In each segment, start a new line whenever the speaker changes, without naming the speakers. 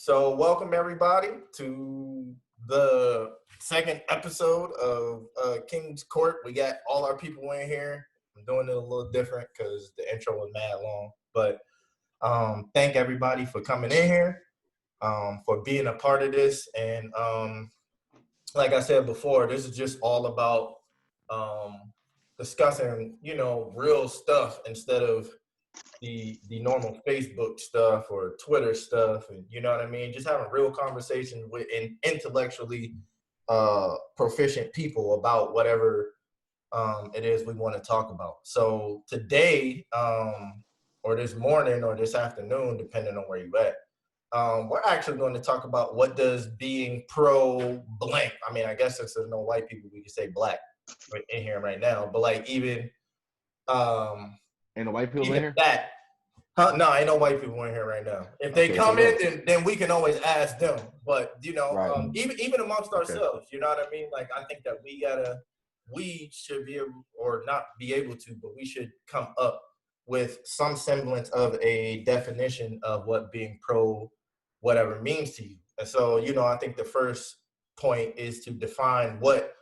So welcome everybody to the second episode of King's Court. We got all our people in here. I'm doing it a little different because the intro was mad long. But thank everybody for coming in here, for being a part of this. And like I said before, this is just all about discussing, real stuff instead of the normal Facebook stuff or Twitter stuff, and you know what I mean, just having real conversations with intellectually proficient people about whatever it is we want to talk about. So today, or this morning or this afternoon, depending on where you at, we're actually going to talk about what does being pro blank. I mean, I guess since there's no white people, we can say black in here right now, but like even
ain't no white people in here?
No, ain't no white people in here right now. If they come in, then we can always ask them. But right. Even amongst ourselves, you know what I mean? Like I think that we should be able, or not be able to, but we should come up with some semblance of a definition of what being pro whatever means to you. And so, I think the first point is to define what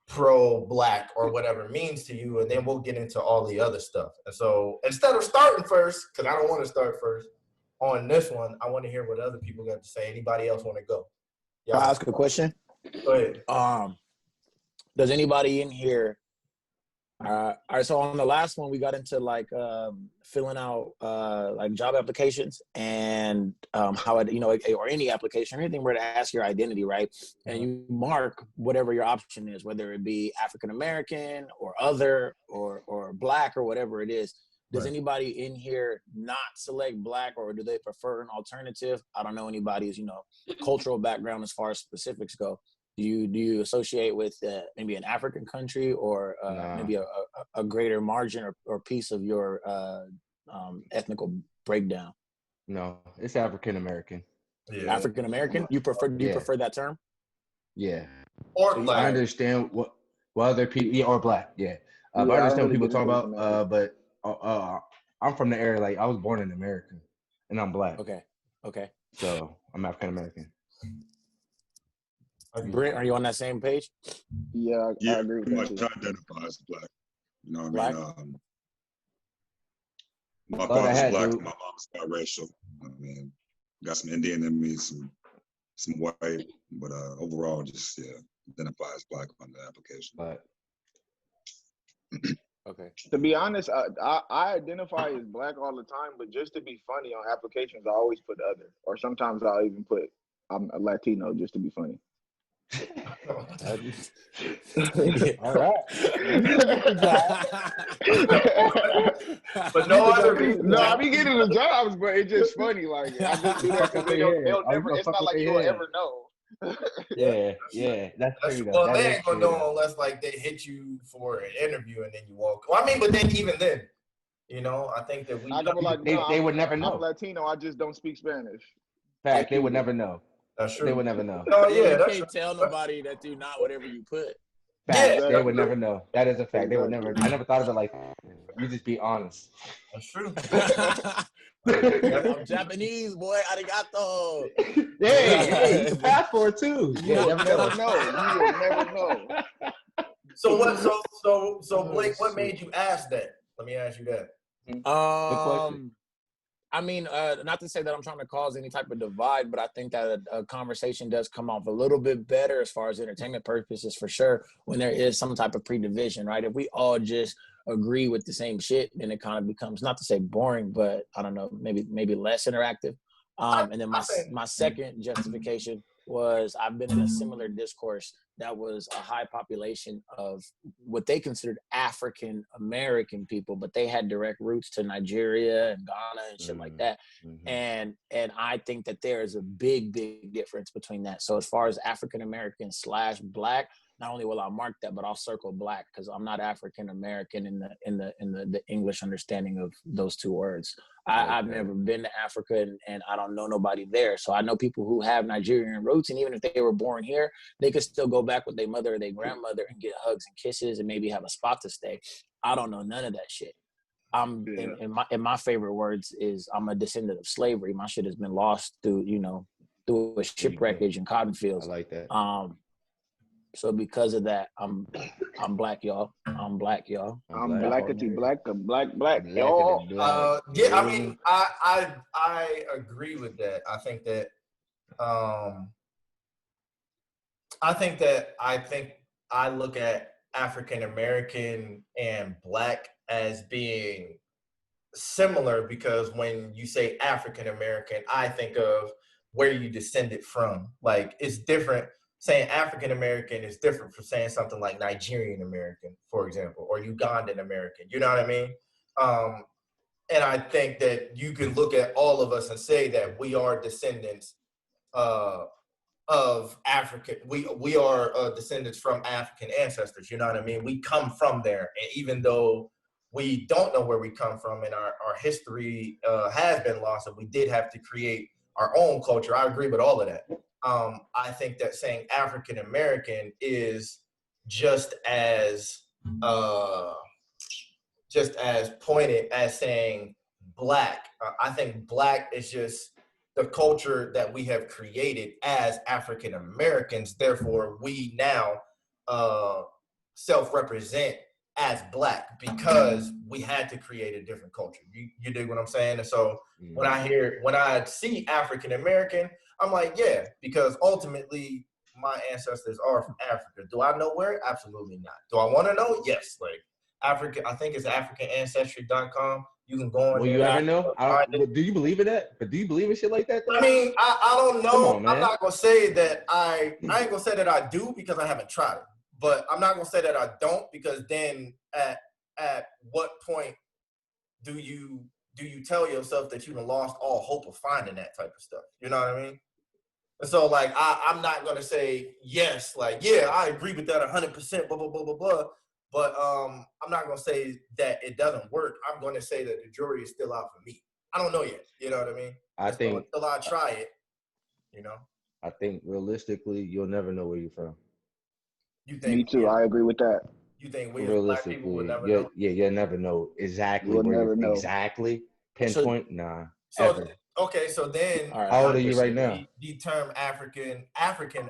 pro-black or whatever means to you, and then we'll get into all the other stuff. And so instead of starting first, because I don't want to start first on this one, I want to hear what other people got to say. Anybody else want to go?
Can I ask a question?
Go ahead.
Does anybody in here all right, so on the last one we got into like filling out like job applications and how it, or any application or anything where to ask your identity, right? And you mark whatever your option is, whether it be African American or other or black or whatever it is. Does anybody in here not select black, or do they prefer an alternative? I don't know anybody's cultural background as far as specifics go. Do you associate with maybe an African country or maybe a greater margin or piece of your ethnical breakdown?
No, it's African American.
Yeah. African American? You prefer? Do you prefer that term?
Yeah.
Or black.
I understand what other people. Yeah, or black. Yeah. I understand what people talk about. But I'm from the area. Like I was born in America, and I'm black.
Okay.
So I'm African American.
Brent, are you on that same page?
Yeah, I agree with that.
I identify as black. You know what
black?
I mean? My father's black, my mom's biracial. I mean, got some Indian in me, some white, but overall, just identify as black on the application.
But
okay.
To be honest, I identify as black all the time, but just to be funny on applications, I always put other, or sometimes I'll even put I'm a Latino just to be funny.
All right.
But no other reason.
No, I be getting the jobs, but it's just funny. Like I just do that because they'll never. It's not like you'll ever know.
yeah, that's true.
Well, they ain't gonna know unless like they hit you for an interview and then you walk. Well, I mean, but then even then, I think that
they would never know.
I'm Latino. I just don't speak Spanish.
Fact, they would never know.
That's true.
They would never know.
Oh yeah,
you can't tell nobody that do not whatever you put.
Fact, they would never know. That is a fact. They would never. I never thought of it like you just be honest.
That's true.
I'm Japanese, boy. Arigato.
Hey, you passport too.
Yeah, you never know. You will never know.
So what? So Blake, what made you ask that? Let me ask you that.
I mean, not to say that I'm trying to cause any type of divide, but I think that a conversation does come off a little bit better as far as entertainment purposes, for sure, when there is some type of pre-division, right? If we all just agree with the same shit, then it kind of becomes, not to say boring, but I don't know, maybe less interactive. And then my second justification was I've been in a similar discourse that was a high population of what they considered African American people, but they had direct roots to Nigeria and Ghana and shit like that. Mm-hmm. And I think that there is a big difference between that. So as far as African American / black, not only will I mark that, but I'll circle black because I'm not African American in the English understanding of those two words. I've never been to Africa and I don't know nobody there. So I know people who have Nigerian roots, and even if they were born here, they could still go back with their mother or their grandmother and get hugs and kisses and maybe have a spot to stay. I don't know none of that shit. In my favorite words is I'm a descendant of slavery. My shit has been lost through, through a shipwreckage and cotton fields.
I like that.
So because of that, I'm black, y'all. I'm black, y'all.
I'm blackity black, black, y'all.
Yeah, I mean, I agree with that. I think that I look at African American and black as being similar, because when you say African American, I think of where you descended from. Like, it's different. Saying African American is different from saying something like Nigerian American, for example, or Ugandan American. You know what I mean? And I think that you can look at all of us and say that we are descendants of African. We are descendants from African ancestors. You know what I mean? We come from there, and even though we don't know where we come from, and our history has been lost, and we did have to create our own culture. I agree with all of that. I think that saying African American is just as pointed as saying black. I think black is just the culture that we have created as African Americans. Therefore, we now self-represent as black because we had to create a different culture. You dig what I'm saying? And so when I see African American, I'm like, yeah, because ultimately my ancestors are from Africa. Do I know where? Absolutely not. Do I want to know? Yes. Like Africa, I think it's AfricanAncestry.com. You can go on there.
You ever know? Do you believe in that? But do you believe in shit like that, though?
I mean, I don't know. On, I'm not gonna say that I ain't gonna say that I do because I haven't tried it. But I'm not gonna say that I don't, because then at what point do you tell yourself that you've lost all hope of finding that type of stuff? You know what I mean? And so like I'm not gonna say yes, like yeah, I agree with that 100%, blah blah blah blah blah. But I'm not gonna say that it doesn't work. I'm gonna say that the jury is still out for me. I don't know yet. You know what I mean?
I think
until I try it, you know.
I think realistically, you'll never know where you're from.
You think?
Me too. I agree with that.
You think we as black people will never know?
Yeah, you'll never know exactly where you're from. Exactly. Pinpoint? So, nah.
So okay, so then
how old are you right now?
The term African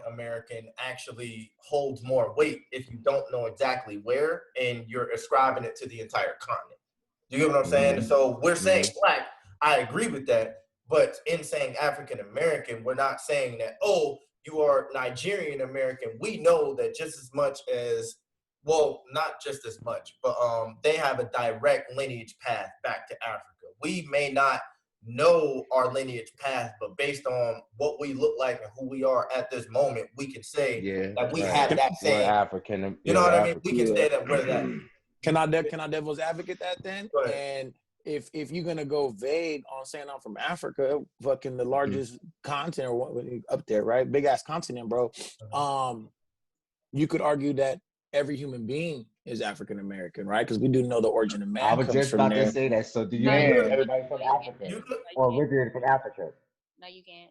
American actually holds more weight if you don't know exactly where, and you're ascribing it to the entire continent. You get what I'm saying? So we're saying black. I agree with that, but in saying African American, we're not saying that, oh, you are Nigerian American. We know that just as much as, well, not just as much, but they have a direct lineage path back to Africa. We may not know our lineage path, but based on what we look like and who we are at this moment, we can say that we have that same
African.
You know what I mean? We can say that we're that.
Can I devil's advocate that then? And if you're gonna go vague on saying I'm from Africa, fucking the largest continent or up there, right? Big ass continent, bro. You could argue that every human being is African American, right? Because we do know the origin of man.
I was just about to say that. So do you mean everybody from Africa or originated from Africa?
No, you can't.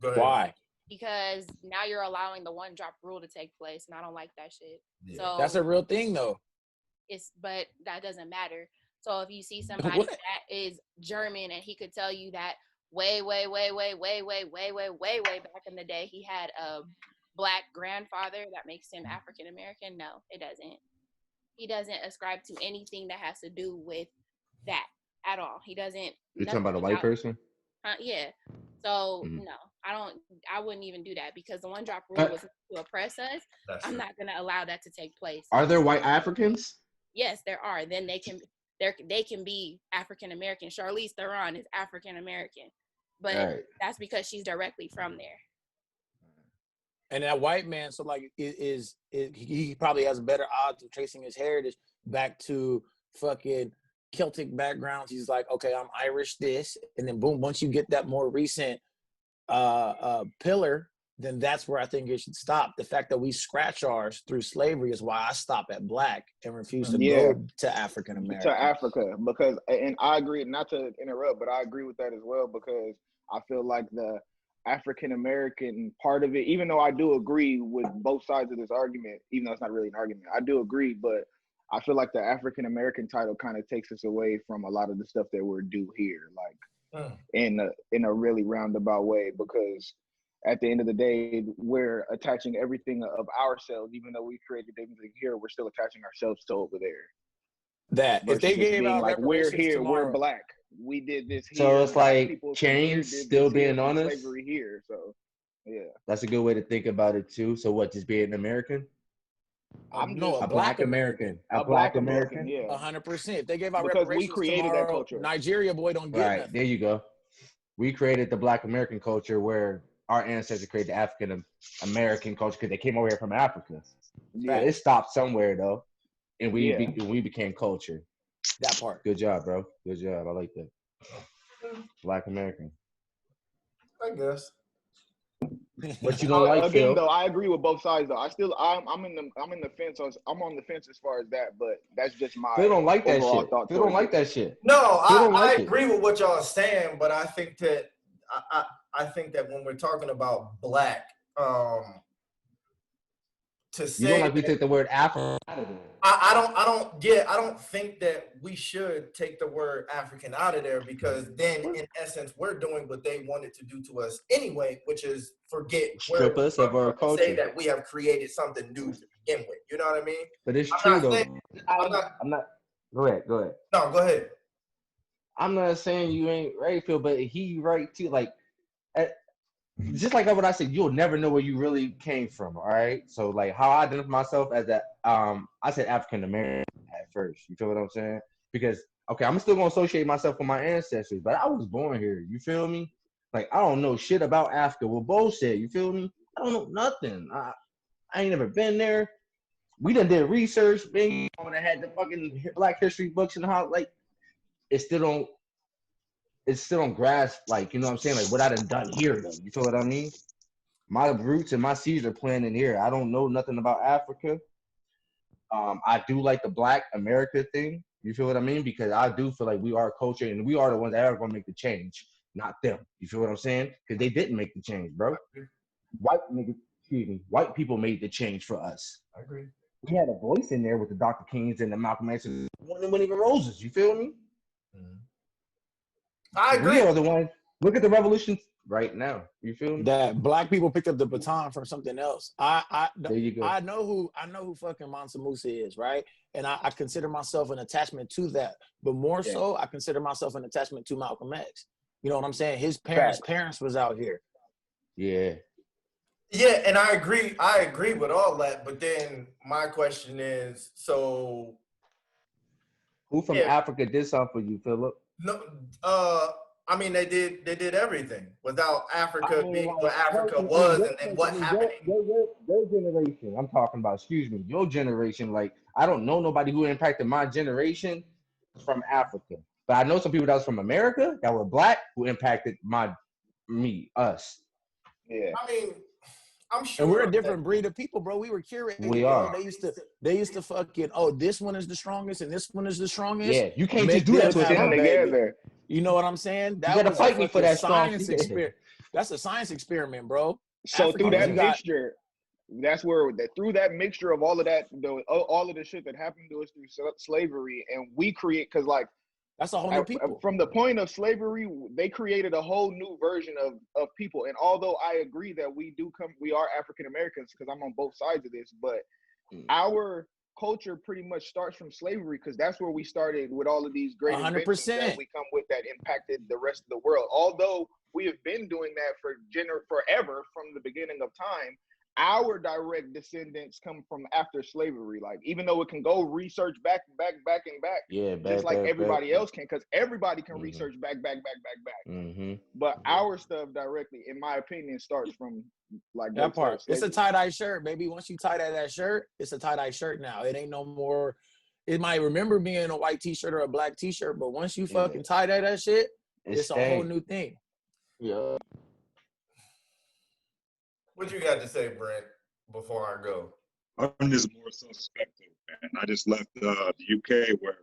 Go ahead.
Why?
Because now you're allowing the one drop rule to take place, and I don't like that shit. Yeah. So
that's a real thing, though.
But that doesn't matter. So if you see somebody that is German and he could tell you that way back in the day he had a black grandfather, that makes him African American? No, it doesn't. He doesn't ascribe to anything that has to do with that at all. He doesn't.
You're talking about a white person?
Yeah. So no, I wouldn't even do that, because the one drop rule was to oppress us. I'm not going to allow that to take place.
Are there white Africans?
Yes, there are. Then they can be African American. Charlize Theron is African American, but that's because she's directly from there.
And that white man, so like, he probably has better odds of tracing his heritage back to fucking Celtic backgrounds. He's like, okay, I'm Irish this, and then boom, once you get that more recent pillar, then that's where I think it should stop. The fact that we scratch ours through slavery is why I stop at black and refuse to go to African American.
To Africa, because, and I agree, not to interrupt, but I agree with that as well, because I feel like the African American part of it, even though I do agree with both sides of this argument, even though it's not really an argument, I do agree, but I feel like the African American title kind of takes us away from a lot of the stuff that we're due here, like in a really roundabout way, because at the end of the day, we're attaching everything of ourselves, even though we created things here, we're still attaching ourselves to over there.
That if they gave out
like, we're here,
tomorrow,
we're black, we did this here.
So it's like
people
chains still being on us.
Slavery here, so yeah,
that's a good way to think about it too. So what? Just being an American?
A
black American. A black American.
Yeah,
100%. If they gave out
because
reparations
we created
tomorrow,
that culture.
Nigeria boy don't get nothing.
There you go. We created the Black American culture where our ancestors created the African American culture because they came over here from Africa. Yeah, it stopped somewhere though, and we became culture.
That part.
Good job, bro. Good job. I like that. Black American.
I guess.
What you don't like,
again,
Phil?
though, I agree with both sides though. I'm in the fence. I'm on the fence as far as that, but that's just my.
Phil don't like that shit. Phil don't like that shit.
No, I agree with what y'all are saying, but I think that I think that when we're talking about black, to say
you don't like we take the word African out of there.
I don't think that we should take the word African out of there, because then in essence we're doing what they wanted to do to us anyway, which is
strip us of our culture.
Say that we have created something new to begin with. You know what I mean?
But it's true though. I'm not. Go ahead.
No, go ahead. I'm
not saying you ain't right, Phil, but he right too. Like, just like what I said, you'll never know where you really came from. All right. So like how I identify myself as that, I said African American at first. You feel what I'm saying? Because okay, I'm still gonna associate myself with my ancestors, but I was born here. You feel me? Like I don't know shit about Africa. What Bo said. You feel me? I don't know nothing. I ain't never been there. We done did research. When I had the fucking Black History books and how like it still don't grasp, like, you know what I'm saying, like what I done here though. You feel what I mean? My roots and my seeds are planted here. I don't know nothing about Africa. I do like the Black America thing. You feel what I mean? Because I do feel like we are culture and we are the ones that are gonna make the change, not them. You feel what I'm saying? Because they didn't make the change, bro. White people made the change for us.
I agree.
We had a voice in there with the Dr. Kings and the Malcolm X's. One of them even roses. You feel me? Mm-hmm.
I agree.
We are the ones. Look at the revolution right now. You feel me?
That black people picked up the baton from something else.
There you go.
I know who fucking Mansa Musa is, right? And I consider myself an attachment to that. But more so, I consider myself an attachment to Malcolm X. You know what I'm saying? His parents was out here.
Yeah.
Yeah, and I agree with all that. But then my question is, so
who from Africa did something for you, Phillip?
No, I mean they did everything without Africa being what Africa was and what happened.
Your generation, I'm talking about. Excuse me, your generation. Like I don't know nobody who impacted my generation from Africa, but I know some people that was from America that were Black who impacted us.
Yeah, I mean. I'm sure.
And we're a different breed of people, bro. We were curated.
We are.
They used to fucking, this one is the strongest and this one is the strongest.
Yeah, you can't just do that to them
together.
You know what I'm saying?
That you gotta fight me for that
science experiment. That's a science experiment, bro.
So through that mixture, that's where through that mixture of all of that, all of the shit that happened to us through slavery, and we create, because like.
That's a whole new people.
From the point of slavery, they created a whole new version of people. And although I agree that we are African Americans, because I'm on both sides of this, but our culture pretty much starts from slavery, because that's where we started with all of these great
100%.
inventions that we come with that impacted the rest of the world. Although we have been doing that for forever from the beginning of time, our direct descendants come from after slavery. Like, even though it can go research back.
Yeah,
just like everybody else can, because everybody can research back.
Mm-hmm.
But our stuff directly, in my opinion, starts from like
that part. It's a tie-dye shirt, baby. Once you tie-dye that shirt, it's a tie-dye shirt now. It ain't no more. It might remember being a white t-shirt or a black t-shirt, but once you fucking tie-dye that shit, it's a whole new thing.
Yeah.
What you got to say, Brent, before I go?
I'm just more suspective, man. I just left the UK where,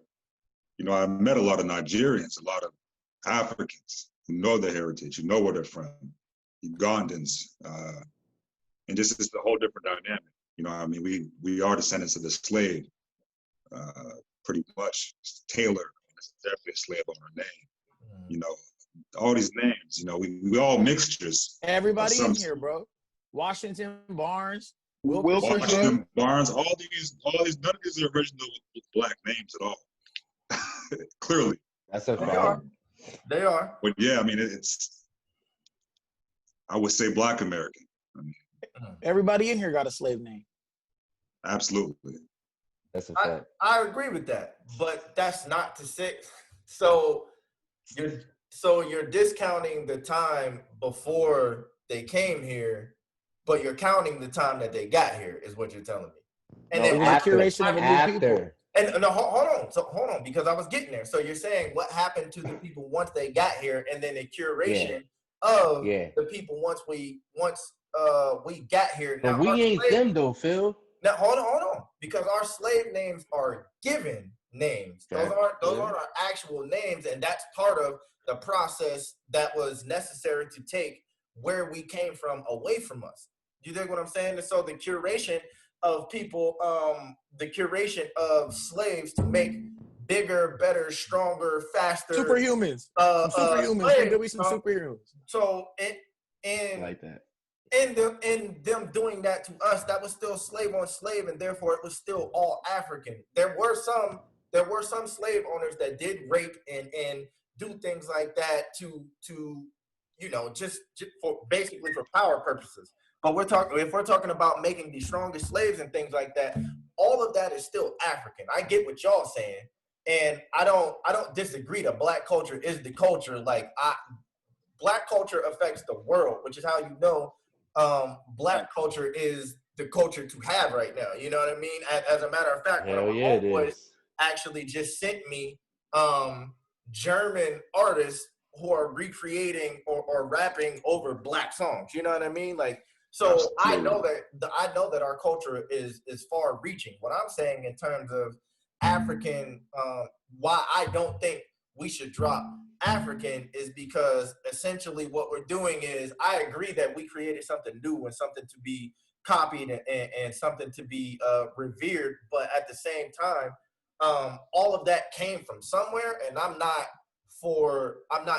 I met a lot of Nigerians, a lot of Africans who know their heritage, who know where they're from, Ugandans. And this is a whole different dynamic. We are descendants of the slave, pretty much. Taylor is definitely a slave on her name. all these names. You know, we all mixtures.
Everybody in here, bro. Washington, Barnes, Wilkerson,
Washington, Barnes, all these, none of these are original black names at all. Clearly.
That's a fact.
They are.
But yeah, I mean, I would say Black American. I mean,
everybody in here got a slave name.
Absolutely.
That's a fact.
I agree with that, but that's not to say. So you're discounting the time before they came here, but you're counting the time that they got here, is what you're telling me. And then
curation of a new people.
And no, hold on. So hold on, because I was getting there. So you're saying what happened to the people once they got here, and then the curation of the people once we got here.
Now, but we ain't them though, Phil.
Now hold on, because our slave names are given names. Those aren't our actual names, and that's part of the process that was necessary to take where we came from away from us. You dig what I'm saying? And so the curation of people, the curation of slaves to make bigger, better, stronger, faster
superhumans. Superhumans. There'll be some superheroes.
So
like that.
In them doing that to us, that was still slave on slave, and therefore it was still all African. There were some slave owners that did rape and do things like that to just for basically for power purposes. But if we're talking about making the strongest slaves and things like that, all of that is still African. I get what y'all saying, and I don't disagree that Black culture is the culture. Like Black culture affects the world, which is how you know Black culture is the culture to have right now. You know what I mean? As a matter of fact, one of my homeboys actually just sent me German artists who are recreating or rapping over Black songs. You know what I mean? Like, so I know that our culture is far reaching. What I'm saying in terms of African, why I don't think we should drop African is because essentially what we're doing is, I agree that we created something new and something to be copied and something to be revered, but at the same time, all of that came from somewhere, and I'm not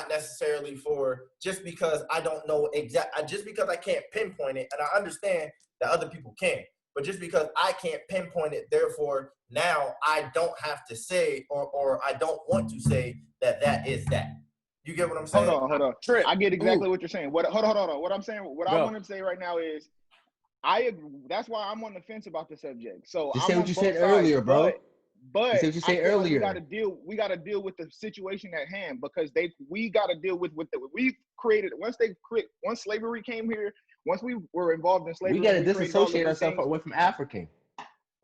necessarily for, just because I don't know just because I can't pinpoint it, and I understand that other people can, but just because I can't pinpoint it, therefore now I don't have to say or I don't want to say that is that. You get what I'm saying?
Hold on. Trip. I get exactly what you're saying. Hold on. What I'm saying, I want to say right now is, that's why I'm on the fence about the subject. So
just say what you said earlier, bro.
But
you said what you said earlier.
We got to deal with the situation at hand, because we got to deal with we created once slavery came here. Once we were involved in slavery,
we got to disassociate ourselves away from African.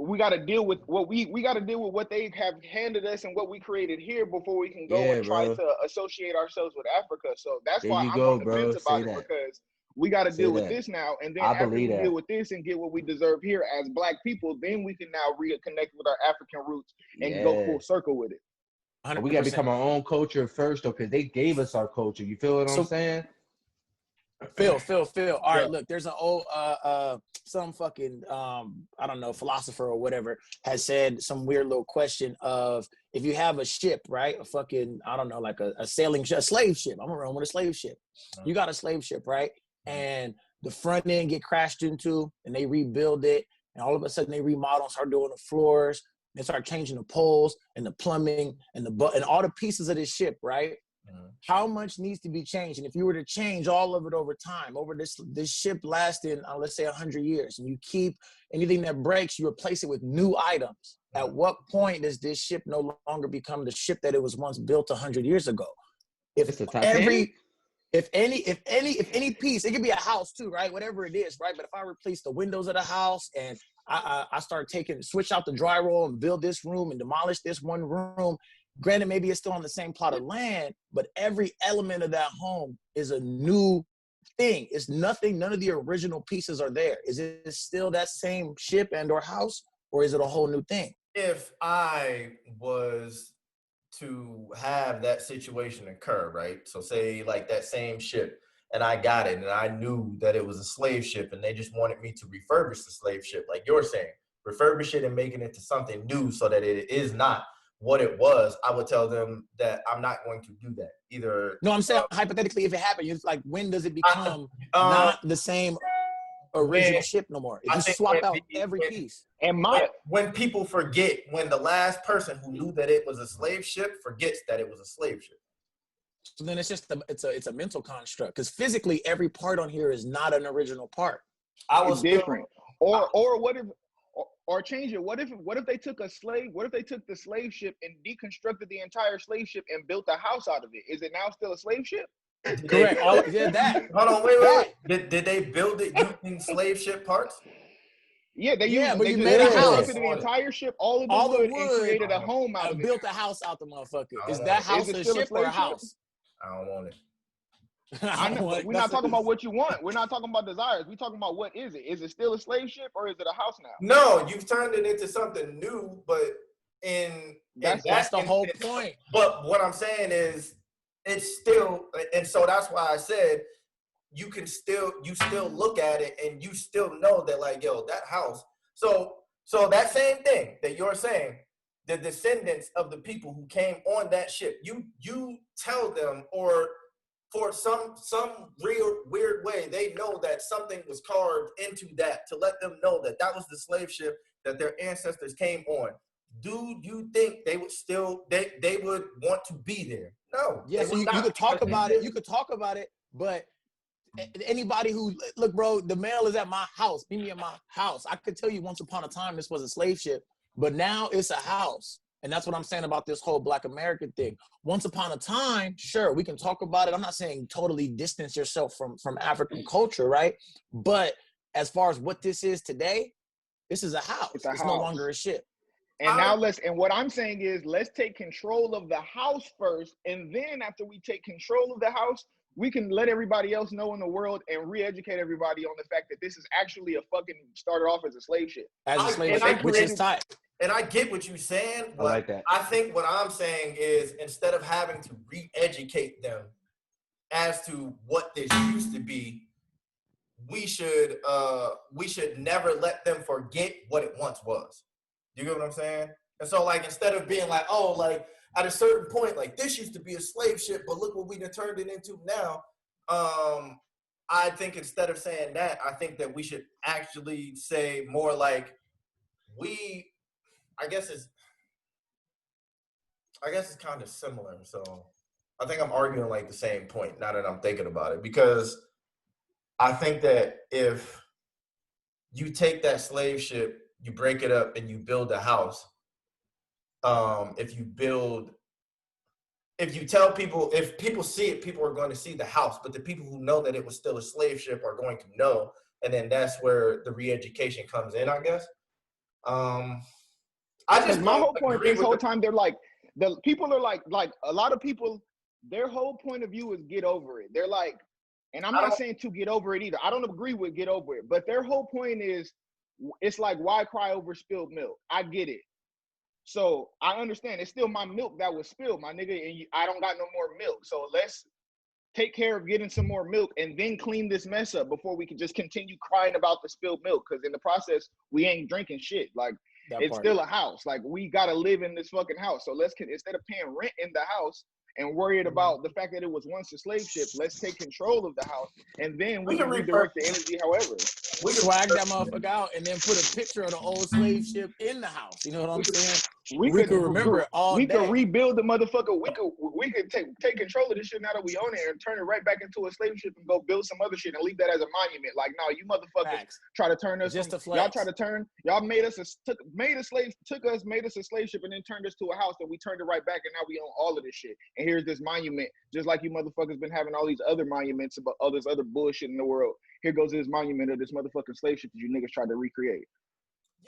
We got to deal with what we got to deal with what they have handed us and what we created here before we can go and try to associate ourselves with Africa. So that's why I'm on the fence about it, because we got to deal with this now, and then after we deal with this and get what we deserve here as Black people, then we can now reconnect with our African roots and go full circle with it.
100%.
We got to become our own culture first, though, because they gave us our culture. You feel what I'm saying?
Phil. All right, look, there's an old some fucking I don't know, philosopher or whatever has said some weird little question of, if you have a ship, right? A fucking, I don't know, like a sailing ship, a slave ship. I'm gonna run with a slave ship. You got a slave ship, right? And the front end get crashed into, and they rebuild it, and all of a sudden they remodel and start doing the floors, and they start changing the poles and the plumbing and and all the pieces of this ship, right? How much needs to be changed? And if you were to change all of it over time, over this ship lasting, let's say 100 years, and you keep anything that breaks, you replace it with new items. At what point does this ship no longer become the ship that it was once built 100 years ago? If any piece, it could be a house too, right? Whatever it is, right? But if I replace the windows of the house and I start switch out the drywall and build this room and demolish this one room, granted, maybe it's still on the same plot of land, but every element of that home is a new thing. It's nothing, none of the original pieces are there. Is it still that same ship and or house, or is it a whole new thing?
If I was to have that situation occur, right? So say like that same ship, and I got it, and I knew that it was a slave ship, and they just wanted me to refurbish the slave ship, like you're saying, refurbish it and making it to something new so that it is not what it was, I would tell them that I'm not going to do that either.
No, I'm saying hypothetically, if it happened, it's like, when does it become not the same original ship no more? If you swap out every piece.
And
when people forget, when the last person who knew that it was a slave ship forgets that it was a slave ship.
So then it's just it's a mental construct, because physically every part on here is not an original part.
It's different. Or what if, or change it? What if they took a slave? What if they took the slave ship and deconstructed the entire slave ship and built a house out of it? Is it now still a slave ship?
Correct. That.
Hold on, wait. Did they build it using slave ship parts?
Yeah, they
made
a
house.
The entire ship, all of the wood, and created a home out of it.
Built a house out the motherfucker. Is that house a ship or a house?
I don't want it.
We're not talking about what you want. We're not talking about desires. We're talking about what is it? Is it still a slave ship or is it a house now?
No, you've turned it into something new, but
that's the whole point.
But what I'm saying is, it's still, and so that's why I said you still look at it and you still know that, like, yo, that house. So that same thing that you're saying, the descendants of the people who came on that ship, you tell them, or for some real weird way, they know that something was carved into that to let them know that that was the slave ship that their ancestors came on. Do you think they would still they would want to be there? No.
Yeah, so you could talk about it. You could talk about it, but anybody who, look, bro, the mail is at my house. Meet me at my house. I could tell you once upon a time this was a slave ship, but now it's a house. And that's what I'm saying about this whole Black American thing. Once upon a time, sure, we can talk about it. I'm not saying totally distance yourself from African culture, right? But as far as what this is today, this is a house. It's no longer a ship.
And now what I'm saying is, let's take control of the house first. And then after we take control of the house, we can let everybody else know in the world and re-educate everybody on the fact that this is actually started off as a slave ship.
As a slave ship, which is tight.
And I get what you're saying, but
I like that.
I think what I'm saying is, instead of having to re-educate them as to what this used to be, we should never let them forget what it once was. You get what I'm saying? And so, like, instead of being like, oh, like, at a certain point, like, this used to be a slave ship, but look what we done turned it into now. I think instead of saying that, I think that we should actually say more like, I guess it's kind of similar. So I think I'm arguing like the same point now that I'm thinking about it, because I think that if you take that slave ship, you break it up and you build a house. If people see it, people are going to see the house, but the people who know that it was still a slave ship are going to know. And then that's where the re-education comes in, I guess.
My whole point this whole time, they're like, the people are like a lot of people, their whole point of view is get over it. They're like, and I'm not saying to get over it either. I don't agree with get over it, but their whole point is, it's like, why cry over spilled milk? I get it. So I understand. It's still my milk that was spilled, my nigga, and I don't got no more milk. So let's take care of getting some more milk and then clean this mess up before we can just continue crying about the spilled milk. Because in the process, we ain't drinking shit. Like, it's still a house. Like, we got to live in this fucking house. So instead of paying rent in the house and worried about the fact that it was once a slave ship, let's take control of the house, and then we can redirect the energy however.
We can swag that motherfucker out and then put a picture of the old slave ship in the house. You know what I'm saying? We could remember it all day. We could
rebuild the motherfucker. We could take control of this shit now that we own it and turn it right back into a slave ship and go build some other shit and leave that as a monument. Like, no, you motherfuckers try to turn us
just
y'all made us a slave ship and then turned us to a house, and we turned it right back, and now we own all of this shit. And here's this monument, just like you motherfuckers been having all these other monuments about all this other bullshit in the world. Here goes this monument of this motherfucking slave ship that you niggas tried to recreate.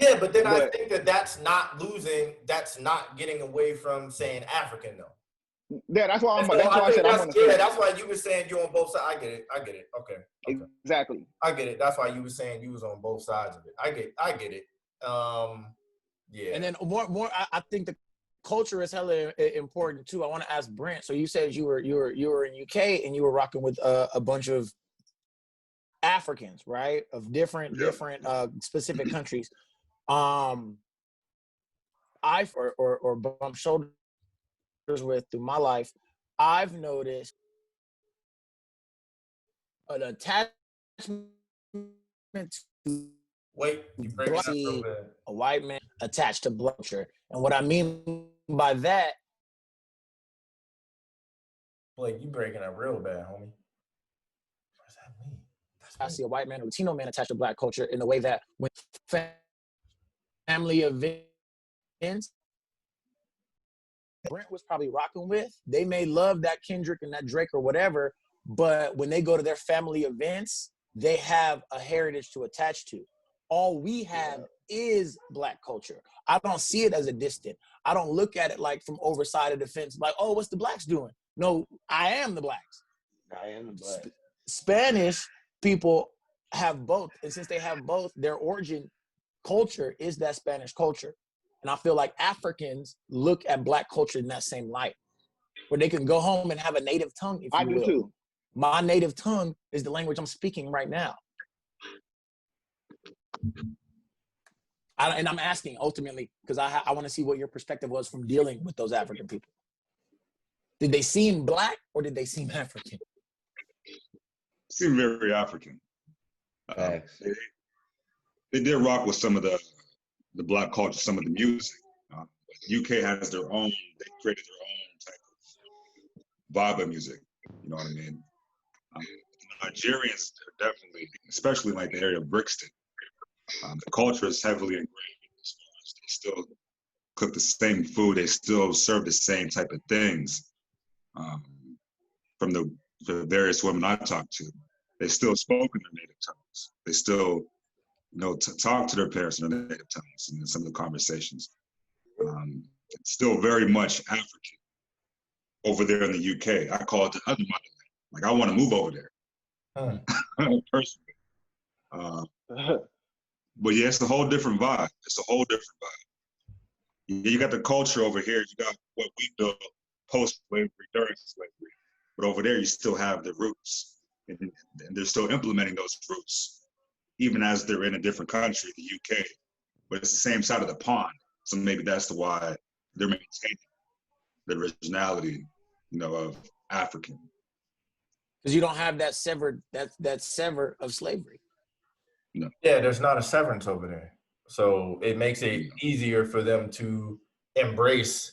Yeah, but then I think that's not losing. That's not getting away from saying African, though.
Yeah, that's why I said I want to.
Yeah, that's why you were saying you're on both sides. I get it. Okay.
Exactly.
I get it. That's why you were saying you was on both sides of it. I get it. Yeah.
And then more. I think the culture is hella important too. I want to ask Brent. So you said you were in UK and you were rocking with a bunch of Africans, right? Of different specific countries. I or bump shoulders with through my life, I've noticed an attachment to a white man attached to black culture. And what I mean by that,
Blake, you breaking up real bad, homie. What does that mean?
I see a white man or Latino man attached to black culture in the way that when family events Brent was probably rocking with, they may love that Kendrick and that Drake or whatever, but when they go to their family events, they have a heritage to attach to. All we have is black culture. I don't see it as a distant. I don't look at it like from overside of the fence, like, oh, what's the blacks doing? No, I am the blacks.
I am the black.
Spanish people have both. And since they have both, their origin culture is that Spanish culture. And I feel like Africans look at black culture in that same light, where they can go home and have a native tongue, if you will. I do too. My native tongue is the language I'm speaking right now. And I'm asking ultimately, because I want to see what your perspective was from dealing with those African people. Did they seem black or did they seem African?
Seem very African. They did rock with some of the black culture, some of the music. UK has their own, they created their own type of vibe of music, you know what I mean? Nigerians are definitely, especially like the area of Brixton, the culture is heavily ingrained as far as they still cook the same food, they still serve the same type of things. From the various women I talked to, they still spoke in their native tongues. They still, talk to their parents in their native tongues in some of the conversations. It's still very much African over there in the UK. I call it the other motherland. Like, I want to move over there, personally. But yeah, it's a whole different vibe. It's a whole different vibe. You got the culture over here. You got what we built post-slavery, during slavery. But over there, you still have the roots. And they're still implementing those roots, even as they're in a different country, the UK. But it's the same side of the pond. So maybe that's why they're maintaining the originality, of African.
Because you don't have that sever of slavery.
No.
Yeah, there's not a severance over there. So it makes it easier for them to embrace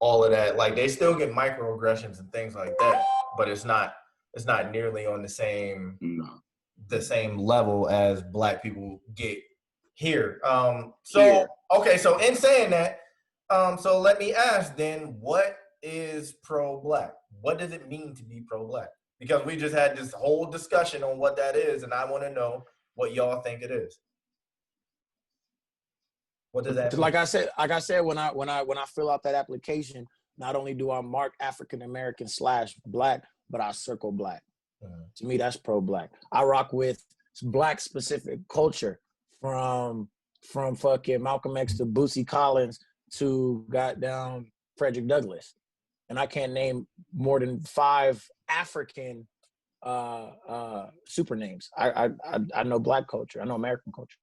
all of that. Like, they still get microaggressions and things like that, but it's not nearly on the same level as black people get here. So in saying that, so let me ask then, what is pro-black? What does it mean to be pro-black? Because we just had this whole discussion on what that is, and I want to know what y'all think it is. What does that mean?
Like I said, when I fill out that application, not only do I mark African American / black, but I circle black. To me, that's pro-black. I rock with black specific culture from fucking Malcolm X to Bootsy Collins to goddamn Frederick Douglass. And I can't name more than 5 African super names. I know black culture. I know American culture.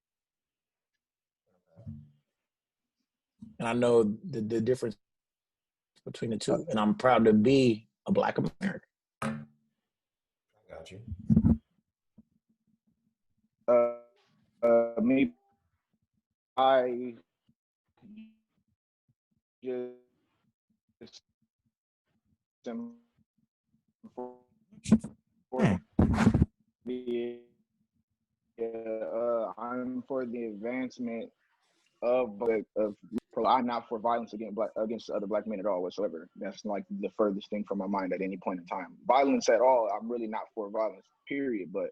And I know the difference between the two. And I'm proud to be a black American.
I got you.
Me, I just I'm for the advancement of I'm not for violence against other black men at all whatsoever. That's like the furthest thing from my mind at any point in time. Violence at all, I'm really not for violence, period. But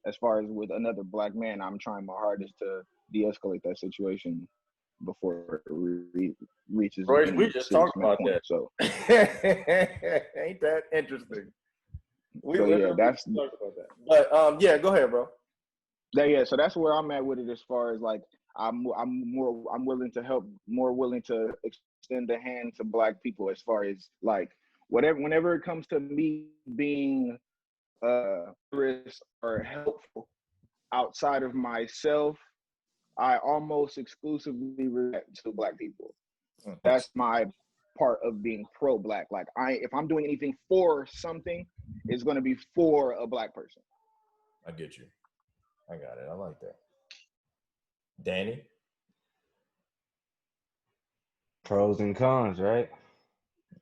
as far as with another black man, I'm trying my hardest to de-escalate that situation before it reaches.
Royce, we just talked about that.
So
ain't that interesting?
That's
talked about that. But go ahead, bro.
So that's where I'm at with it. As far as like, I'm willing to help, more willing to extend a hand to black people. As far as like whenever it comes to me being or helpful outside of myself, I almost exclusively react to black people. That's my part of being pro-black. Like if I'm doing anything for something, it's going to be for a black person.
I get you. I got it. I like that. Danny?
Pros and cons, right?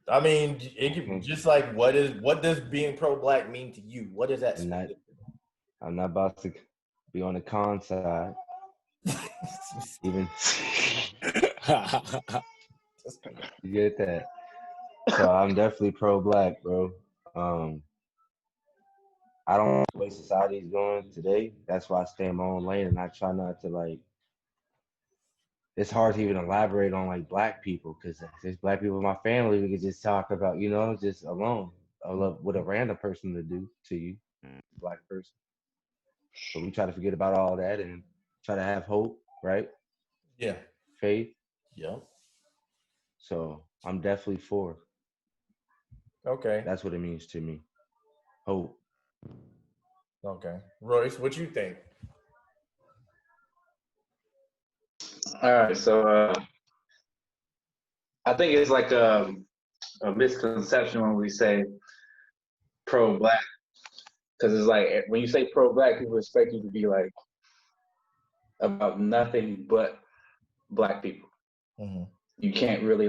I mean, it can, just like what does being pro-black mean to you? What is that?
I'm not about to be on the con side. Even you get that. So I'm definitely pro-black, bro. I don't know the way society's going today. That's why I stay in my own lane and I try not to like. It's hard to even elaborate on like black people because there's black people in my family. We could just talk about, just alone. I love what a random person to do to you, black person. So we try to forget about all that and try to have hope, right?
Yeah.
Faith.
Yeah.
So I'm definitely for.
Okay.
That's what it means to me. Hope.
Okay. Royce, what you think?
All right, so I think it's like a misconception when we say pro-black, because it's like when you say pro-black, people expect you to be like about nothing but black people.
Mm-hmm.
You can't really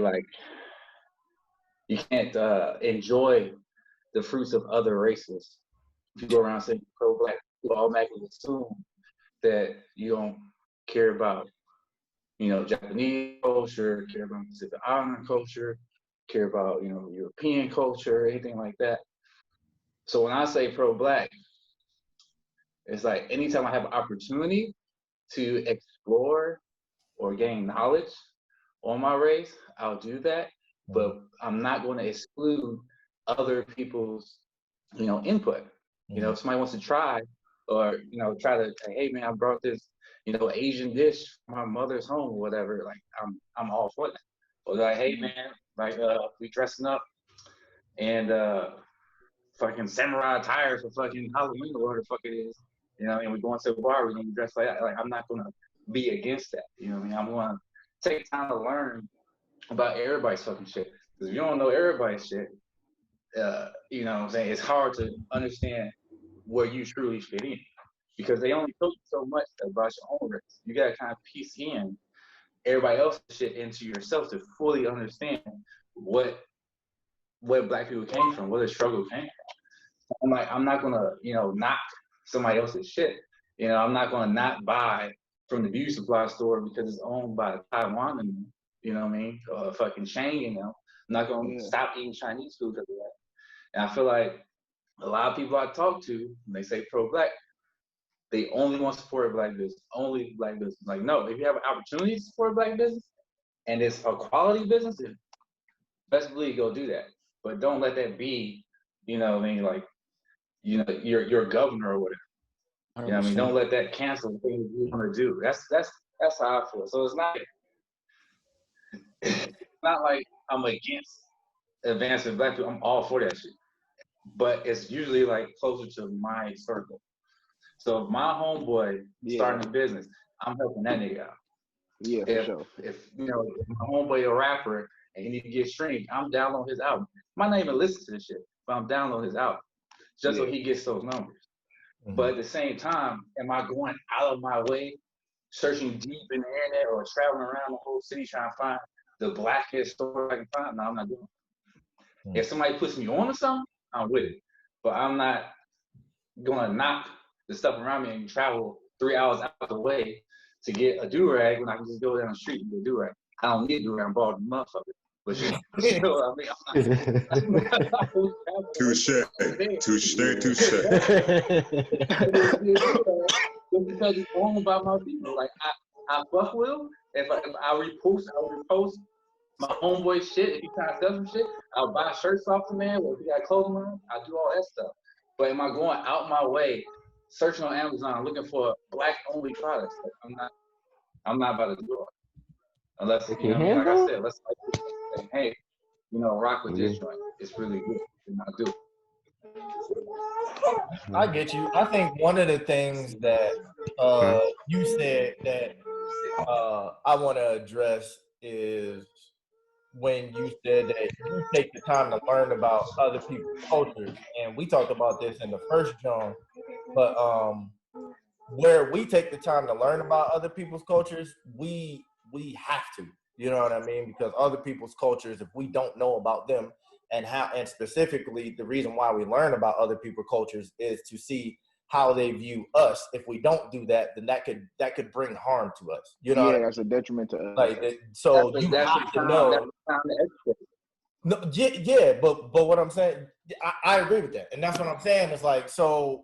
enjoy the fruits of other races. If you go around saying pro-black, people automatically assume that you don't care about Japanese culture, care about Pacific Islander culture, care about, European culture, anything like that. So when I say pro-black, it's like anytime I have an opportunity to explore or gain knowledge on my race, I'll do that. But I'm not going to exclude other people's, input. If somebody wants to try or, try to, hey man, I brought this, Asian dish from my mother's home or whatever, like I'm all for that. Or like, hey man, like we dressing up and fucking samurai attire for fucking Halloween or whatever the fuck it is. We're going to the bar, we're gonna be dressed like that. Like I'm not gonna be against that. I'm gonna take time to learn about everybody's fucking shit. Because if you don't know everybody's shit, what I'm saying, it's hard to understand where you truly fit in. Because they only told you so much about your own race. You gotta kind of piece in everybody else's shit into yourself to fully understand what black people came from, where the struggle came from. I'm not gonna, knock somebody else's shit. I'm not gonna not buy from the beauty supply store because it's owned by Taiwan and you know what I mean, fucking chain. I'm not gonna stop eating Chinese food because of that. And I feel like a lot of people I talk to, when they say pro-black, they only want to support black business, only black business. Like, no, if you have an opportunity to support black business and it's a quality business, then best believe go do that. But don't let that be, like, your governor or whatever. 100%. Don't let that cancel the things you want to do. That's how I feel. So it's not like I'm against advancing black people. I'm all for that shit. But it's usually like closer to my circle. So if my homeboy starting a business, I'm helping that nigga out.
Yeah, for sure.
If my homeboy a rapper and he need to get streamed, I'm downloading his album. Might not even listen to this shit, but I'm downloading his album just so he gets those numbers. Mm-hmm. But at the same time, am I going out of my way, searching deep in the internet or traveling around the whole city trying to find the blackest store I can find? No, I'm not doing it. Mm-hmm. If somebody puts me on to something, I'm with it. But I'm not gonna knock the stuff around me and travel 3 hours out of the way to get a do-rag when I can just go down the street and get a do-rag. I don't need a do-rag, I'm bald motherfucker. But you know what I mean? I'm not
Touche.
Because it's owned by my people. Like I fuck with them. If I repost my homeboy shit. If he trying to sell some shit, I'll buy shirts off the man. Or if he got clothing on, I do all that stuff. But am I going out my way, searching on Amazon, looking for black-only products? Like, I'm not about to do it. Unless, like I said, let's say, hey, rock with this joint. It's really good. And I'll do it.
I get you. I think one of the things that you said that I want to address is when you said that you take the time to learn about other people's cultures, and we talked about this in the first John, but where we take the time to learn about other people's cultures, we have to, you know what I mean? Because other people's cultures, if we don't know about them and specifically the reason why we learn about other people's cultures is to see how they view us. If we don't do that, then that could bring harm to us. You know,
that's a detriment to us.
Like, so you have to know. No, yeah, but what I'm saying, I agree with that, and that's what I'm saying. Is like, so,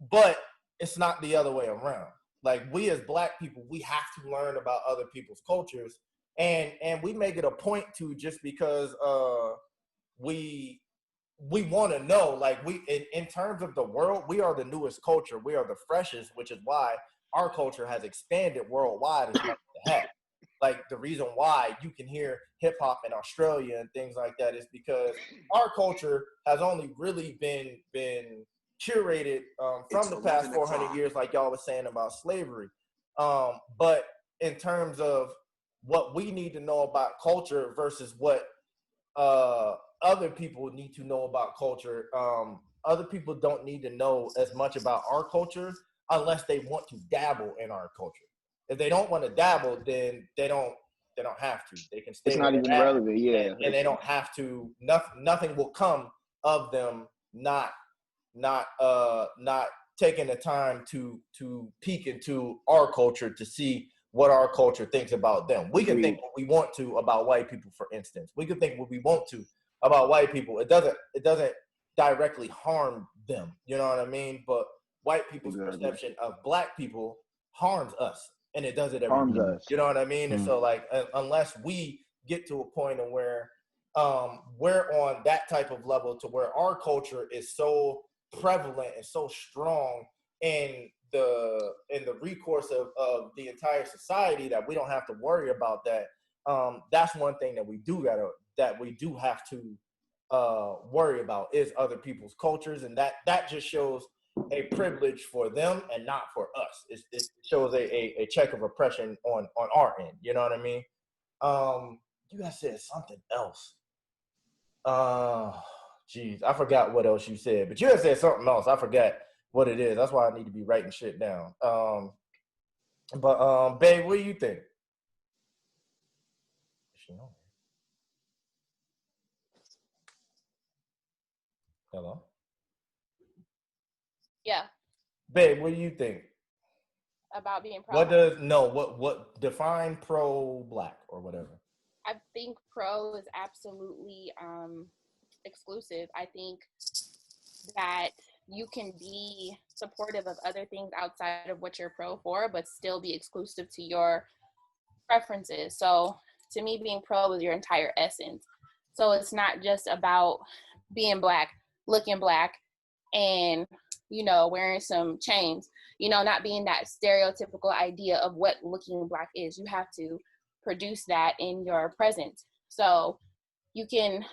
but it's not the other way around. Like, we as Black people, we have to learn about other people's cultures, and we make it a point to, just because we want to know. Like, we in terms of the world, we are the newest culture, we are the freshest, which is why our culture has expanded worldwide as much as it has. Like, the reason why you can hear hip hop in Australia and things like that is because our culture has only really been curated from the past 400 years, like y'all was saying about slavery. But in terms of what we need to know about culture versus what other people need to know about culture, other people don't need to know as much about our culture unless they want to dabble in our culture. If they don't want to dabble, then they don't have to. They can stay.
It's not even relevant, yeah.
And they don't have to. Nothing will come of them not taking the time to peek into our culture to see what our culture thinks about them. We can think what we want to about white people, for instance. We can think what we want to about white people. It doesn't directly harm them. You know what I mean? But white people's perception of Black people harms us. And it does it every day. You know what I mean? And so, like, unless we get to a point of where we're on that type of level to where our culture is so prevalent and so strong in the recourse of the entire society that we don't have to worry about that. That's one thing that we do have to worry about is other people's cultures, and that just shows a privilege for them and not for us. It shows a check of oppression on our end. You know what I mean? You guys said something else. Geez, I forgot what else you said, but you guys said something else. I forgot what it is. That's why I need to be writing shit down. But babe, what do you think? Hello?
Yeah.
Babe, what do you think?
About being pro?
What define pro-Black or whatever?
I think pro is absolutely exclusive. I think that you can be supportive of other things outside of what you're pro for, but still be exclusive to your preferences. So to me, being pro is your entire essence. So it's not just about being Black, looking Black, and wearing some chains, not being that stereotypical idea of what looking Black is. You have to produce that in your presence. So you can,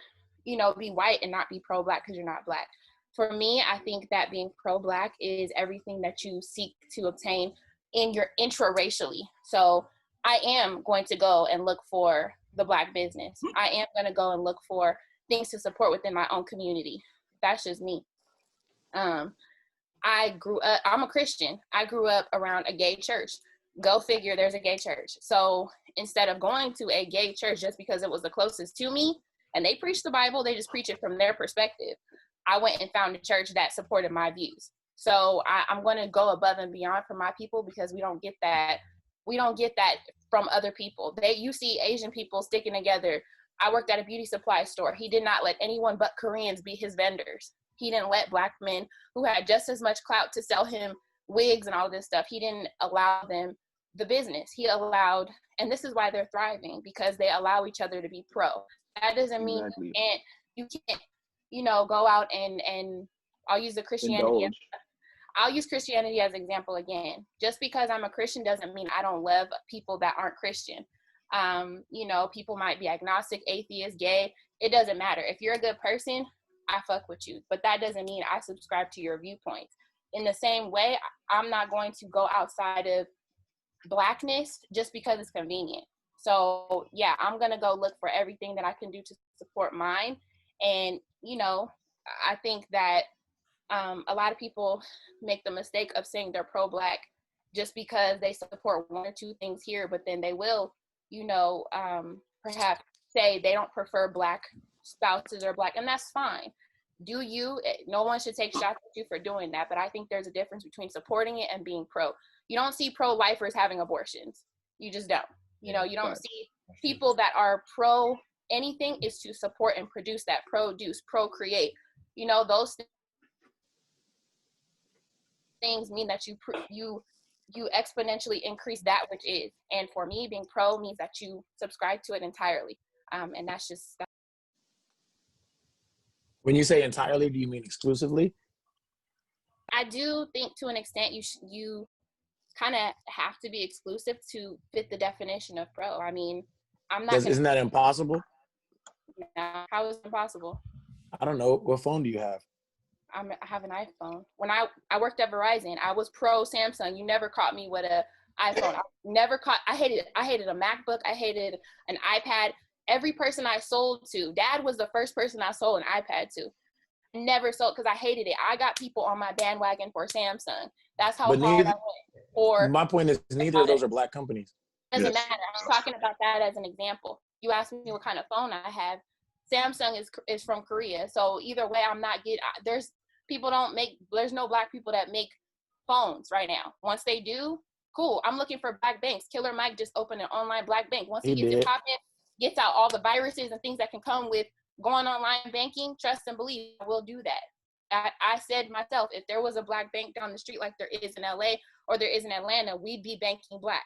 be white and not be pro-Black because you're not Black. For me, I think that being pro-Black is everything that you seek to obtain in your intraracially. So I am going to go and look for the Black business. I am going to go and look for things to support within my own community. That's just me. I'm a Christian. I grew up around a gay church. Go figure, there's a gay church. So instead of going to a gay church just because it was the closest to me and they preach the Bible, they just preach it from their perspective. I went and found a church that supported my views. So I'm going to go above and beyond for my people because we don't get that. We don't get that from other people. You see Asian people sticking together. I worked at a beauty supply store. He did not let anyone but Koreans be his vendors. He didn't let Black men who had just as much clout to sell him wigs and all this stuff. He didn't allow them the business. He allowed, and this is why they're thriving, because they allow each other to be pro. That doesn't mean you can't, go out and I'll use the Christianity. I'll use Christianity as an example again. Just because I'm a Christian doesn't mean I don't love people that aren't Christian. People might be agnostic, atheist, gay. It doesn't matter. If you're a good person, I fuck with you. But that doesn't mean I subscribe to your viewpoints. In the same way, I'm not going to go outside of Blackness just because it's convenient. So yeah, I'm going to go look for everything that I can do to support mine. And, you know, I think that a lot of people make the mistake of saying they're pro-Black just because they support one or two things here, but then they will, you know, perhaps say they don't prefer Black spouses or Black, and that's fine. Do you? No one should take shots at you for doing that, but I think there's a difference between supporting it and being pro. You don't see pro-lifers having abortions. You just don't. You know, you don't see people that are pro anything is to support and produce that, procreate. You know, those things mean that you exponentially increase that which is. And for me, being pro means that you subscribe to it entirely. And that's just.
When you say entirely, do you mean exclusively?
I do think to an extent you kind of have to be exclusive to fit the definition of pro. I mean, I'm not.
Isn't that impossible?
How is it impossible?
I don't know. What phone do you have?
I have an iPhone. When I worked at Verizon, I was pro Samsung. You never caught me with a iPhone. I hated a MacBook. I hated an iPad. Every person I sold to, Dad was the first person I sold an iPad to. Never sold because I hated it. I got people on my bandwagon for Samsung. That's how hard I went. Or
my point is, neither of those are Black companies.
Doesn't matter. I'm talking about that as an example. You asked me what kind of phone I have. Samsung is from Korea. So either way, I'm not getting. There's no Black people that make phones right now. Once they do, cool. I'm looking for Black banks. Killer Mike just opened an online Black bank. Once he gets it popping, gets out all the viruses and things that can come with going online banking, trust and believe, I will do that. I said myself, if there was a Black bank down the street like there is in LA or there is in Atlanta, we'd be banking Black.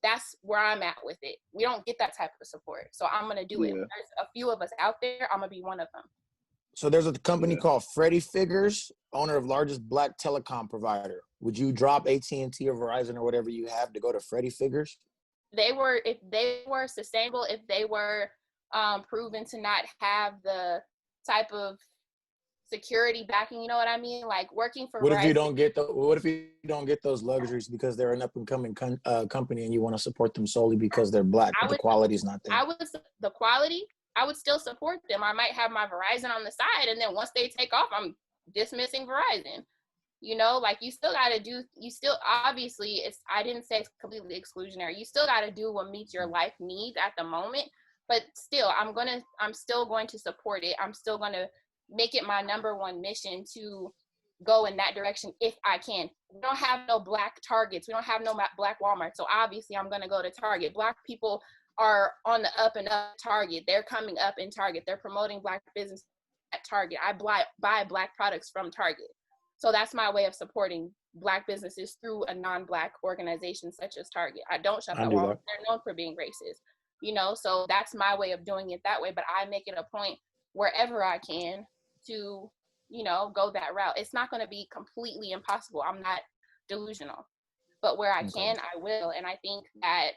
That's where I'm at with it. We don't get that type of support. So I'm going to do it. There's a few of us out there. I'm going to be one of them.
So there's a company called Freddie Figures, owner of largest Black telecom provider. Would you drop AT&T or Verizon or whatever you have to go to Freddie Figures?
If they were sustainable, if they were proven to not have the type of security backing, you know what I mean? Like working for.
What if you don't get those luxuries because they're an up and coming company and you want to support them solely because they're Black, but the quality's not there?
I would still support them. I might have my Verizon on the side, and then once they take off, I'm dismissing Verizon. You know, like you still obviously I didn't say it's completely exclusionary. You still got to do what meets your life needs at the moment. But still, I'm still going to support it. I'm still going to make it my number one mission to go in that direction if I can. We don't have no Black Targets. We don't have no Black Walmart. So obviously I'm going to go to Target. Black people are on the up and up Target. They're coming up in Target. They're promoting Black business at Target. I buy Black products from Target. So that's my way of supporting Black businesses through a non-Black organization such as Target. I don't shop at Walmart. They're known for being racist. You know, so that's my way of doing it that way. But I make it a point wherever I can to, you know, go that route. It's not going to be completely impossible. I'm not delusional. But where I can, I will. And I think that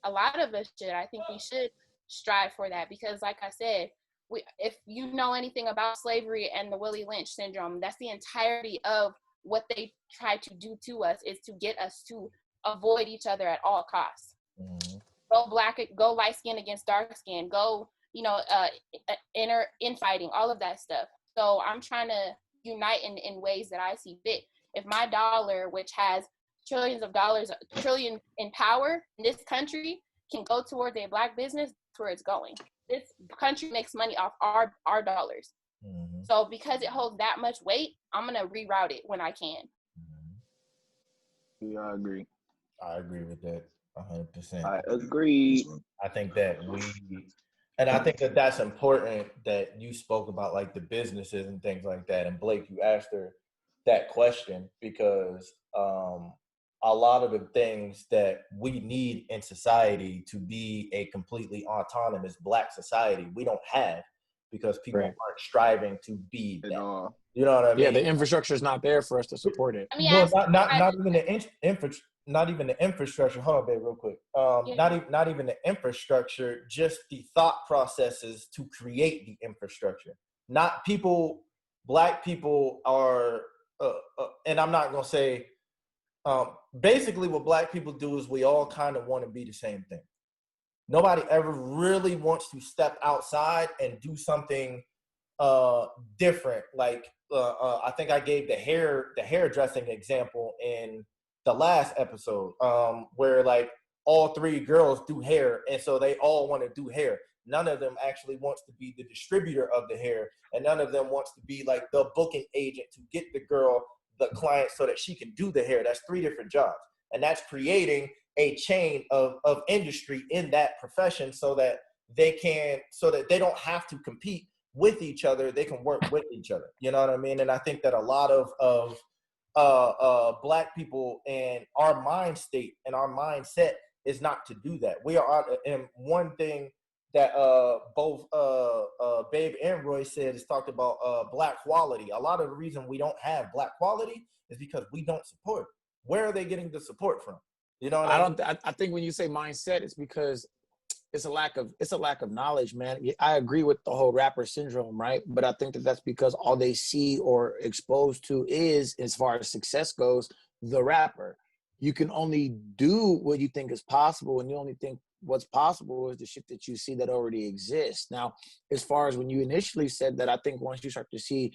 a lot of us we should strive for that. Because like I said, if you know anything about slavery and the Willie Lynch syndrome, that's the entirety of what they try to do to us, is to get us to avoid each other at all costs. Mm-hmm. Go light skin against dark skin, go, you know, infighting, all of that stuff. So I'm trying to unite in ways that I see fit. If my dollar, which has trillions of dollars, trillion in power in this country, can go towards a Black business, that's where it's going. This country makes money off our dollars. Mm-hmm. So because it holds that much weight, I'm going to reroute it when I can.
Yeah, I agree.
I agree with that 100%.
I agree.
I think that I think that that's important that you spoke about, like the businesses and things like that. And Blake, you asked her that question because a lot of the things that we need in society to be a completely autonomous Black society, we don't have because people aren't striving to be that. You know what I mean?
Yeah, the infrastructure is not there for us to support it.
Not even the infrastructure. Hold on, babe, real quick. Not even the infrastructure, just the thought processes to create the infrastructure. Not people. Black people are, and I'm not gonna say. Basically, what Black people do is we all kind of want to be the same thing. nobody ever really wants to step outside and do something different. Like I think I gave the hairdressing example in the last episode, where like all three girls do hair, and so they all want to do hair. None of them actually wants to be the distributor of the hair, and none of them wants to be like the booking agent to get the girl the client so that she can do the hair. That's three different jobs, and that's creating a chain of industry in that profession so that they don't have to compete with each other. They can work with each other. You know what I mean? And I think that a lot of Black people and our mind state and our mindset is not to do that. We are, and one thing that both Babe and Roy said is talked about Black quality. A lot of the reason we don't have Black quality is because we don't support it. Where are they getting the support from? You know what I mean?
I think when you say mindset, it's because it's a lack of knowledge, man. I agree with the whole rapper syndrome, right? But I think that's because all they see or exposed to is, as far as success goes, the rapper. You can only do what you think is possible, and you only think what's possible is the shit that you see that already exists. Now, as far as when you initially said that, I think once you start to see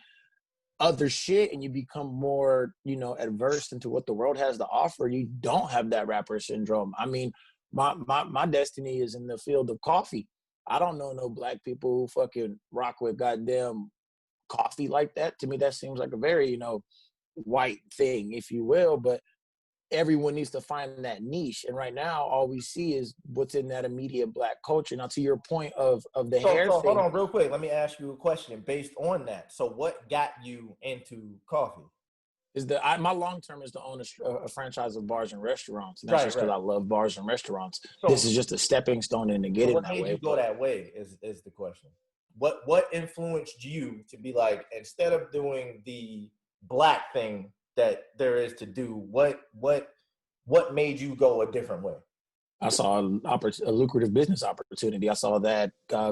other shit and you become more, adverse into what the world has to offer, you don't have that rapper syndrome. I mean, my destiny is in the field of coffee. I don't know no Black people who fucking rock with goddamn coffee like that. To me, that seems like a very, white thing, if you will, but everyone needs to find that niche. And right now, all we see is what's in that immediate Black culture. Now, to your point of the hair thing.
Hold on real quick. Let me ask you a question based on that. So what got you into coffee?
Is my long term is to own a franchise of bars and restaurants. And that's just because I love bars and restaurants. So, this is just a stepping stone into getting that way.
What made you go that way is the question. What influenced you to be like, instead of doing the Black thing that there is to do, what made you go a different way?
I saw a lucrative business opportunity. I saw that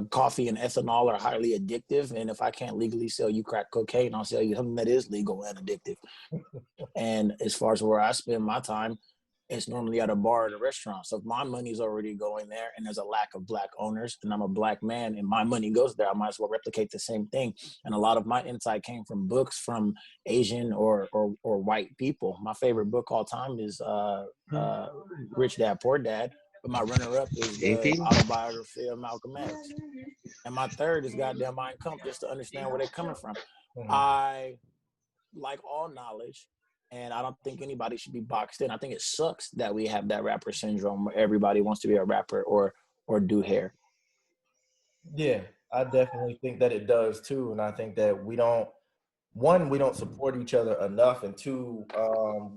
coffee and ethanol are highly addictive, and if I can't legally sell you crack cocaine, I'll sell you something that is legal and addictive. And as far as where I spend my time, it's normally at a bar or a restaurant. So if my money's already going there and there's a lack of Black owners and I'm a Black man and my money goes there, I might as well replicate the same thing. And a lot of my insight came from books from Asian or white people. My favorite book all time is Rich Dad, Poor Dad. But my runner-up is the autobiography of Malcolm X. And my third is goddamn Mein Kampf, just to understand where they're coming from. I like all knowledge. And I don't think anybody should be boxed in. I think it sucks that we have that rapper syndrome where everybody wants to be a rapper or do hair.
Yeah, I definitely think that it does too. And I think that we don't support each other enough. And two,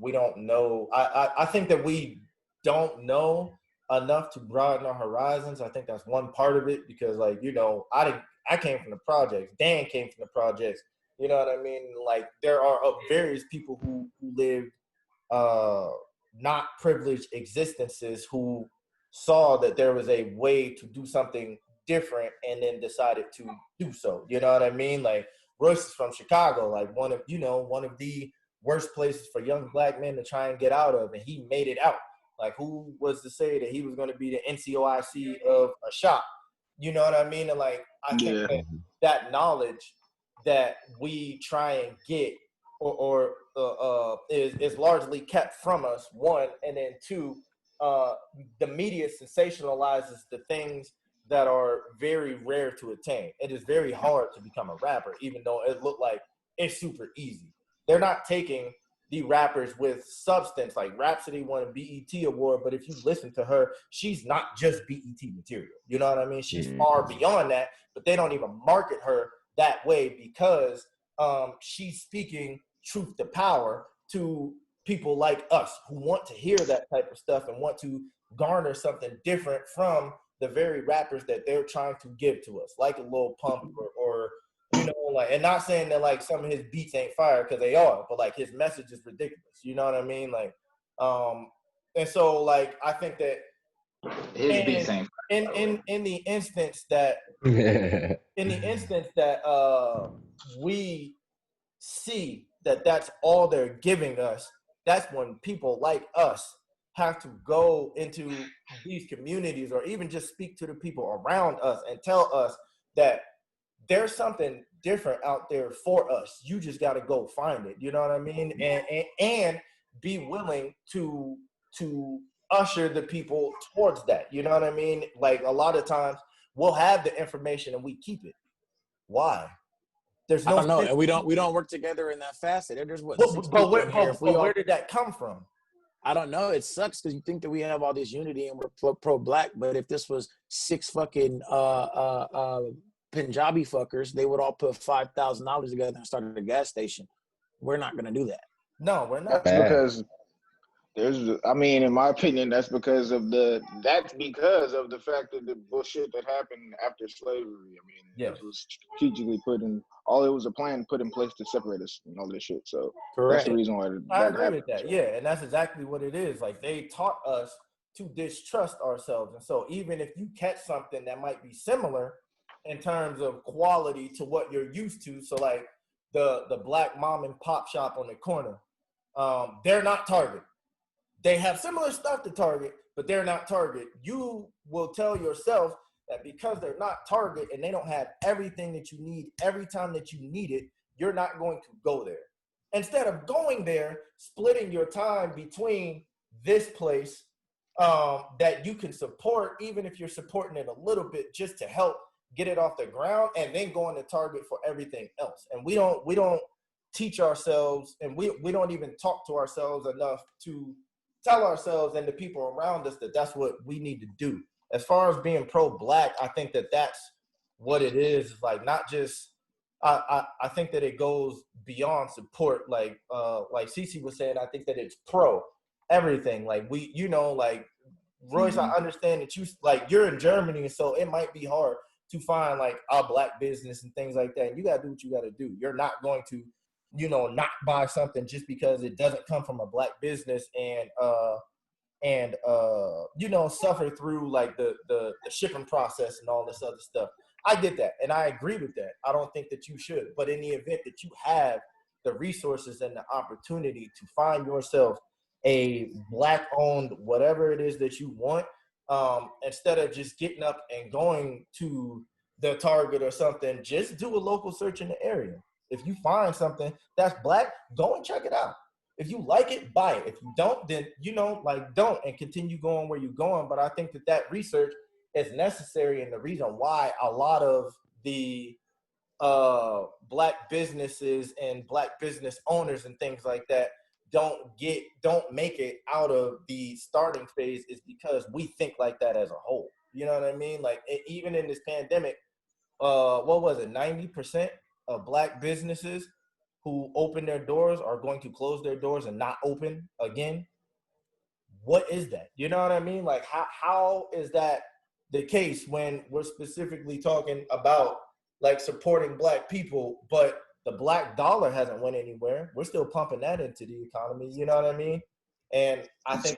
we don't know. I think that we don't know enough to broaden our horizons. I think that's one part of it because, like, I came from the projects. Dan came from the projects. You know what I mean? Like, there are various people who lived not privileged existences who saw that there was a way to do something different and then decided to do so. You know what I mean? Like, Royce is from Chicago, like one of the worst places for young Black men to try and get out of, and he made it out. Like, who was to say that he was going to be the NCOIC of a shop? You know what I mean? And like, I think that knowledge that we try and get or is largely kept from us, one, and then two, the media sensationalizes the things that are very rare to attain. It is very hard to become a rapper, even though it looked like it's super easy. They're not taking the rappers with substance. Like, Rhapsody won a BET award, but if you listen to her, she's not just BET material. You know what I mean? She's far beyond that, but they don't even market her that way because she's speaking truth to power to people like us who want to hear that type of stuff and want to garner something different from the very rappers that they're trying to give to us, like a Lil Pump or and not saying that like some of his beats ain't fire, because they are, but like his message is ridiculous. You know what I mean? Like, and so like I think that
his beats ain't
in the instance that we see that that's all they're giving us, that's when people like us have to go into these communities or even just speak to the people around us and tell us that there's something different out there for us. You just got to go find it. You know what I mean? And be willing to usher the people towards that. You know what I mean? Like a lot of times we'll have the information and we keep it. Why? There's no.
I don't know, and we don't work together in that facet. There's what?
But where did that come from?
I don't know. It sucks because you think that we have all this unity and we're pro-black, but if this was 6 fucking Punjabi fuckers, they would all put $5,000 together and start a gas station. We're not gonna do that.
No, we're not.
That's because in my opinion, that's because of the fact that the bullshit that happened after slavery. I mean, it was strategically it was a plan put in place to separate us and all this shit. So That's the reason why
I agree with that. Yeah, and that's exactly what it is. Like they taught us to distrust ourselves, and so even if you catch something that might be similar in terms of quality to what you're used to, so like the black mom and pop shop on the corner, they're not Target. They have similar stuff to Target, but they're not Target. You will tell yourself that because they're not Target and they don't have everything that you need every time that you need it, you're not going to go there. Instead of going there, splitting your time between this place that you can support, even if you're supporting it a little bit just to help get it off the ground, and then going to Target for everything else. And we don't teach ourselves, and we don't even talk to ourselves enough to tell ourselves and the people around us that that's what we need to do. As far as being pro-black, I think that that's what it is. Like not just, I think that it goes beyond support. Like Cece was saying, I think that it's pro everything. Like like Royce, I understand that you're in Germany, so it might be hard to find like a black business and things like that. And you gotta do what you gotta do. You're not going to not buy something just because it doesn't come from a black business and suffer through like the shipping process and all this other stuff. I get that, and I agree with that. I don't think that you should, but in the event that you have the resources and the opportunity to find yourself a black-owned whatever it is that you want, instead of just getting up and going to the Target or something, just do a local search in the area. If you find something that's black, go and check it out. If you like it, buy it. If you don't, then, don't, and continue going where you're going. But I think that research is necessary, and the reason why a lot of the black businesses and black business owners and things like that don't make it out of the starting phase is because we think like that as a whole. You know what I mean? Like even in this pandemic, what was it? 90% of black businesses who open their doors are going to close their doors and not open again. What is that? You know what I mean? Like how is that the case when we're specifically talking about like supporting black people, but the black dollar hasn't went anywhere? We're still pumping that into the economy. You know what I mean? And I think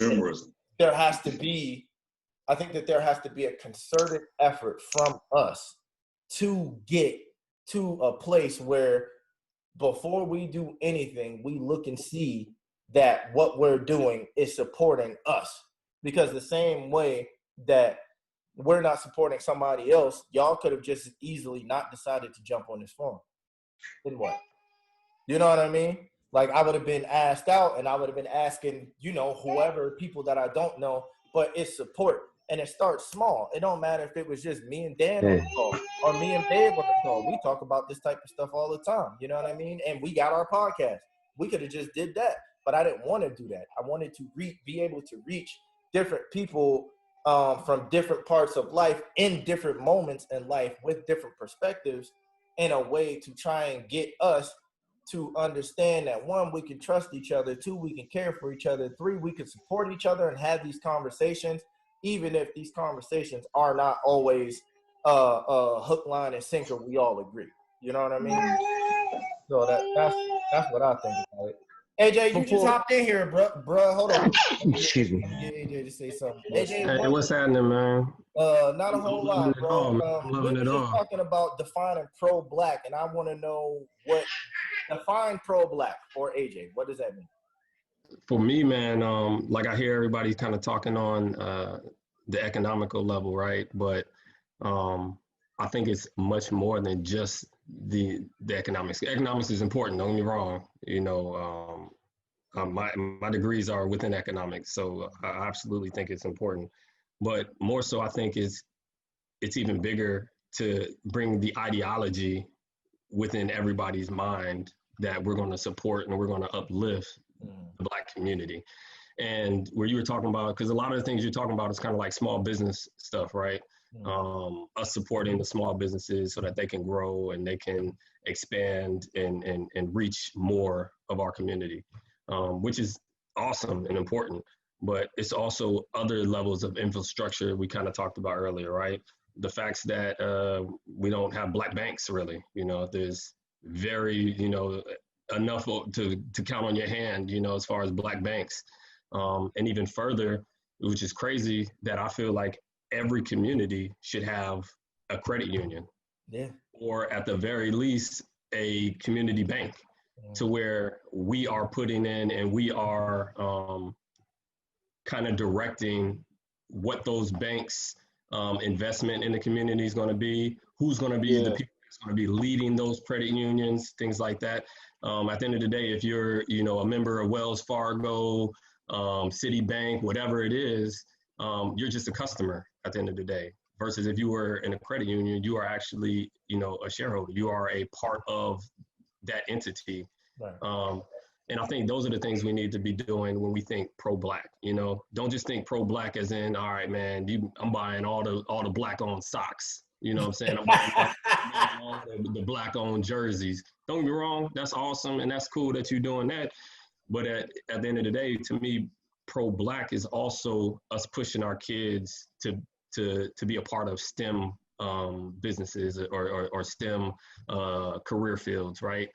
there has to be a concerted effort from us to get to a place where before we do anything, we look and see that what we're doing is supporting us. Because the same way that we're not supporting somebody else, y'all could have just easily not decided to jump on this phone. Then what? You know what I mean? Like I would have been asked out and I would have been asking, whoever, people that I don't know, but it's support. And it starts small. It don't matter if it was just me and Dan on the call or me and Dave on the call. We talk about this type of stuff all the time. You know what I mean? And we got our podcast. We could have just did that, but I didn't want to do that. I wanted to be able to reach different people from different parts of life in different moments in life with different perspectives in a way to try and get us to understand that 1, we can trust each other, 2, we can care for each other, 3, we can support each other and have these conversations, even if these conversations are not always hook, line, and sinker. We all agree. You know what I mean? So that's what I think about it. AJ, you just hopped in here, bro. Hold on.
Excuse me.
AJ to say something. AJ,
hey, what's happening, man?
Not a whole lot, bro.
I'm loving it all.
Talking about defining pro-black, and I want to know what define pro-black for AJ. What does that mean?
for me, man, like I hear everybody kind of talking on the economical level, right? But I think it's much more than just the economics. Economics is important. Don't get me wrong. You know, my degrees are within economics, so I absolutely think it's important. But more so, I think it's even bigger to bring the ideology within everybody's mind that we're going to support and we're going to uplift the Black community. And where you were talking about, because a lot of the things you're talking about is kind of like small business stuff, right? Us supporting the small businesses so that they can grow and they can expand and reach more of our community, which is awesome and important. But it's also other levels of infrastructure we kind of talked about earlier, right? The facts that we don't have Black banks, really. You know, there's very, you know, enough to count on your hand, you know, as far as Black banks. And even further, which is crazy, that I feel like every community should have a credit union.
Yeah.
Or at the very least, a community bank, to where we are putting in and we are kind of directing what those banks' investment in the community is going to be, who's going to be the people that's going to be leading those credit unions, things like that. At the end of the day, if you're, you know, a member of Wells Fargo, Citibank, whatever it is, you're just a customer at the end of the day. Versus if you were in a credit union, you are actually, you know, a shareholder. You are a part of that entity. Right. And I think those are the things we need to be doing when we think pro-Black. You know, don't just think pro-Black as in, all right, man, I'm buying all the Black-owned socks. You know what I'm saying? I'm buying all the Black-owned jerseys. Don't get me wrong, that's awesome and that's cool that you're doing that. But at the end of the day, to me, pro-Black is also us pushing our kids to be a part of STEM businesses or STEM career fields, right?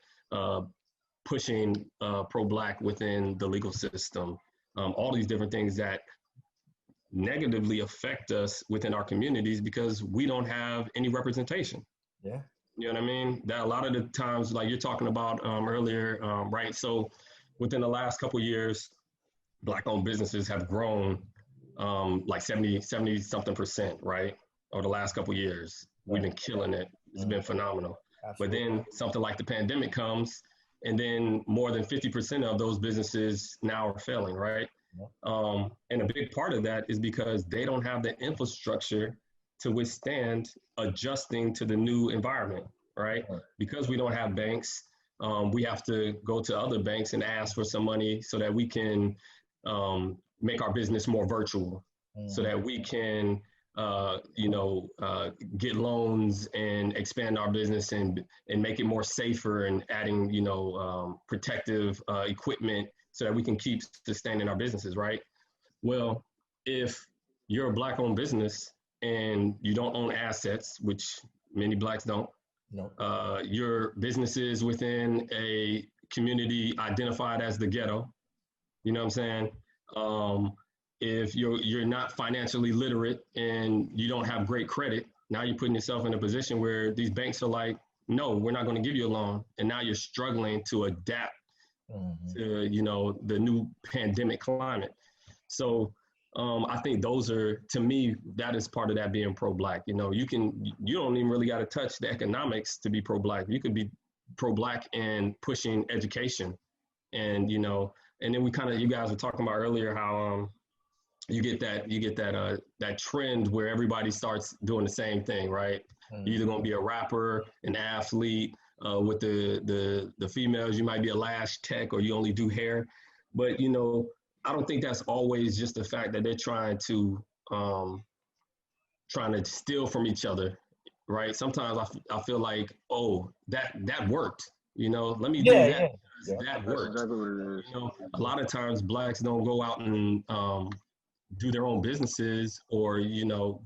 Pushing pro-Black within the legal system, all these different things that negatively affect us within our communities because we don't have any representation.
Yeah.
You know what I mean? That a lot of the times, like you're talking about earlier, right? So within the last couple of years, Black-owned businesses have grown like 70 something %, right? Over the last couple of years. We've been killing it. It's been phenomenal. Absolutely. But then something like the pandemic comes, and then more than 50% of those businesses now are failing, right? And a big part of that is because they don't have the infrastructure to withstand adjusting to the new environment, right? Because we don't have banks, we have to go to other banks and ask for some money so that we can make our business more virtual, so that we can get loans and expand our business and make it more safer and adding, protective equipment so that we can keep sustaining our businesses, right? Well, if you're a Black-owned business and you don't own assets, which many Blacks don't, your business is within a community identified as the ghetto, you know what I'm saying? If you're not financially literate and you don't have great credit, now you're putting yourself in a position where these banks are like, no, we're not going to give you a loan. And now you're struggling to adapt to, the new pandemic climate. So I think those are, to me, that is part of that being pro-Black. You don't even really got to touch the economics to be pro-Black. You could be pro-Black and pushing education. And, and then you guys were talking about earlier how, you get that trend where everybody starts doing the same thing, right? You're either gonna be a rapper, an athlete, with the females, you might be a lash tech or you only do hair. But I don't think that's always just the fact that they're trying to steal from each other, right? Sometimes I feel like, oh, that worked. Let me do that. Yeah. That worked. Exactly what it is. A lot of times Blacks don't go out and do their own businesses or,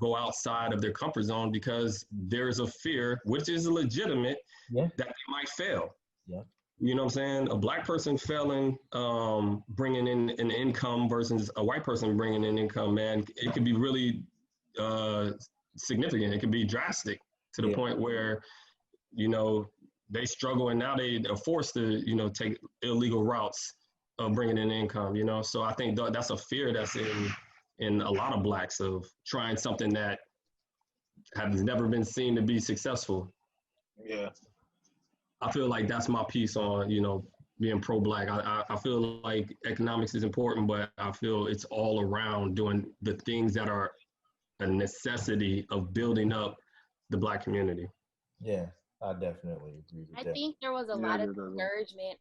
go outside of their comfort zone because there's a fear, which is legitimate, that they might fail. Yeah. You know what I'm saying? A Black person failing, bringing in an income versus a white person bringing in income, man, it could be really significant. It could be drastic to the point where, they struggle and now they are forced to, take illegal routes of bringing in income, you know? So I think that's a fear that's in a lot of Blacks of trying something that has never been seen to be successful.
Yeah.
I feel like that's my piece on, you know, being pro-Black. I feel like economics is important, but I feel it's all around doing the things that are a necessity of building up the Black community.
Yeah, I definitely agree with that.
I think there was a lot of discouragement.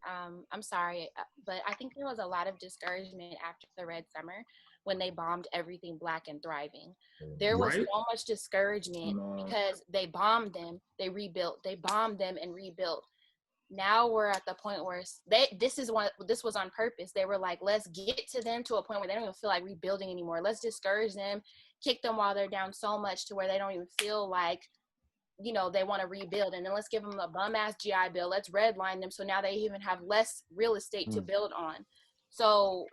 I'm sorry, but I think there was a lot of discouragement after the Red Summer when they bombed everything Black and thriving. There was so much discouragement because they bombed them, they rebuilt, they bombed them and rebuilt. Now we're at the point where this was on purpose. They were like, let's get to them to a point where they don't even feel like rebuilding anymore. Let's discourage them, kick them while they're down so much to where they don't even feel like, you know, they want to rebuild. And then let's give them a bum ass GI Bill. Let's redline them. So now they even have less real estate to build on. So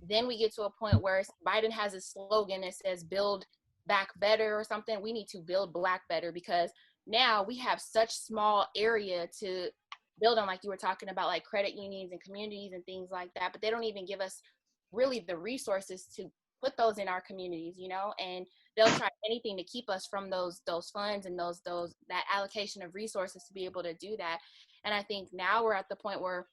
then we get to a point where Biden has a slogan that says build back better or something. We need to build Black better, because now we have such small area to build on, like you were talking about, like credit unions and communities and things like that, but they don't even give us really the resources to put those in our communities, you know, and they'll try anything to keep us from those funds and that allocation of resources to be able to do that. And I think now we're at the point where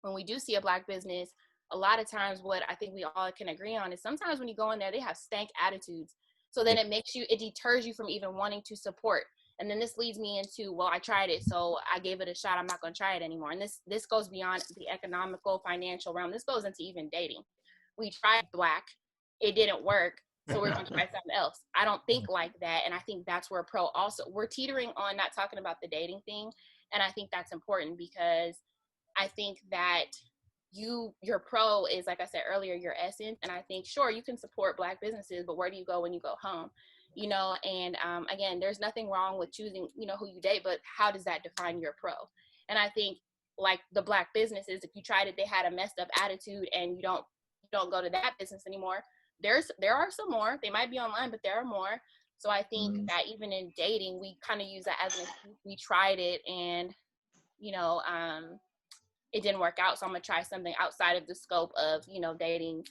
when we do see a Black business, a lot of times what I think we all can agree on is sometimes when you go in there, they have stank attitudes. So then it deters you from even wanting to support. And then this leads me into, well, I tried it, so I gave it a shot. I'm not going to try it anymore. And this goes beyond the economical, financial realm. This goes into even dating. We tried Black. It didn't work. So we're going to try something else. I don't think like that. And I think that's where we're teetering on not talking about the dating thing. And I think that's important, because I think that your pro is, like I said earlier, your essence. And I think, sure, you can support Black businesses, but where do you go when you go home? You know, and again, there's nothing wrong with choosing, you know, who you date, but how does that define your pro? And I think, like the Black businesses, if you tried it, they had a messed up attitude, and you don't go to that business anymore. There are some more. They might be online, but there are more. So I think that even in dating, we kind of use that as an excuse. We tried it, and you know, it didn't work out. So I'm gonna try something outside of the scope of, you know, dating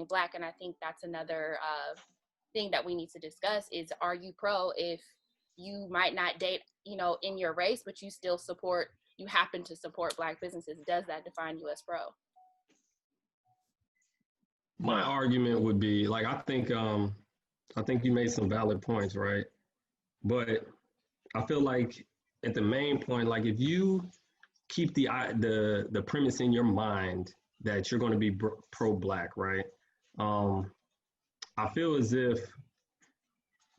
Black. And I think that's another thing that we need to discuss is, are you pro if you might not date, you know, in your race, but you still you happen to support Black businesses? Does that define you as pro?
My argument would be, like, I think you made some valid points, right? But I feel like at the main point, like, if you keep the premise in your mind that you're going to be pro-Black, right? I feel as if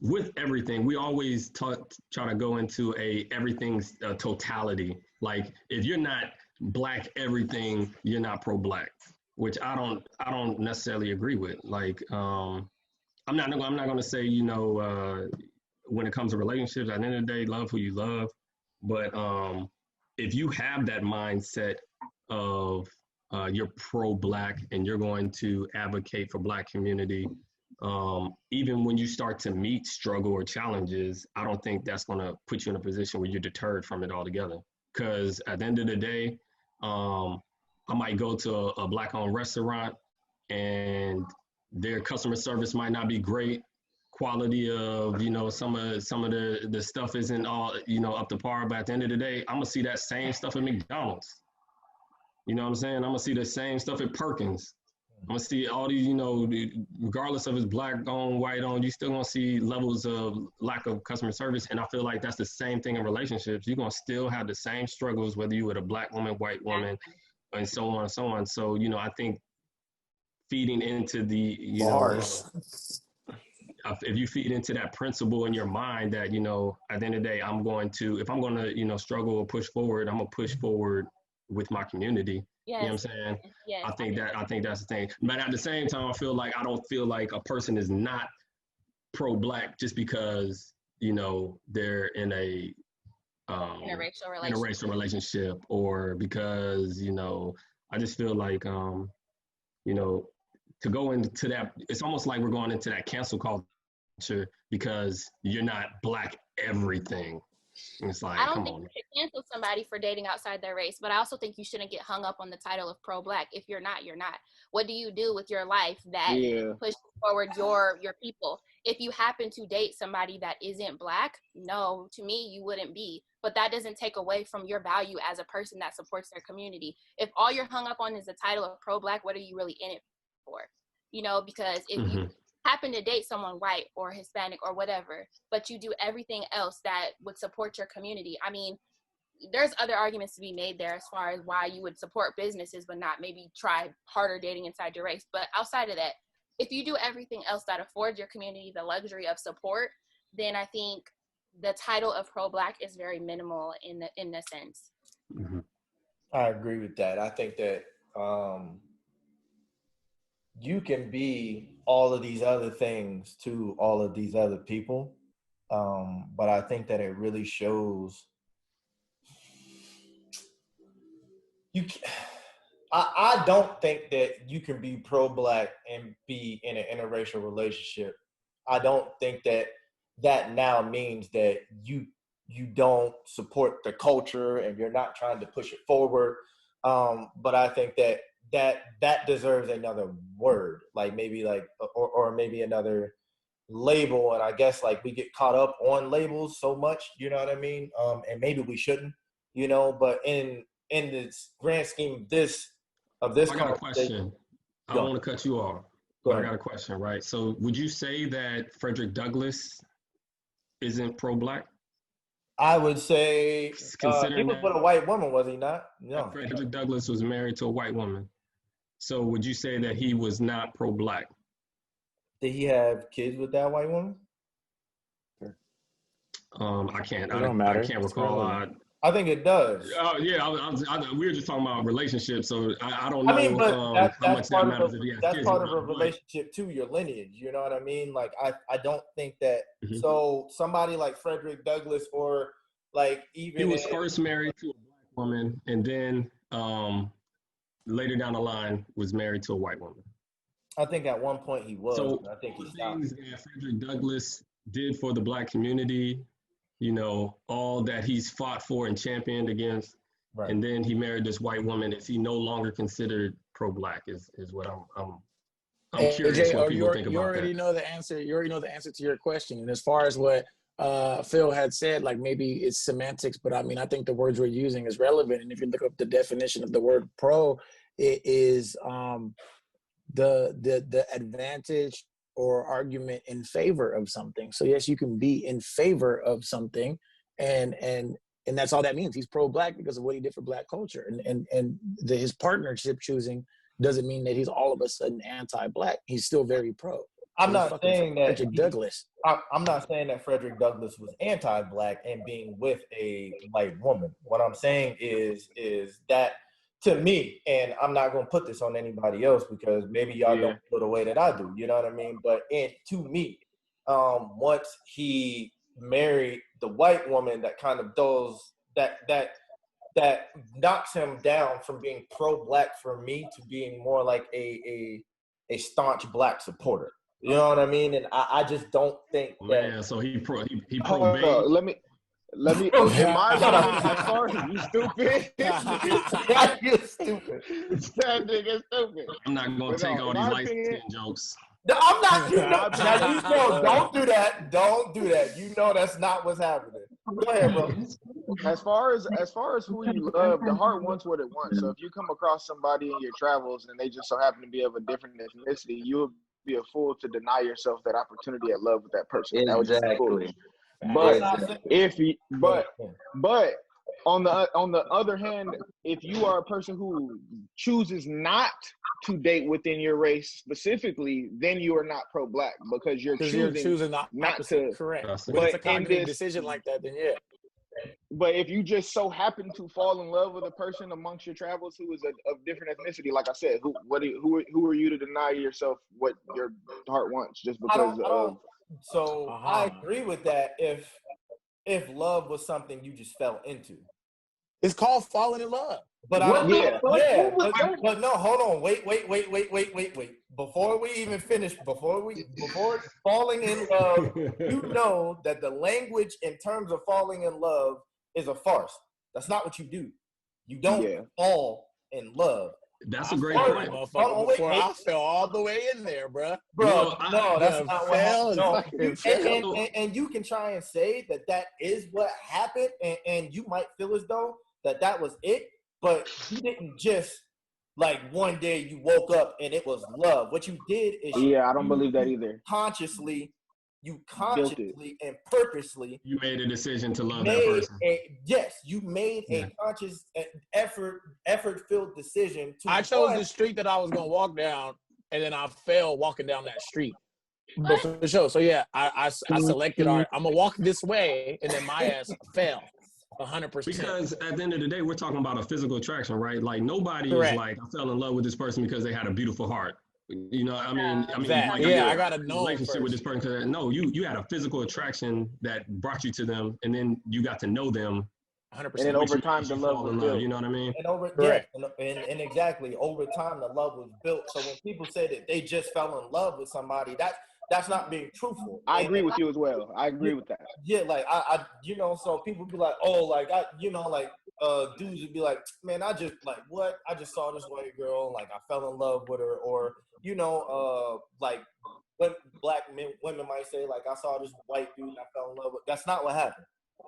with everything, we always try to go into everything's totality. Like, if you're not Black everything, you're not pro-Black, which I don't necessarily agree with. Like, I'm not going to say, you know, when it comes to relationships, at the end of the day, love who you love. But if you have that mindset of you're pro-Black and you're going to advocate for Black community, even when you start to meet struggle or challenges, I don't think that's going to put you in a position where you're deterred from it altogether. Because at the end of the day, I might go to a Black-owned restaurant and their customer service might not be great. Quality of, you know, some of the stuff isn't all, you know, up to par. But at the end of the day, I'm gonna see that same stuff at McDonald's. You know what I'm saying? I'm gonna see the same stuff at Perkins. I'm gonna see all these, you know, regardless of it's Black owned, white owned, you still gonna see levels of lack of customer service. And I feel like that's the same thing in relationships. You're gonna still have the same struggles, whether you with a Black woman, white woman, and so on and so on. So, you know, I think feeding into the, you know, if you feed into that principle in your mind that, you know, at the end of the day, if I'm going to, you know, struggle or push forward, I'm gonna push forward with my community. Yes. You know what I'm saying? Yes. I think that's the thing. But at the same time, I don't feel like a person is not pro-Black just because, you know, they're in a interracial relationship, or because, you know, I just feel like, you know, to go into that, it's almost like we're going into that cancel culture because you're not Black everything. It's like,
I don't
come
think
on.
you should cancel somebody for dating outside their race, but I also think you shouldn't get hung up on the title of pro-Black. If you're not, you're not. What do you do with your life that pushes forward your people? If you happen to date somebody that isn't Black, no, to me, you wouldn't be. But that doesn't take away from your value as a person that supports their community. If all you're hung up on is the title of pro-Black, what are you really in it for? You know, because if you happen to date someone white or Hispanic or whatever, but you do everything else that would support your community. I mean, there's other arguments to be made there as far as why you would support businesses, but not maybe try harder dating inside your race. But outside of that, if you do everything else that affords your community the luxury of support, then I think the title of pro-Black is very minimal in the sense.
I agree with that. I think that you can be all of these other things to all of these other people. But I think that it really shows I don't think that you can be pro-Black and be in an interracial relationship. I don't think that now means that you don't support the culture and you're not trying to push it forward. But I think that deserves another word, like maybe like or maybe another label. And I guess like we get caught up on labels so much, you know what I mean? And maybe we shouldn't, you know, but in this grand scheme of this
I got a question. I don't want to cut you off. I got a question, right? So would you say that Frederick Douglass isn't pro-Black?
I would say he was with a white woman, was he not? No.
Frederick Douglass was married to a white woman. So would you say that he was not pro-Black?
Did he have kids with that white woman?
I can't recall.
I think it does.
Oh yeah, we were just talking about relationships, so I don't know.
I mean, but
how much that matters.
That's part of a relationship too, your lineage. You know what I mean? Like I don't think that. So somebody like Frederick Douglass, or like even
he was first married to a Black woman, and then later down the line was married to a white woman.
I think at one point he was.
So
I think he stopped.
Things that Frederick Douglass did for the Black community, you know, all that he's fought for and championed against, and then he married this white woman. Is he no longer considered pro-Black? Is what I'm curious what people think about that.
You already know the answer to your question. And as far as what Phil had said, like maybe it's semantics, but I mean, I think the words we're using is relevant. And if you look up the definition of the word pro, it is the advantage or argument in favor of something. So yes, you can be in favor of something, and that's all that means. He's pro-Black because of what he did for Black culture, and his partnership choosing doesn't mean that he's all of a sudden anti-Black. He's still very pro.
I'm not saying that
Frederick Douglass.
I'm not saying that Frederick Douglass was anti-Black and being with a white woman. What I'm saying is that, to me, and I'm not going to put this on anybody else because maybe y'all don't feel the way that I do, you know what I mean? But to me, once he married the white woman, that kind of does that knocks him down from being pro-Black for me to being more like a staunch Black supporter. You know what I mean? And I just don't think that.
Yeah, so he pro.
Let me. In my opinion, you stupid.
You stupid.
That nigga stupid.
I'm not gonna take all these light skin jokes.
No, I'm not. Don't do that. Don't do that. You know that's not what's happening. Go ahead, bro.
As far as who you love, the heart wants what it wants. So if you come across somebody in your travels and they just so happen to be of a different ethnicity, you'll be a fool to deny yourself that opportunity at love with that person. That was just foolish. But but on the other hand, if you are a person who chooses not to date within your race specifically, then you are not pro-Black because you're choosing not to.
Correct.
But
it's a cognitive decision like that, then yeah.
But if you just so happen to fall in love with a person amongst your travels who is of different ethnicity, like I said, who are you to deny yourself what your heart wants just because of?
So I agree with that. If love was something you just fell into,
it's called falling in love.
But but no, hold on, wait. before we even finish, before falling in love, you know that the language in terms of falling in love is a farce. That's not what you do. You don't fall in love.
That's a great point.
Before I fell all the way in there, bro.
Bro, no, that's not what happened.
No.
And you can try and say that is what happened, and you might feel as though that was it, but you didn't just, like, one day you woke up and it was love. What you did is
I don't believe that either.
Consciously and purposely,
you made a decision to love that person.
You made a conscious effort-filled decision to.
I chose the street that I was gonna walk down, and then I fell walking down that street. But for sure. So yeah, I selected, all right, I'm gonna walk this way, and then my ass fell 100%.
Because at the end of the day, we're talking about a physical attraction, right? Like, nobody is like, I fell in love with this person because they had a beautiful heart. You know, I mean,
I gotta know
relationship with this person. Cause no, you had a physical attraction that brought you to them, and then you got to know them.
100%.
And then over time, the love was built.
You know what I mean?
And exactly, over time, the love was built. So when people say that they just fell in love with somebody, that's not being truthful.
I agree with you as well. I agree with that.
Yeah, like I so people be like, oh, like dudes would be like, man, I just saw this white girl, like I fell in love with her, or like what women might say, like I saw this white dude and I fell in love with. That's not what happened.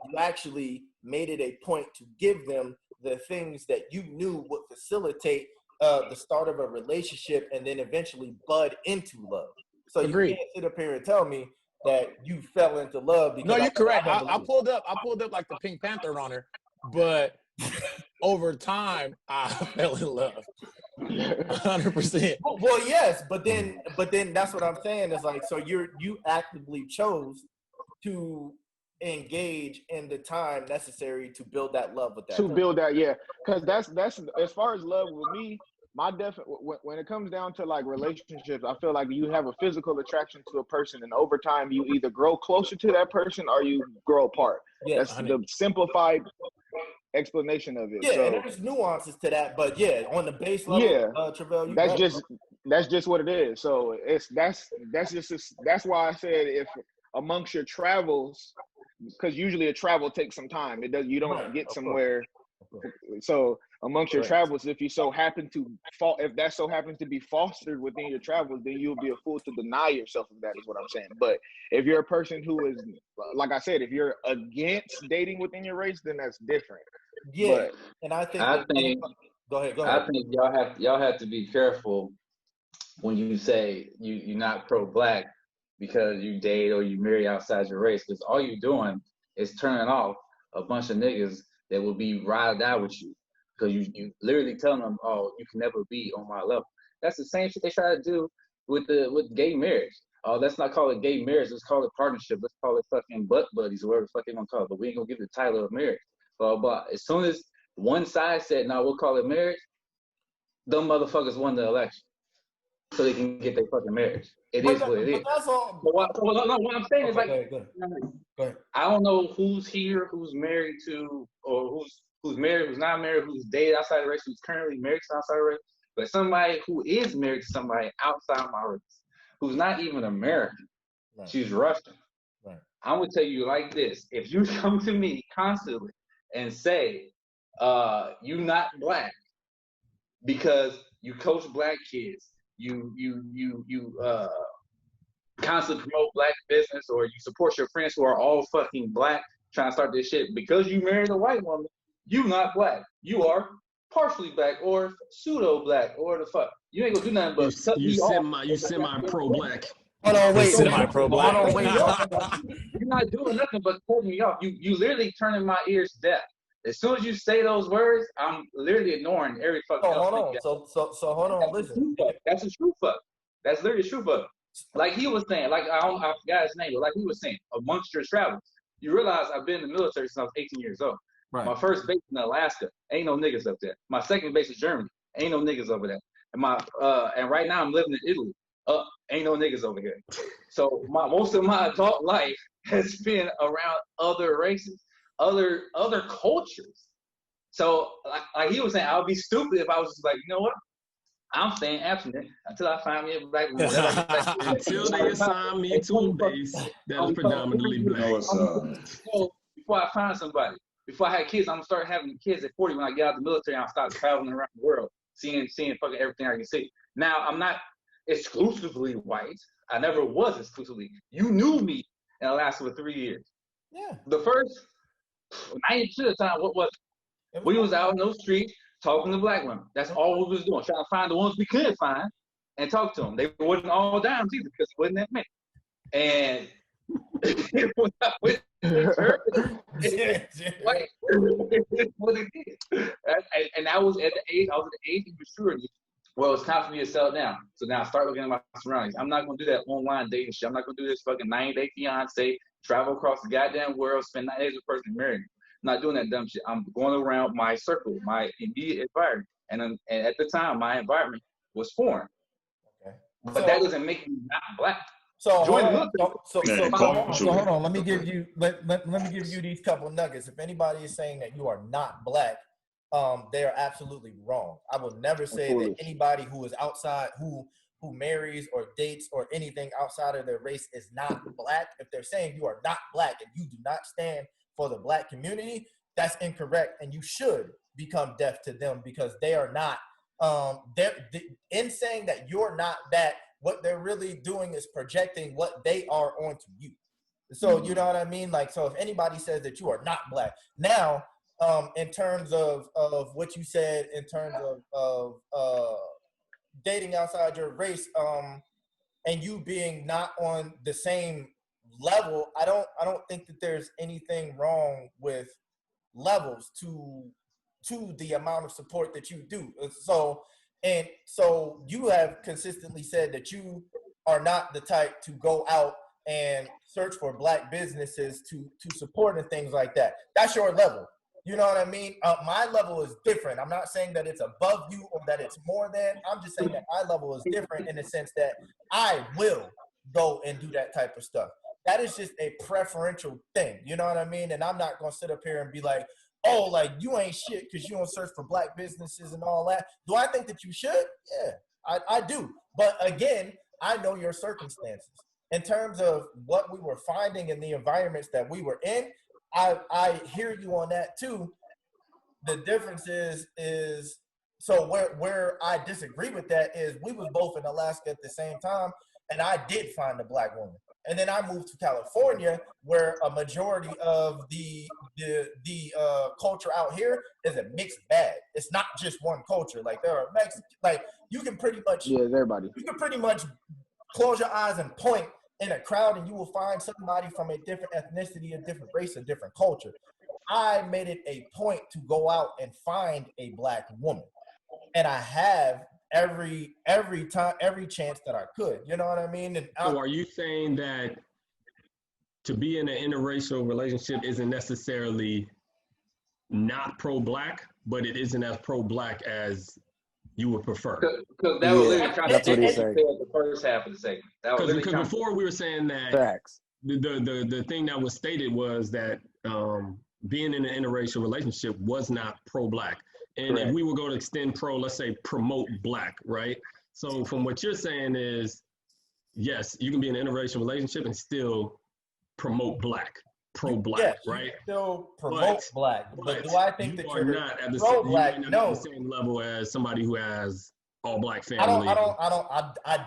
You actually made it a point to give them the things that you knew would facilitate the start of a relationship and then eventually bud into love. So you can't sit up here and tell me that you fell into love. Because
no, you're correct. I pulled up like the Pink Panther on her, but over time I fell in love. 100%.
Well, yes, but then that's what I'm saying is like, so you actively chose to engage in the time necessary to build that love with that.
Build that, yeah, because that's as far as love with me. When it comes down to like relationships, I feel like you have a physical attraction to a person, and over time you either grow closer to that person or you grow apart. Yeah, that's the simplified explanation of it.
Yeah, so, and there's nuances to that, but yeah, on the base level, Trevell,
that's just what it is. So that's why I said if amongst your travels, because usually a travel takes some time. You don't get somewhere. So amongst your travels, if you so happen to if that so happens to be fostered within your travels, then you'll be a fool to deny yourself of that, is what I'm saying. But if you're a person who is, like I said, if you're against dating within your race, then that's different.
Yeah,
but
and I think go ahead.
I think y'all have to be careful when you say you're not pro-black because you date or you marry outside your race, because all you're doing is turning off a bunch of niggas that will be ride or die with you, because you literally telling them, oh, you can never be on my level. That's the same shit they try to do with gay marriage. Oh, let's not call it gay marriage. Let's call it partnership. Let's call it fucking butt buddies or whatever the fuck they want to call it. But we ain't gonna give it the title of marriage. But as soon as one side said, no, we'll call it marriage, them motherfuckers won the election so they can get their fucking marriage. It is what it is. That's all. But what I'm saying is, like,
go ahead.
I don't know who's here, who's married to, or who's married, who's not married, who's dated outside the race, who's currently married to outside the race. But somebody who is married to somebody outside my race, who's not even American, she's Russian.
Right.
I'm gonna tell you like this: if you come to me constantly and say you not black because you coach black kids, you constantly promote black business, or you support your friends who are all fucking black trying to start this shit because you married a white woman, you not black. You are partially black or pseudo black or the fuck. You ain't gonna do nothing but
you semi pro black.
Hold on, wait.
Semi-pro black.
Hold on, wait.
You're not doing nothing but cutting me off. You literally turning my ears deaf. As soon as you say those words, I'm literally ignoring every fucking.
Hold on. So hold on. Listen.
That's a true fuck. That's literally a true fuck. Like he was saying, like I forgot his name, but like he was saying, amongst your travels, you realize I've been in the military since I was 18 years old.
Right.
My first base in Alaska, ain't no niggas up there. My second base is Germany, ain't no niggas over there. And and right now I'm living in Italy. Ain't no niggas over here. So most of my adult life has been around other races, other cultures. So like he was saying, I would be stupid if I was just like, you know what? I'm staying abstinent until I find me a black woman.
Until they assign me to a base that is predominantly black.
Before I find somebody, before I had kids, I'm gonna start having kids at 40 when I get out of the military. I'll start traveling around the world, seeing fucking everything I can see. Now I'm not exclusively white. I never was exclusively. You knew me in Alaska for 3 years.
Yeah.
The first 90% of the time, what was it? We was out in those streets talking to black women. That's all we was doing, trying to find the ones we could find and talk to them. They wasn't all dimes either because it wasn't that many. And when I went to church, what it did. And I was at the age of maturity. Well, it's time for me to settle down. So now I start looking at my surroundings. I'm not going to do that online dating shit. I'm not going to do this fucking 90-day fiance, travel across the goddamn world, spend 9 days with a person and marry me. I'm not doing that dumb shit. I'm going around my circle, my immediate environment. And at the time, my environment was foreign. Okay. But that doesn't make me not black.
So hold on. Let me give you these couple nuggets. If anybody is saying that you are not black, they are absolutely wrong. I will never say that anybody who is outside, who marries or dates or anything outside of their race is not black. If they're saying you are not black and you do not stand for the black community, that's incorrect, and you should become deaf to them because they are not. In saying that you're not that, what they're really doing is projecting what they are onto you. So you know what I mean? Like, so if anybody says that you are not black, now in terms of what you said, in terms of dating outside your race, and you being not on the same level, I don't think that there's anything wrong with levels to the amount of support that you do. So you have consistently said that you are not the type to go out and search for black businesses to support and things like that. That's your level. You know what I mean? My level is different. I'm not saying that it's above you or that it's more than. I'm just saying that my level is different in the sense that I will go and do that type of stuff. That is just a preferential thing. You know what I mean? And I'm not going to sit up here and be like, oh, like, you ain't shit because you don't search for black businesses and all that. Do I think that you should? Yeah, I do. But again, I know your circumstances. In terms of what we were finding in the environments that we were in, I hear you on that too. The difference is so where I disagree with that is we was both in Alaska at the same time, and I did find a black woman. And then I moved to California, where a majority of the culture out here is a mixed bag. It's not just one culture. Like, there are Mexican, like, you can pretty much everybody. You can pretty much close your eyes and point in a crowd, and you will find somebody from a different ethnicity, a different race, a different culture. I made it a point to go out and find a black woman, and I have every chance that I could. You know what I mean? And
so are you saying that to be in an interracial relationship isn't necessarily not pro-black, but it isn't as pro-black as you would prefer?
Because that was literally trying to say the first half of the segment.
Because before we were saying that the thing that was stated was that being in an interracial relationship was not pro-black. And if we were going to extend let's say promote black, right? So from what you're saying is, yes, you can be in an interracial relationship and still promote black, pro-black, right?
Still promote black. But do I think that you're not at the
same level as somebody who has all black family?
I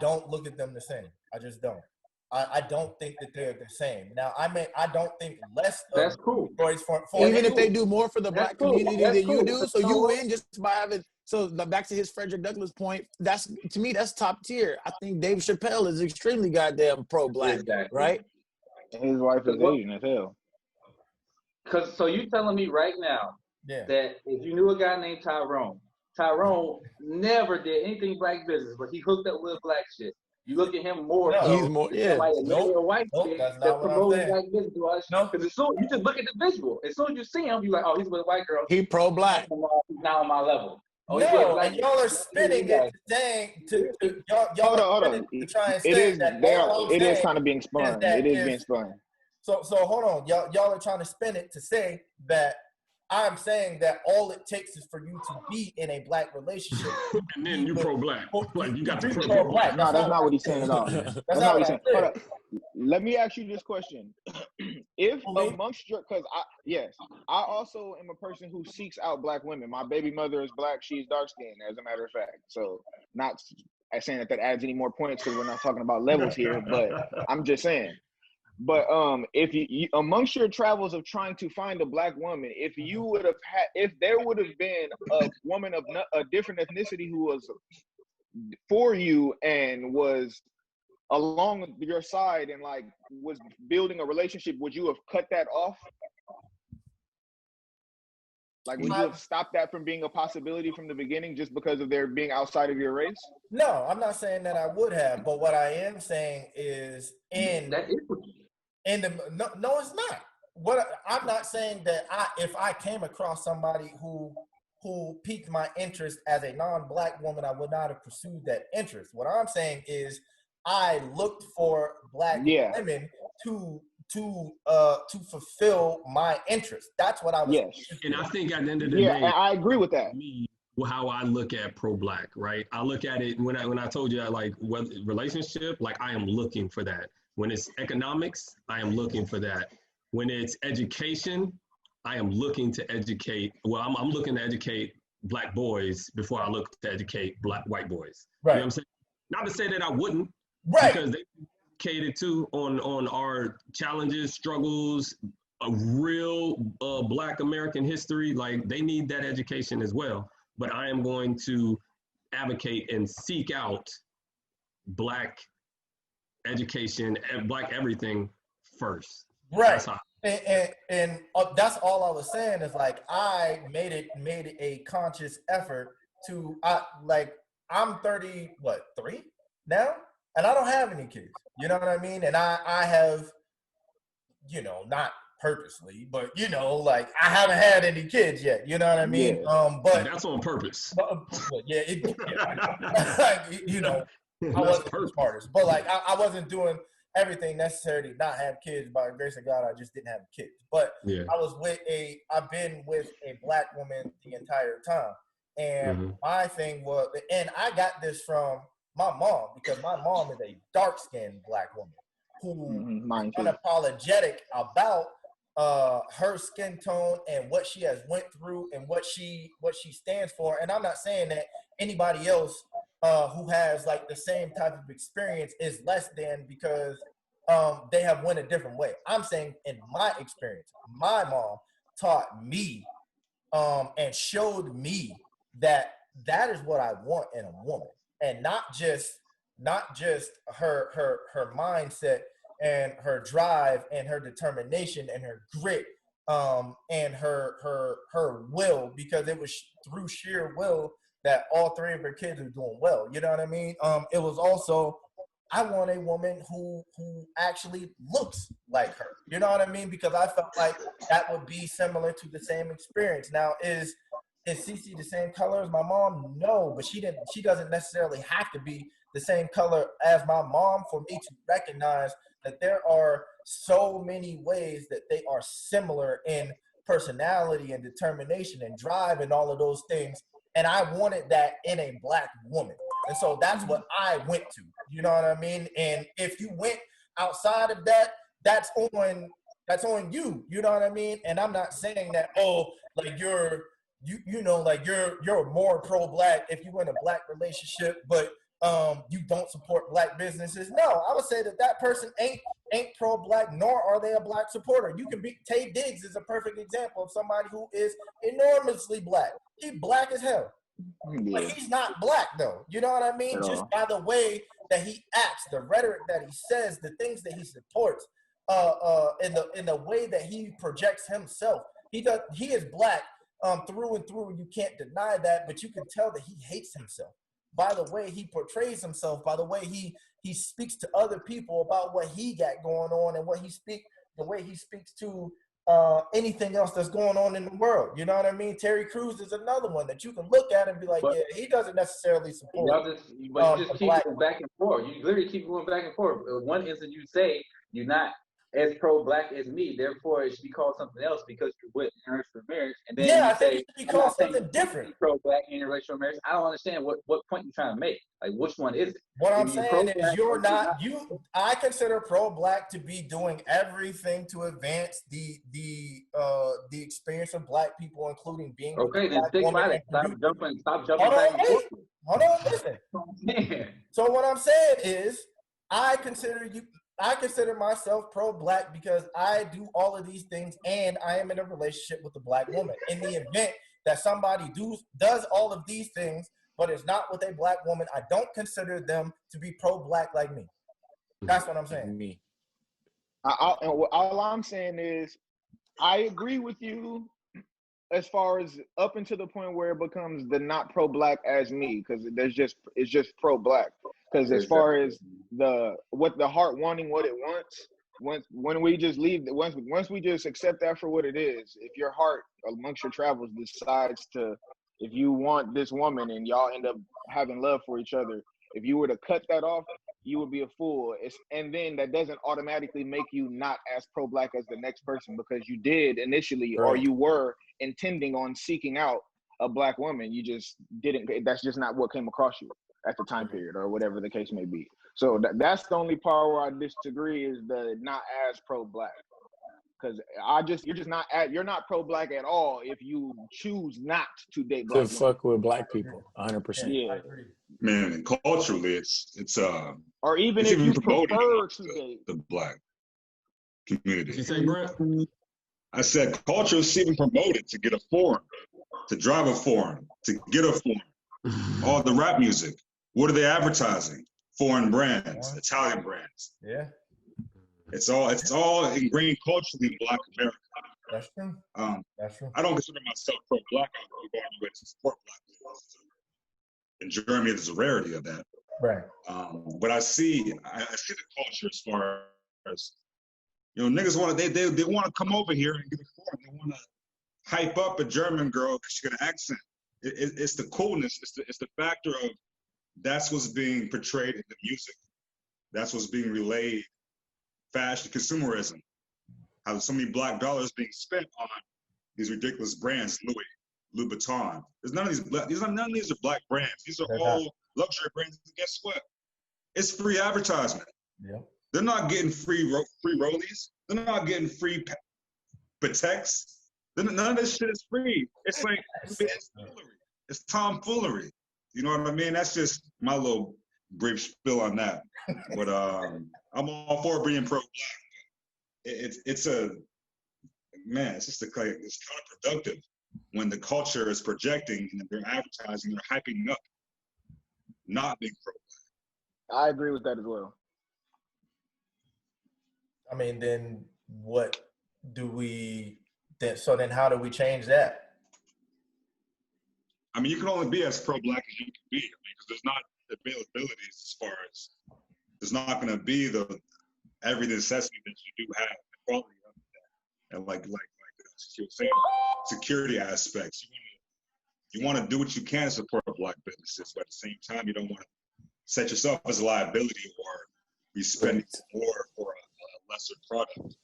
don't look at them the same. I just don't. I don't think that they're the same. Now, I don't think less of.
That's cool.
Even if they do more for the black community than you do, so you win just by having. So back to his Frederick Douglass point, to me that's top tier. I think Dave Chappelle is extremely goddamn pro-black, right?
And his wife is Asian as hell.
So you telling me right now that if you knew a guy named Tyrone never did anything black business, but he hooked up with black shit. You look at him more.
No, he's more. Yeah.
White that's not what I'm saying. Black business. No, because you just look at the visual. As soon as you see him, you're like, oh, he's with a white girl.
He pro-black.
He's not on my level.
Oh, no, and y'all are spinning it, saying y'all
hold on.
To try and say that
it is kind of being spun. It is being spun.
So hold on, y'all are trying to spin it to say that I'm saying that all it takes is for you to be in a black relationship.
And then you pro-black. Like, you got to
pro-black.
No, that's not what he's saying at all.
That's
not
not
what he's
saying.
saying. Hold up. Let me ask you this question. If amongst your, because I also am a person who seeks out black women. My baby mother is black. She's dark skinned, as a matter of fact. So not saying that adds any more points because we're not talking about levels here, but I'm just saying. But if you amongst your travels of trying to find a black woman, if you would have had, if there would have been a woman of a different ethnicity who was for you and was along your side and like was building a relationship, would you have cut that off? Like, would you have stopped that from being a possibility from the beginning just because of their being outside of your race?
No, I'm not saying that I would have, but what I am saying is no, it's not. I'm not saying that if I came across somebody who piqued my interest as a non-black woman, I would not have pursued that interest. What I'm saying is I looked for black women to fulfill my interest. That's what I was.
And I think at the end of the day,
I agree with that.
Me, how I look at pro-black, right? I look at it when I told you that, like, whether relationship, like, I am looking for that. When it's economics, I am looking for that. When it's education, I am looking to educate. Well, I'm looking to educate black boys before I look to educate white boys.
Right.
You know what I'm saying? Not to say that I wouldn't,
right?
Because they educated too on our challenges, struggles, a real Black American history. Like, they need that education as well. But I am going to advocate and seek out Black education and Black everything first.
Right. And that's all I was saying is, like, I made a conscious effort to, I'm 3 now, and I don't have any kids. You know what I mean? And I have, not purposely, but like, I haven't had any kids yet. You know what I mean?
Yeah. But that's on purpose.
I wasn't the smartest, but like, I wasn't doing everything necessary to not have kids. By the grace of God, I just didn't have kids. But I've been with a black woman the entire time. And my thing was, and I got this from my mom, because my mom is a dark-skinned black woman who is unapologetic about her skin tone and what she has went through and what she stands for. And I'm not saying that anybody else who has like the same type of experience is less than because they have went a different way. I'm saying in my experience, my mom taught me and showed me that is what I want in a woman, and not just her mindset and her drive and her determination and her grit and her will, because it was through sheer will that all 3 of her kids are doing well. You know what I mean? It was also, I want a woman who actually looks like her. You know what I mean? Because I felt like that would be similar to the same experience. Now, is Cece the same color as my mom? No, but she doesn't necessarily have to be the same color as my mom for me to recognize that there are so many ways that they are similar in personality and determination and drive and all of those things. And I wanted that in a black woman. And so that's what I went to. You know what I mean? And if you went outside of that, that's on you. You know what I mean? And I'm not saying that, like you're more pro-black if you in a black relationship, but you don't support black businesses. No, I would say that person ain't pro-black, nor are they a black supporter. You can be, Tay Diggs is a perfect example of somebody who is enormously black. He's black as hell. But he's not black though. You know what I mean? Just by the way that he acts, the rhetoric that he says, the things that he supports, in the way that he projects himself. He is black through and through, and you can't deny that, but you can tell that he hates himself by the way he portrays himself, by the way he speaks to other people about what he got going on, and the way he speaks to anything else that's going on in the world. You know what I mean? Terry Crews is another one that you can look at and be like, yeah, he doesn't necessarily support.
You just keep going back and forth. You literally keep going back and forth. One instant you say you're not as pro-black as me, therefore it should be called something else because you're with interracial marriage. And then
Yeah,
you
I think
say,
it should be called something different.
Pro-black interracial marriage. I don't understand what point you're trying to make. Like, which one is it?
What I'm saying is you're not. I consider pro-black to be doing everything to advance the experience of black people, including being
okay. Then think about it. Stop jumping
Hold
back and forth.
Hold on, listen. So what I'm saying is, I consider myself pro-black because I do all of these things and I am in a relationship with a black woman. In the event that somebody does all of these things but is not with a black woman, I don't consider them to be pro-black like me. That's what I'm saying.
Me.
All I'm saying is I agree with you as far as up until the point where it becomes the not pro-black as me, because it's just pro-black. Because as far as the heart wanting what it wants, when we just leave, once we just accept that for what it is, if your heart amongst your travels decides to, if you want this woman and y'all end up having love for each other, if you were to cut that off, you would be a fool. And then that doesn't automatically make you not as pro-black as the next person because you did initially, or you were intending on seeking out a black woman. You just didn't. That's just not what came across you at the time period or whatever the case may be. So that's the only part where I disagree is the not as pro-black. Because you're not pro-black at all if you choose not to date black.
To fuck with black people, 100%.
Yeah,
man. And culturally, it's
or even if you prefer to date
the black community.
Did you say, Brent?
I said culture is even promoted to get a foreign, to drive a foreign, to get a foreign. All the rap music, what are they advertising? Foreign brands, Italian brands.
Yeah.
It's all ingrained culturally in Black America.
That's true. That's true.
I don't consider myself pro-black. I'm going to support black people. In Germany, there's a rarity of that.
Right.
But I see the culture as far as, niggas want to they want to come over here and get a foreign. They want to hype up a German girl because she got an accent. It's the coolness. It's the factor of that's what's being portrayed in the music. That's what's being relayed. Fashion, consumerism, how so many black dollars being spent on these ridiculous brands, Louis Vuitton. None of these are black brands. These are all luxury brands. And guess what? It's free advertisement.
Yeah.
They're not getting free rollies. They're not getting free Pateks. None of this shit is free. It's like it's tomfoolery. You know what I mean? That's just my little brief spiel on that. But I'm all for being pro-black. It's just it's counterproductive when the culture is projecting and they're advertising, they're hyping up, not being pro-black.
I agree with that as well.
I mean, then what do we? So then, how do we change that?
I mean, you can only be as pro-black as you can be. I mean, because there's not availability as far as there's not going to be the every necessity that you do have, the quality of that, and like you're saying, security aspects. You want to do what you can to support black businesses, but at the same time, you don't want to set yourself as a liability or be spending more for a lesser product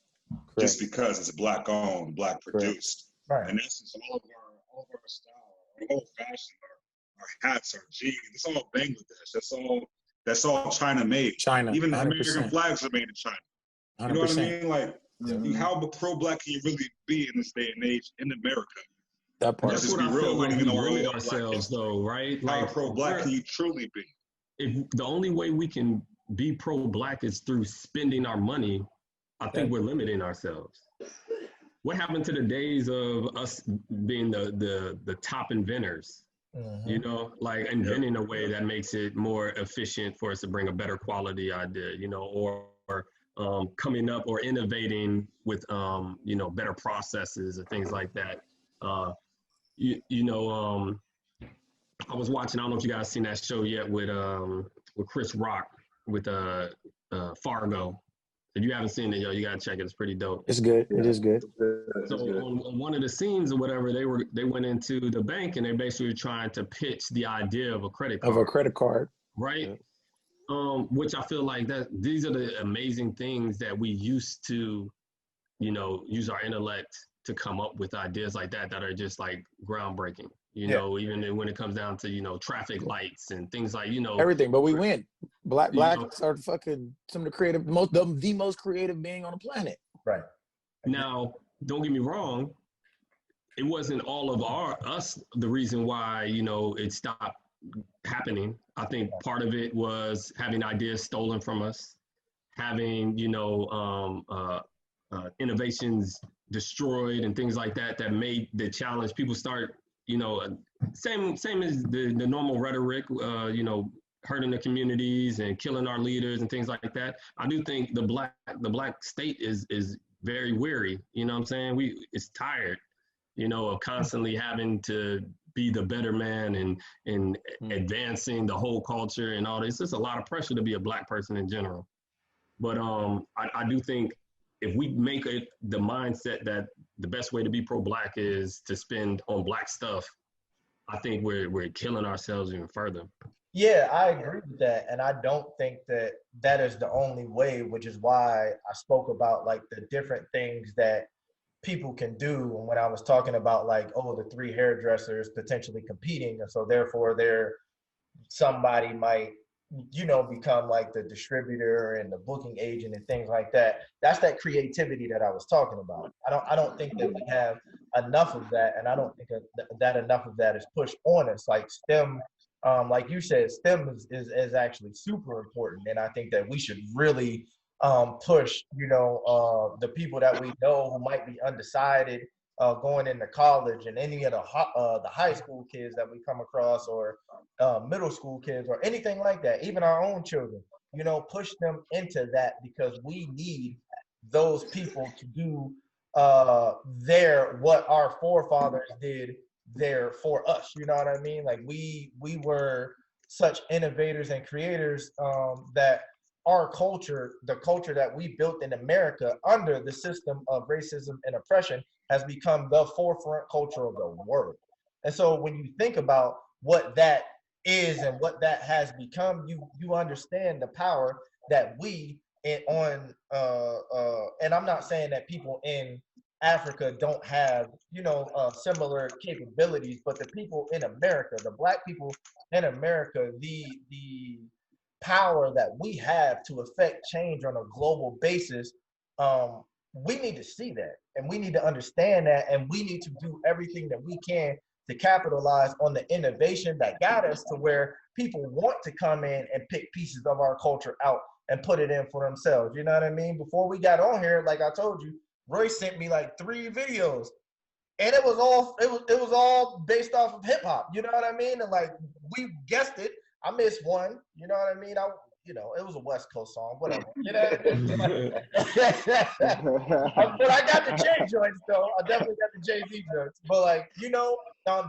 just because it's black owned, black produced.
Right.
And that's just all of our style, our whole fashion, our hats, our jeans. It's all Bangladesh. That's all China made.
China.
Even the
100%.
American flags are made in China.
100%.
You know what I mean? Like, how pro-black can you really be in this day and age in America?
That part. That's what I feel like we limit ourselves, though, right?
How pro-black can you truly be?
If the only way we can be pro-black is through spending our money, I think we're limiting ourselves. What happened to the days of us being the top inventors? Mm-hmm. You know, like inventing a way that makes it more efficient for us to bring a better quality idea, you know, or coming up or innovating with, you know, better processes and things like that. I was watching, I don't know if you guys seen that show yet with Chris Rock with Fargo. If you haven't seen it, you gotta check it. It's pretty dope.
It's good. It is good.
So on one of the scenes or whatever, they went into the bank and they basically were trying to pitch the idea of a credit card.
Right.
Yeah. Which I feel like that these are the amazing things that we used to, use our intellect to come up with ideas like that are just like groundbreaking. Even when it comes down to traffic lights and things like
everything. But we win. Blacks are fucking some of the most creative being on the planet.
Right.
Now, don't get me wrong. It wasn't all of us the reason why it stopped happening. I think part of it was having ideas stolen from us, having innovations destroyed and things like that made the challenge. People start same as the normal rhetoric, hurting the communities and killing our leaders and things like that. I do think the black state is very weary. You know what I'm saying? It's tired, of constantly having to be the better man and advancing the whole culture and all this. It's just a lot of pressure to be a black person in general. But I do think if we make it the mindset that the best way to be pro-black is to spend on black stuff, I think we're killing ourselves even further.
Yeah, I agree with that. And I don't think that is the only way, which is why I spoke about like the different things that people can do. And when I was talking about like, the 3 hairdressers potentially competing, and so therefore somebody might, become like the distributor and the booking agent and things like that. That's that creativity that I was talking about. I don't think that we have enough of that, and I don't think that enough of that is pushed on us. Like STEM, like you said, STEM is actually super important, and I think that we should really push, the people that we know who might be undecided going into college, and any of the high school kids that we come across, or middle school kids, or anything like that, even our own children, push them into that, because we need those people to do what our forefathers did there for us. You know what I mean? Like we were such innovators and creators that our culture, the culture that we built in America under the system of racism and oppression, has become the forefront culture of the world. And so when you think about what that is and what that has become, you understand the power that and I'm not saying that people in Africa don't have, similar capabilities, but the people in America, the black people in America, the power that we have to affect change on a global basis, we need to see that, and we need to understand that, and we need to do everything that we can to capitalize on the innovation that got us to where people want to come in and pick pieces of our culture out and put it in for themselves. You know what I mean? Before we got on here, like I told you, Royce sent me like 3 videos, and it was all based off of hip hop. You know what I mean? And like we guessed it. I missed one. You know what I mean? It was a West Coast song, whatever. You know what I mean? But I got the J joints though. I definitely got the Jay-Z joints. But like,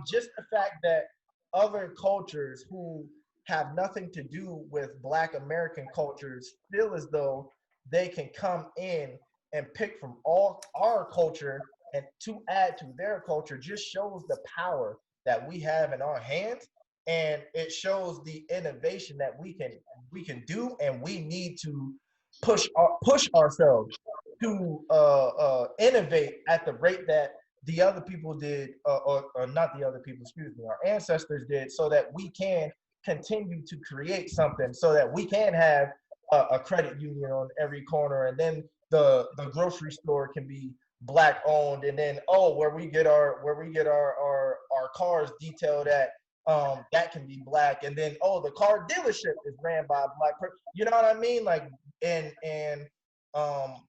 just the fact that other cultures who have nothing to do with Black American cultures feel as though they can come in and pick from all our culture and to add to their culture just shows the power that we have in our hands. And it shows the innovation that we can do, and we need to push ourselves to innovate at the rate that the other people did, or not the other people, excuse me, our ancestors did, so that we can continue to create something, so that we can have a credit union on every corner, and then the grocery store can be Black owned, and then where we get our cars detailed at, that can be Black, and then the car dealership is ran by a Black person. You know what I mean? Like, and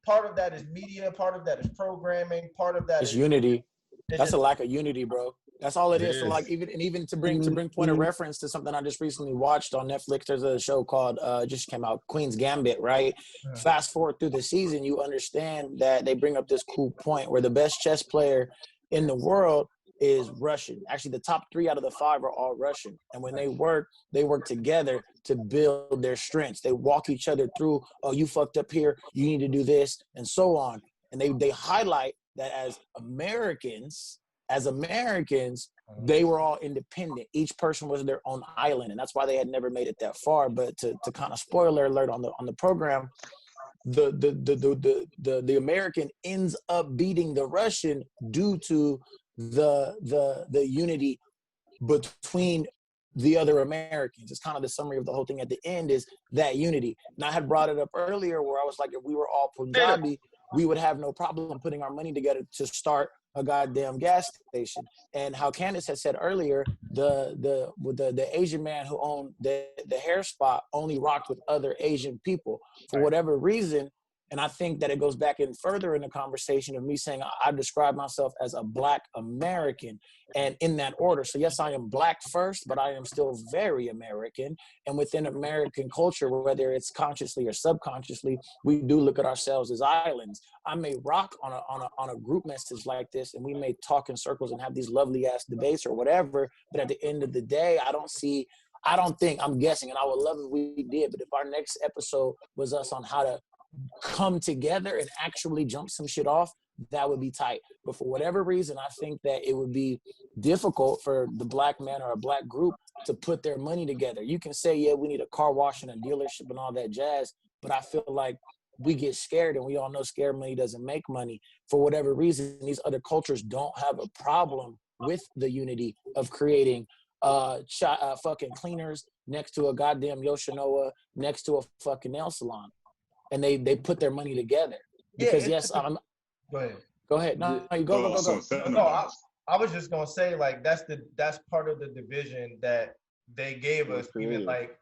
part of that is media, part of that is programming, part of that is
unity. That's a lack of unity, bro. That's all it is. So like, even to bring point of reference to something I just recently watched on Netflix, there's a show called just came out, Queen's Gambit, right? Yeah. Fast forward through the season, you understand that they bring up this cool point where the best chess player in the world is Russian. Actually, the top 3 out of the 5 are all Russian. And when they work together to build their strengths. They walk each other through, you fucked up here, you need to do this, and so on. And they highlight that as Americans, they were all independent. Each person was their own island, and that's why they had never made it that far. But to kind of spoiler alert on the program, the American ends up beating the Russian due to the unity between the other Americans. It's kind of the summary of the whole thing at the end is that unity. And I had brought it up earlier where I was like, if we were all Punjabi, we would have no problem putting our money together to start a goddamn gas station. And how Candice had said earlier, the Asian man who owned the hair spot only rocked with other Asian people for whatever reason. And I think that it goes back in further in the conversation of me saying I describe myself as a Black American and in that order. So yes, I am Black first, but I am still very American. And within American culture, whether it's consciously or subconsciously, we do look at ourselves as islands. I may rock on a group message like this, and we may talk in circles and have these lovely ass debates or whatever. But at the end of the day, I'm guessing, and I would love if we did, but if our next episode was us on how to come together and actually jump some shit off, that would be tight. But for whatever reason, I think that it would be difficult for the Black man or a Black group to put their money together. You can say, yeah, we need a car wash and a dealership and all that jazz, but I feel like we get scared, and we all know scared money doesn't make money. For whatever reason, these other cultures don't have a problem with the unity of creating fucking cleaners next to a goddamn Yoshinoa, next to a fucking nail salon. And they put their money together because
Go ahead.
Go ahead. No, you go.
No, I was just gonna say like that's part of the division that they gave us, even like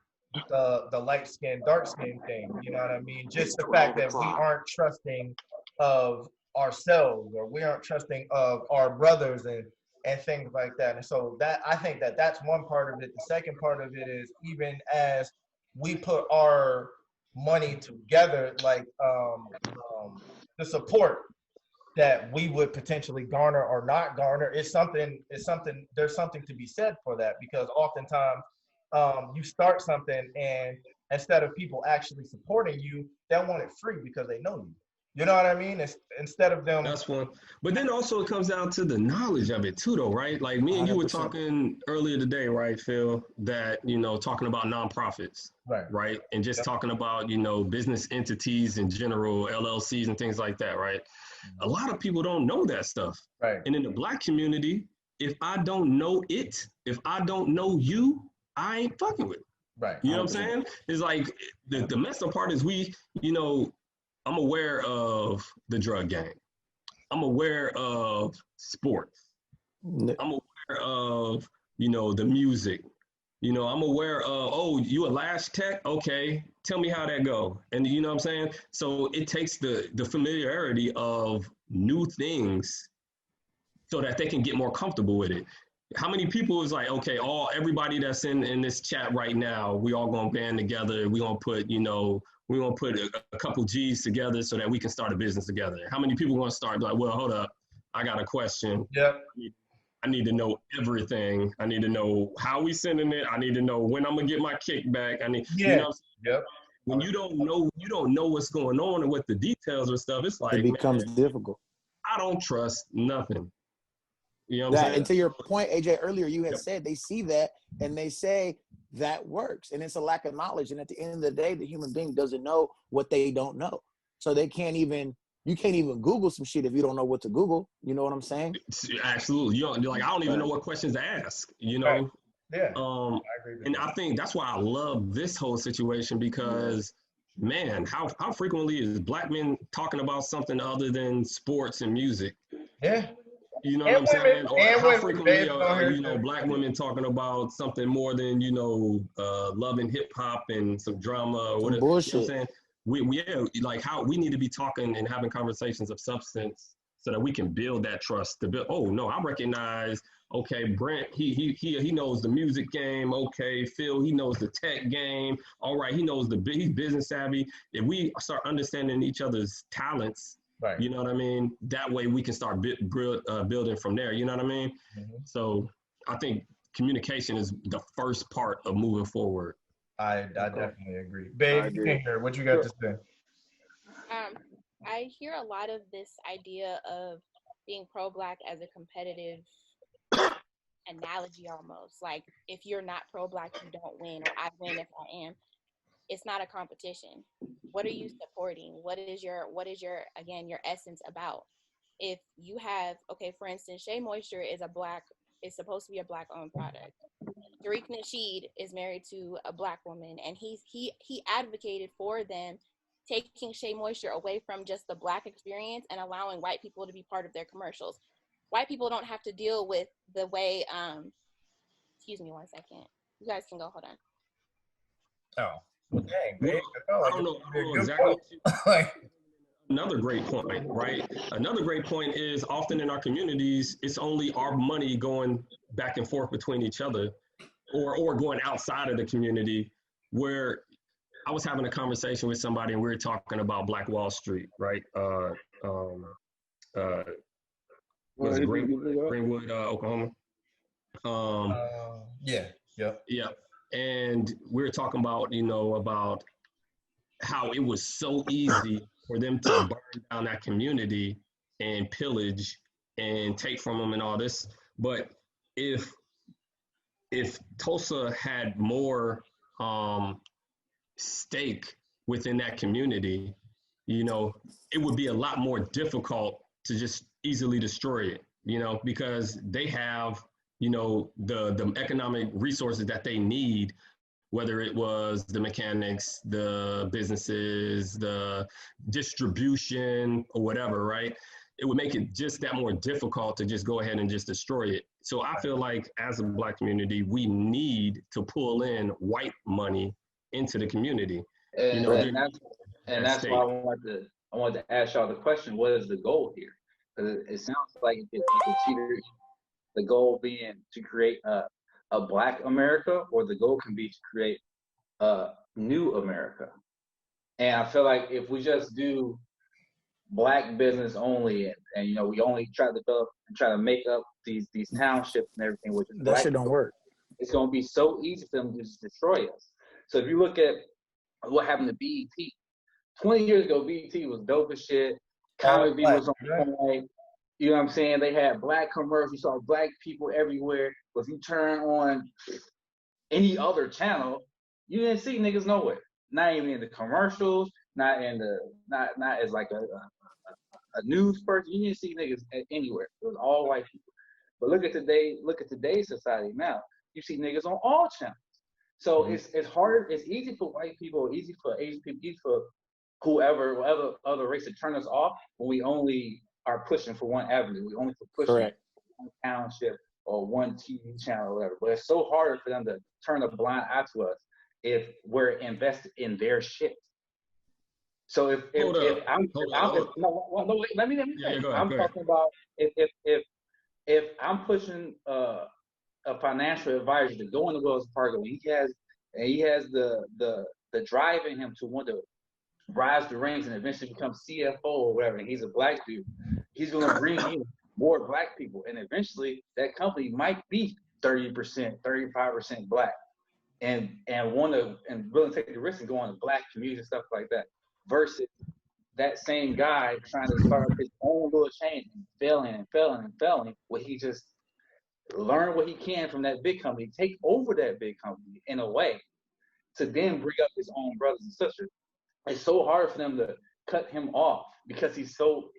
the light skin, dark skin thing. You know what I mean? Just the fact that we aren't trusting of ourselves, or we aren't trusting of our brothers and things like that. And so that I think that's one part of it. The second part of it is even as we put our money together, like the support that we would potentially garner or not garner is something there's something to be said for that, because oftentimes you start something and instead of people actually supporting you, they want it free because they know you. You know what I mean? Instead of them.
That's one. But then also it comes down to the knowledge of it too, though, right? Like me and 100%. You were talking earlier today, right, Phil, that, talking about nonprofits, right? And just talking about, business entities in general, LLCs and things like that, right? A lot of people don't know that stuff.
Right.
And in the Black community, if I don't know it, if I don't know you, I ain't fucking with it.
Right.
You know what I'm saying? It's like the messed up part is I'm aware of the drug game. I'm aware of sports. I'm aware of, the music. I'm aware of, you a Lash Tech? Okay, tell me how that go. And you know what I'm saying? So it takes the familiarity of new things so that they can get more comfortable with it. How many people is like, okay, everybody that's in this chat right now, we all gonna band together. We gonna put, we're going to put a couple G's together so that we can start a business together. How many people want to start? Like, well, hold up. I got a question.
Yeah.
I need to know everything. I need to know how we sending it. I need to know when I'm going to get my kickback. When you don't know what's going on and what the details or stuff, it's like,
it becomes difficult.
I don't trust nothing. You know what I'm saying?
And to your point, AJ, earlier you had said they see that and they say that works, and it's a lack of knowledge. And at the end of the day, the human being doesn't know what they don't know, so you can't even Google some shit if you don't know what to Google. You know what I'm saying?
Absolutely. I don't even know what questions to ask.
Right. Yeah.
I agree with that. I think that's why I love this whole situation because. Man, how frequently is Black men talking about something other than sports and music?
Yeah.
You know what I'm saying? Or how frequently are Black women talking about something more than, love and hip hop and some drama or whatever?
Bullshit.
You know what I'm saying? How we need to be talking and having conversations of substance so that we can build that trust to build. Oh no, I recognize, okay, Brent, he knows the music game. Okay, Phil, he knows the tech game. All right, he's business savvy. If we start understanding each other's talents,
right.
You know what I mean? That way we can start building from there. You know what I mean? Mm-hmm. So I think communication is the first part of moving forward.
I definitely agree. Babe, you can hear what you got to say.
I hear a lot of this idea of being pro-Black as a competitive
analogy almost. Like, if you're not pro-Black, you don't win, or I win if I am. It's not a competition. What are you supporting? What is your again, your essence about? If you have, okay, for instance, Shea Moisture is supposed to be a Black owned product. Tariq Nasheed is married to a Black woman, and he advocated for them taking Shea Moisture away from just the Black experience and allowing white people to be part of their commercials. White people don't have to deal with the way, excuse me one second. You guys can go, hold on.
Oh, well, dang, man.
I don't know exactly. Another great point, right? Another great point is often in our communities, it's only our money going back and forth between each other or going outside of the community, where I was having a conversation with somebody and we were talking about Black Wall Street, right? Was it Greenwood, Oklahoma? Yeah. And we were talking about, about how it was so easy for them to burn down that community and pillage and take from them and all this. But if Tulsa had more stake within that community, it would be a lot more difficult to just easily destroy it, because they have, the economic resources that they need, whether it was the mechanics, the businesses, the distribution, or whatever, right? It would make it just that more difficult to just go ahead and just destroy it. So I feel like as a Black community, we need to pull in white money into the community.
And that's why I wanted to ask y'all the question: what is the goal here? Because it sounds like it's either the goal being to create a Black America, or the goal can be to create a new America. And I feel like if we just do Black business only, and we only try to develop and try to make up these townships and everything, which is
that shit don't work.
It's going to be so easy for them to just destroy us. So if you look at what happened to BET, 20 years ago, BET was dope as shit. Comedy Beat was on point. You know what I'm saying? They had Black commercials. You saw Black people everywhere. But if you turn on any other channel, you didn't see niggas nowhere. Not even in the commercials. Not as like a news person. You didn't see niggas anywhere. It was all white people. But look at today's society now. You see niggas on all channels. So it's hard. It's easy for white people, easy for Asian people, easy for whatever other race to turn us off when we only are pushing for one avenue. We only pushing one township or one TV channel or whatever. But it's so hard for them to turn a blind eye to us if we're invested in their shit. So let me I'm talking about if I'm pushing a financial advisor to go into Wells Fargo, and he has the drive in him to want to rise the ranks and eventually become CFO or whatever, and he's a Black dude, he's going to bring in more Black people, and eventually that company might be 30%, 35% Black, and willing to take the risk and go on to Black communities and stuff like that, versus that same guy trying to start up his own little chain and failing, where he just learn what he can from that big company, take over that big company in a way to then bring up his own brothers and sisters. It's so hard for them to cut him off because he's so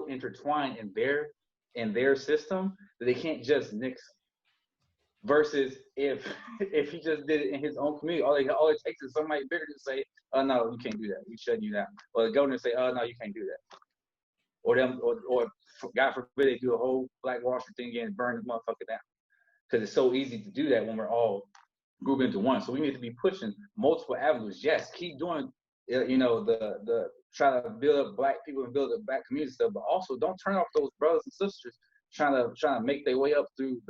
intertwined in their system that they can't just nix him. Versus if he just did it in his own community, all it takes is somebody bigger to say, "Oh no, you can't do that. We shut you down." Or the governor say, "Oh no, you can't do that." Or God forbid they do a whole Black Wall Street thing again and burn this motherfucker down. Because it's so easy to do that when we're all grouped into one. So we need to be pushing multiple avenues. Yes, keep doing, the try to build up Black people and build up Black community stuff, but also don't turn off those brothers and sisters trying to make their way up through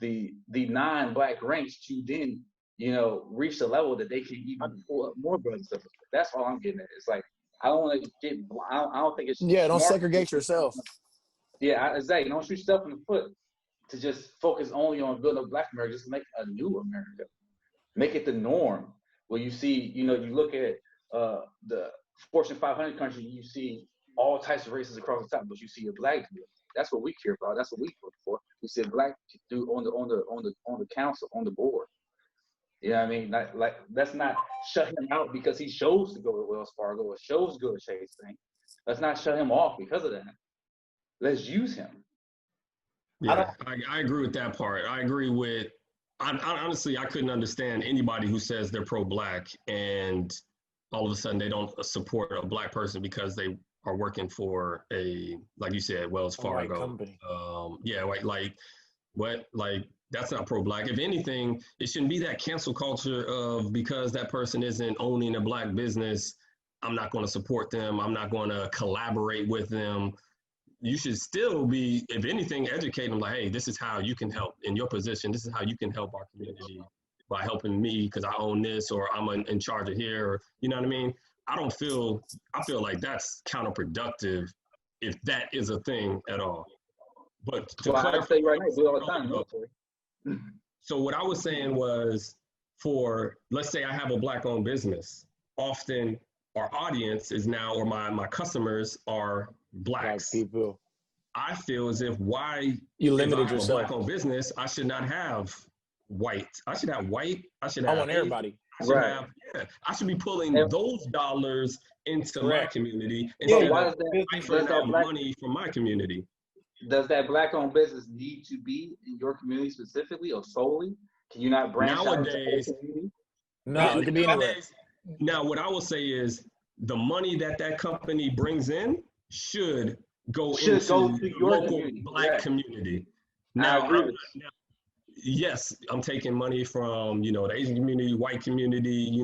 the non-Black ranks to then, reach the level that they can even pull up more brothers and sisters. That's all I'm getting at. It's like, I don't want to get, I don't think it's.
Yeah, don't segregate yourself.
Yeah, exactly. Don't shoot yourself in the foot to just focus only on building a Black America. Just make a new America. Make it the norm. Where you see, you look at the Fortune 500 country, you see all types of races across the top, but you see a Black dude. That's what we care about. That's what we vote for. We said black dude on the council, on the board. You know what I mean? Like let's not shut him out because he chose to go to Wells Fargo or chose to go to Chase Bank. Let's not shut him off because of that. Let's use him.
Yeah, I agree with that part. I agree with. I honestly, I couldn't understand anybody who says they're pro-black and all of a sudden they don't support a black person because they are working for a, like you said, Wells Fargo.
White company.
Yeah, like what? Like that's not pro-black. If anything, it shouldn't be that cancel culture of because that person isn't owning a black business, I'm not going to support them. I'm not going to collaborate with them. You should still be, if anything, educating them like, hey, this is how you can help in your position. This is how you can help our community by helping me because I own this or I'm in charge of here. Or, you know what I mean? I feel like that's counterproductive if that is a thing at all. But to
I say right now, do all the time.
So what I was saying was for, let's say I have a black-owned business. Often our audience is now, or my customers are blacks.
Black people.
I feel as if why
you limited
yourself. Black-owned business, I should not have white. I should have white. I should have.
I want everybody.
I should be pulling those dollars into my community
instead of
money from my community.
Does that black-owned business need to be in your community specifically or solely? Can you not branch
nowadays?
No, it can be anywhere.
Now, what I will say is the money that company brings in should go into the local black community. Now, yes, I'm taking money from, the Asian community, white community,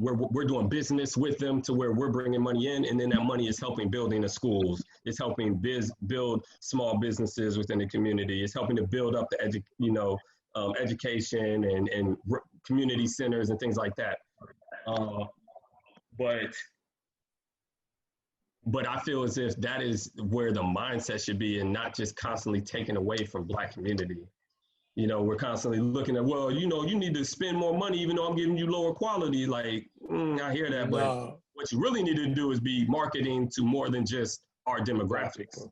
we're doing business with them to where we're bringing money in, and then that money is helping building the schools. It's helping build small businesses within the community. It's helping to build up the education and community centers and things like that. But I feel as if that is where the mindset should be and not just constantly taken away from black community. We're constantly looking at, well, you need to spend more money even though I'm giving you lower quality. Like, I hear that, but what you really need to do is be marketing to more than just our demographics.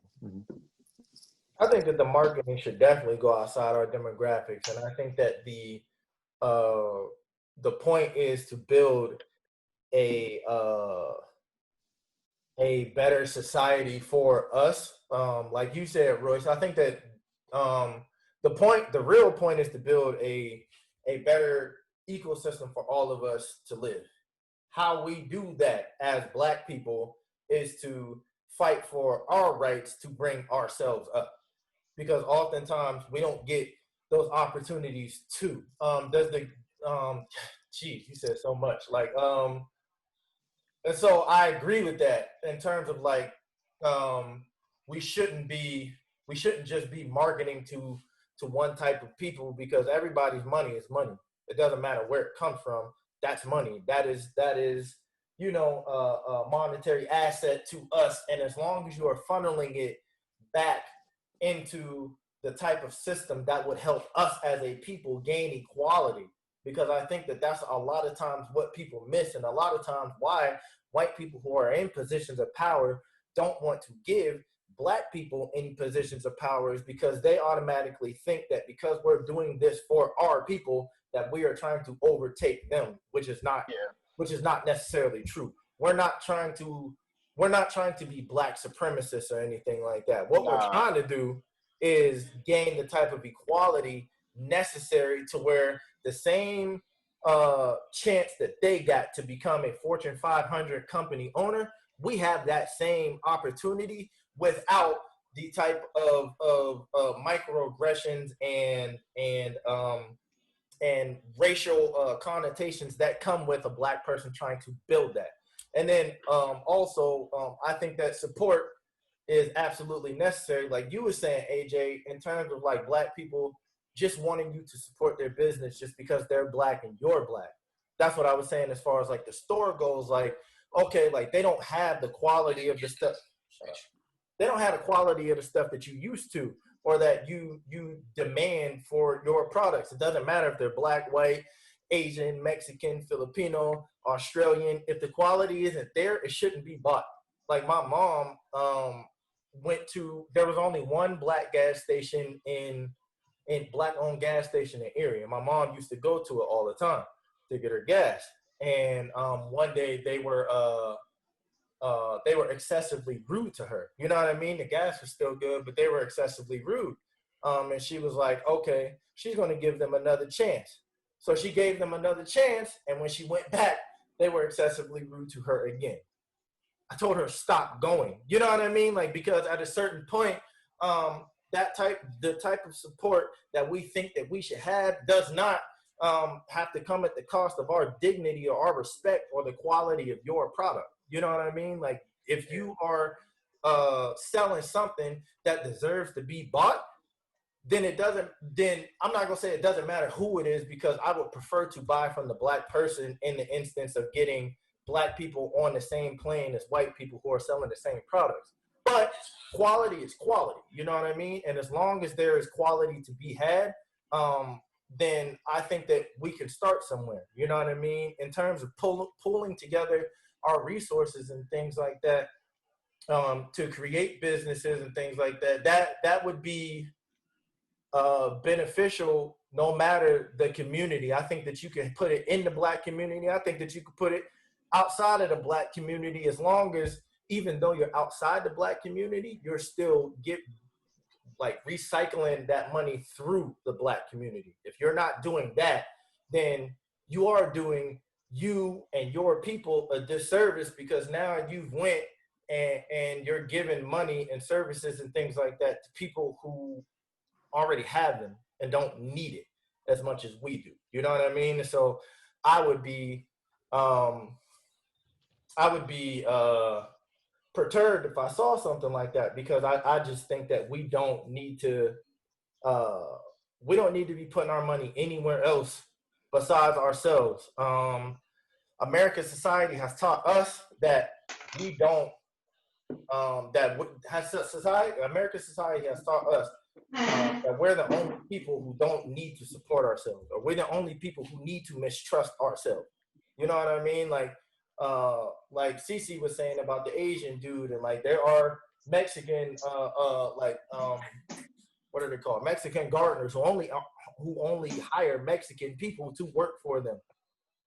I think that the marketing should definitely go outside our demographics. And I think that the point is to build a better society for us. Like you said, Royce, I think that the real point is to build a better ecosystem for all of us to live. How we do that as black people is to fight for our rights to bring ourselves up. Because oftentimes we don't get those opportunities too. You said so much. And so I agree with that in terms of we shouldn't just be marketing to one type of people because everybody's money is money. It doesn't matter where it comes from. That's money. That is a monetary asset to us. And as long as you are funneling it back into the type of system that would help us as a people gain equality, because I think that that's a lot of times what people miss, and a lot of times why white people who are in positions of power don't want to give black people in positions of power is because they automatically think that because we're doing this for our people that we are trying to overtake them, which is not necessarily true. We're not trying to be black supremacists or anything like that. What we're trying to do is gain the type of equality necessary to where the same chance that they got to become a Fortune 500 company owner, we have that same opportunity without the type of microaggressions and racial connotations that come with a black person trying to build that. And then I think that support is absolutely necessary. Like you were saying, AJ, in terms of black people just wanting you to support their business just because they're black and you're black. That's what I was saying as far as the store goes. They don't have the quality of the stuff. They don't have the quality of the stuff that you used to or that you demand for your products. It doesn't matter if they're black, white, Asian, Mexican, Filipino, Australian. If the quality isn't there, it shouldn't be bought. Like my mom there was only one black gas station in black-owned gas station in Erie. And my mom used to go to it all the time to get her gas. And one day they were excessively rude to her. You know what I mean? The gas was still good, but they were excessively rude. And she was like, okay, she's going to give them another chance. So she gave them another chance. And when she went back, they were excessively rude to her again. I told her, stop going. You know what I mean? Like, because at a certain point, the type of support that we think that we should have does not have to come at the cost of our dignity or our respect or the quality of your product. You know what I mean? Like, if you are selling something that deserves to be bought, then I'm not gonna say it doesn't matter who it is, because I would prefer to buy from the black person in the instance of getting black people on the same plane as white people who are selling the same products. But quality is quality, you know what I mean? And as long as there is quality to be had, then I think that we can start somewhere, you know what I mean? In terms of pulling together our resources and things like that, to create businesses and things like that, that would be beneficial no matter the community. I think that you can put it in the black community. I think that you could put it outside of the black community, as long as, even though you're outside the black community, you're still recycling that money through the black community. If you're not doing that, then you are doing you and your people a disservice, because now you've went and you're giving money and services and things like that to people who already have them and don't need it as much as we do. You know what I mean? And so I would be perturbed if I saw something like that, because I just think that we don't need to be putting our money anywhere else besides ourselves. American society has taught us that we don't. American society has taught us that we're the only people who don't need to support ourselves, or we're the only people who need to mistrust ourselves. You know what I mean? Like Cece was saying about the Asian dude, and like there are Mexican, what are they called? Mexican gardeners who only hire Mexican people to work for them.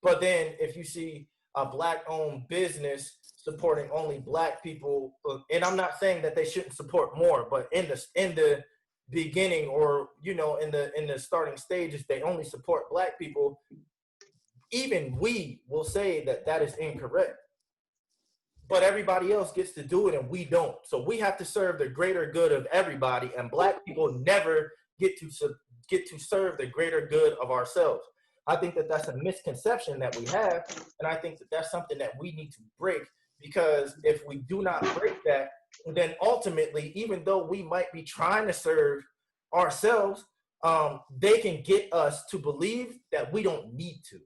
But then if you see a black-owned business supporting only black people, and I'm not saying that they shouldn't support more, but in the beginning, or in the starting stages, they only support black people. Even we will say that is incorrect, but everybody else gets to do it and we don't. So we have to serve the greater good of everybody, and black people never get to serve the greater good of ourselves. I think that that's a misconception that we have, and I think that that's something that we need to break, because if we do not break that, then ultimately, even though we might be trying to serve ourselves, they can get us to believe that we don't need to.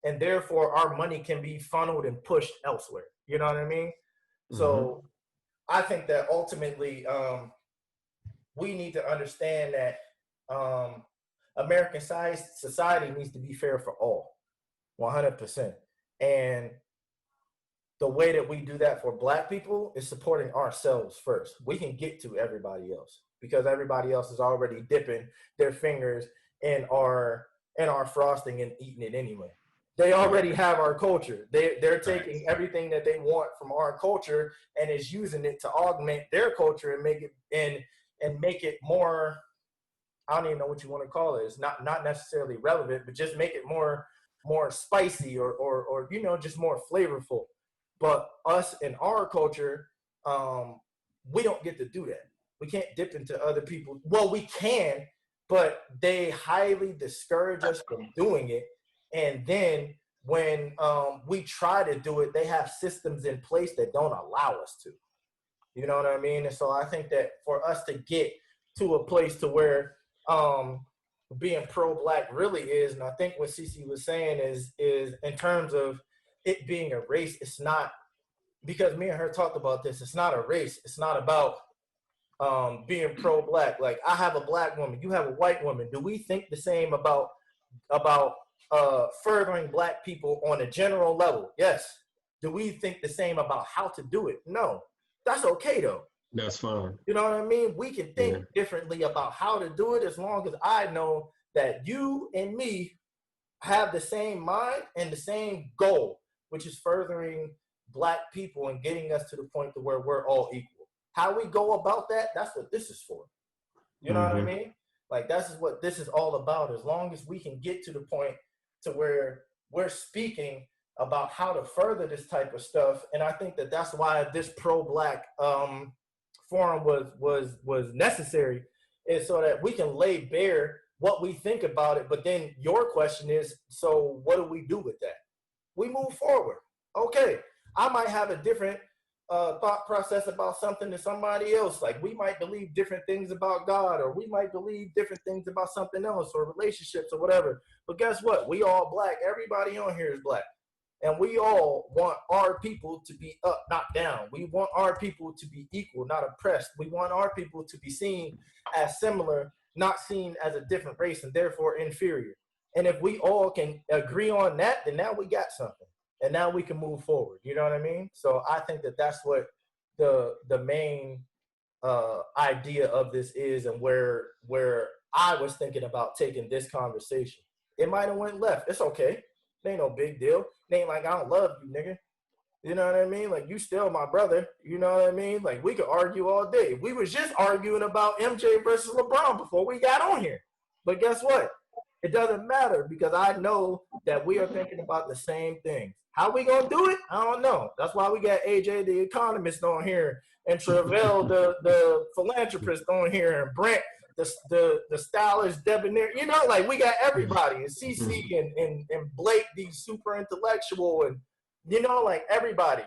And therefore, our money can be funneled and pushed elsewhere. You know what I mean? Mm-hmm. So I think that ultimately, we need to understand that American society needs to be fair for all, 100%. And the way that we do that for black people is supporting ourselves first. We can get to everybody else, because everybody else is already dipping their fingers in our frosting and eating it anyway. They already have our culture. They're taking everything that they want from our culture and is using it to augment their culture and make it more, I don't even know what you want to call it. It's not necessarily relevant, but just make it more spicy or just more flavorful. But us in our culture, we don't get to do that. We can't dip into other people. Well, we can, but they highly discourage us from doing it. And then when we try to do it, they have systems in place that don't allow us to. You know what I mean? And so I think that for us to get to a place to where being pro-black really is, and I think what Cece was saying is in terms of it being a race, it's not, because me and her talked about this, it's not a race. It's not about being pro-black. Like, I have a black woman, you have a white woman. Do we think the same about furthering black people on a general level? Yes. Do we think the same about how to do it? No. That's okay though.
That's fine.
You know what I mean? We can think differently about how to do it as long as I know that you and me have the same mind and the same goal, which is furthering Black people and getting us to the point to where we're all equal. How we go about that, that's what this is for. You know what I mean? Like, that's what this is all about. As long as we can get to the point to where we're speaking about how to further this type of stuff. And I think that that's why this pro-Black forum was necessary, is so that we can lay bare what we think about it. But then your question is, so what do we do with that? We move forward. Okay, I might have a different thought process about something than somebody else. Like, we might believe different things about God, or we might believe different things about something else, or relationships, or whatever. But guess what? We all Black. Everybody on here is Black. And we all want our people to be up, not down. We want our people to be equal, not oppressed. We want our people to be seen as similar, not seen as a different race, and therefore inferior. And if we all can agree on that, then now we got something. And now we can move forward. You know what I mean? So I think that that's what the main idea of this is, and where I was thinking about taking this conversation. It might have went left. It's okay. It ain't no big deal. It ain't like I don't love you, nigga. You know what I mean? Like, you still my brother. You know what I mean? Like, we could argue all day. We was just arguing about MJ versus LeBron before we got on here. But guess what? It doesn't matter, because I know that we are thinking about the same things. How we gonna do it? I don't know. That's why we got AJ the economist on here, and Trevell the philanthropist on here, and Brent the stylish debonair. You know, like, we got everybody, and CC and Blake, the super intellectual, and you know, like, everybody.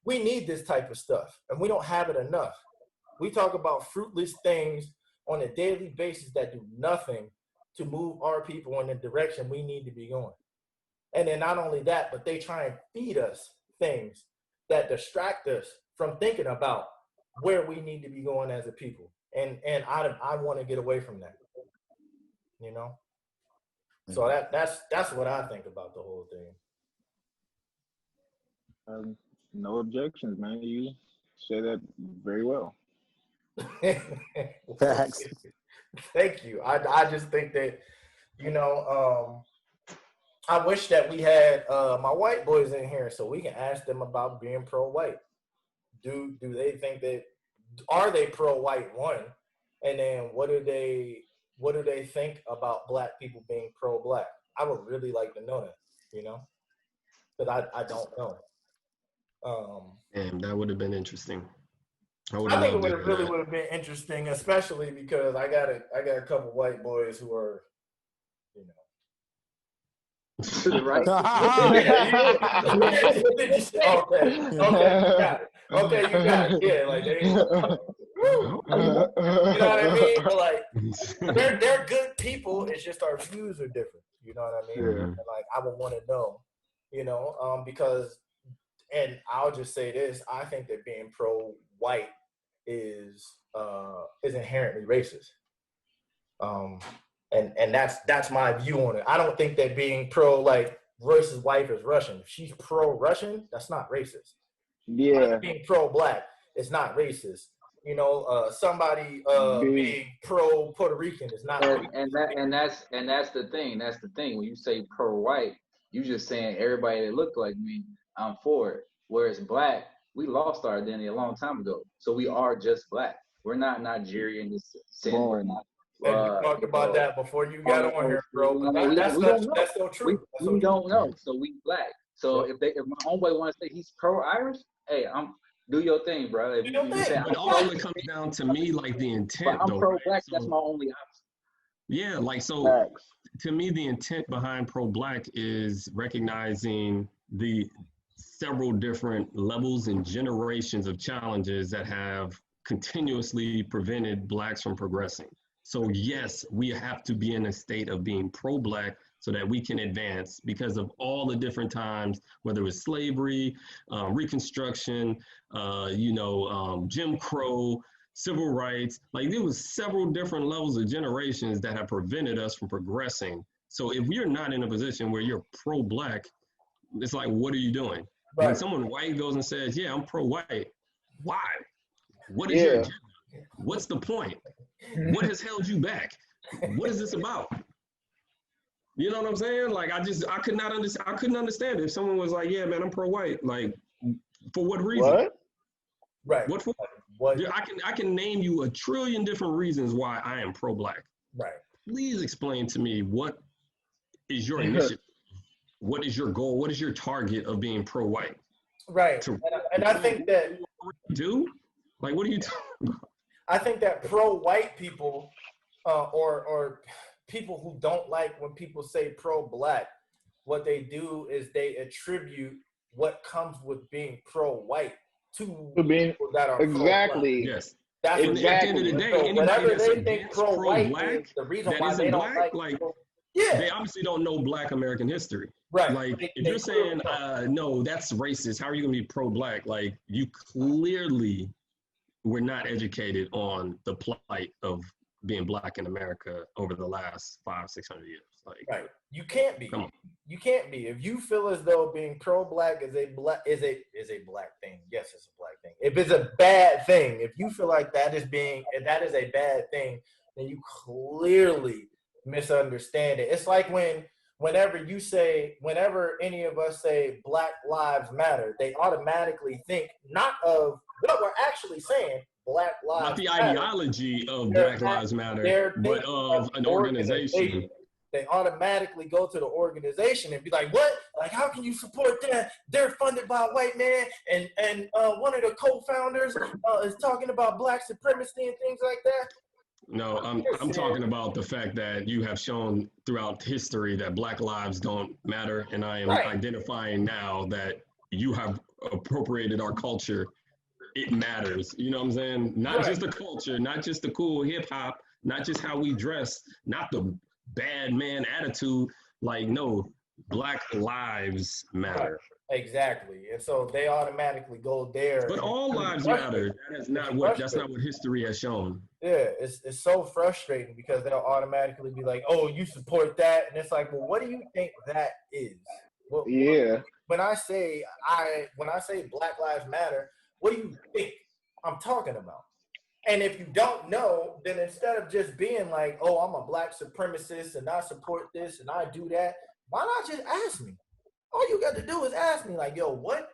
We need this type of stuff, and we don't have it enough. We talk about fruitless things on a daily basis that do nothing to move our people in the direction we need to be going. And then not only that, but they try and feed us things that distract us from thinking about where we need to be going as a people. And I want to get away from that, you know? So that's what I think about the whole thing.
No objections, man. You say that very well.
Facts. Thank you. I just think that, you know, I wish that we had my white boys in here so we can ask them about being pro-white. Do they think that, are they pro-white, one? And then what do they think about Black people being pro-Black? I would really like to know that, you know? Because I don't know.
And that would have been interesting.
I think it would have been interesting, especially because I got a couple white boys who are, you know.
To the right.
Okay, you got it. Yeah, like, you know what I mean? But, like, they're good people. It's just our views are different. You know what I mean? And, like, I would want to know, you know, because, and I'll just say this: I think that being pro-white is inherently racist. And that's my view on it. I don't think that being pro, like, Royce's wife is Russian. If she's pro-Russian, that's not racist.
Yeah.
Like, being pro-Black, it's not racist. You know, somebody being pro-Puerto Rican is not racist.
And that's the thing. That's the thing. When you say pro-white, you just saying everybody that look like me, I'm for it. Whereas Black, we lost our identity a long time ago. So we are just Black. We're not Nigerian in this sense. We're not.
And you talked about that before you got on here, bro. That's so true.
We don't know, so we Black. So if my homeboy wants to say he's pro-Irish, hey, do your thing, bro. If you say,
but all it comes down to me, like, the intent.
But I'm pro-Black. Right? That's my only option.
Yeah, like, so to me, the intent behind pro-Black is recognizing the several different levels and generations of challenges that have continuously prevented Blacks from progressing. So yes, we have to be in a state of being pro-Black so that we can advance because of all the different times, whether it was slavery, Reconstruction, Jim Crow, civil rights. Like, there was several different levels of generations that have prevented us from progressing. So if you're not in a position where you're pro-Black, it's like, what are you doing? Right. When someone white goes and says, yeah, I'm pro-white, why? What is your agenda? What's the point? What has held you back? What is this about? You know what I'm saying? Like, I couldn't understand if someone was like, yeah, man, I'm pro-white. Like, for what reason?
What?
Right.
What for? What? I can name you a trillion different reasons why I am pro-black.
Right.
Please explain to me, what is your initiative? What is your goal? What is your target of being pro-white?
Right. And I think that
what are you talking about?
I think that pro-white people or people who don't like when people say pro-black, what they do is they attribute what comes with being pro-white to
being
people that are
exactly.
pro-black.
Yes.
That's
at the end of the day,
so whatever
that's
they think pro-white is, the reason why they don't like
they obviously don't know Black American history.
Right.
Like, if you're saying, no, that's racist, how are you going to be pro-Black? Like, you clearly were not educated on the plight of being Black in America over the last 500-600 years. Like,
right. You can't be.
Come on.
You can't be. If you feel as though being pro-black is a black thing, yes, it's a black thing. If it's a bad thing, if you feel like that is a bad thing, then you clearly misunderstand it. It's like whenever any of us say Black Lives Matter, they automatically think not of what we're actually saying, Black Lives
not the
Matter.
Ideology of Black Lives Matter, but of an organization.
They automatically go to the organization and be like, what? Like, how can you support that? They're funded by a white man, and one of the co-founders is talking about Black supremacy and things like that.
No, I'm talking about the fact that you have shown throughout history that Black lives don't matter, and I am identifying now that you have appropriated our culture. It matters. You know what I'm saying? Not just the culture, not just the cool hip hop, not just how we dress, not the bad man attitude. Like, no, Black lives matter.
Exactly. And so they automatically go there.
But all lives matter. That's not what history has shown.
Yeah, it's so frustrating because they'll automatically be like, oh, you support that. And it's like, well, what do you think that is? Well, when I say Black Lives Matter, what do you think I'm talking about? And if you don't know, then instead of just being like, oh, I'm a Black supremacist and I support this and I do that, why not just ask me? All you got to do is ask me, like, yo, what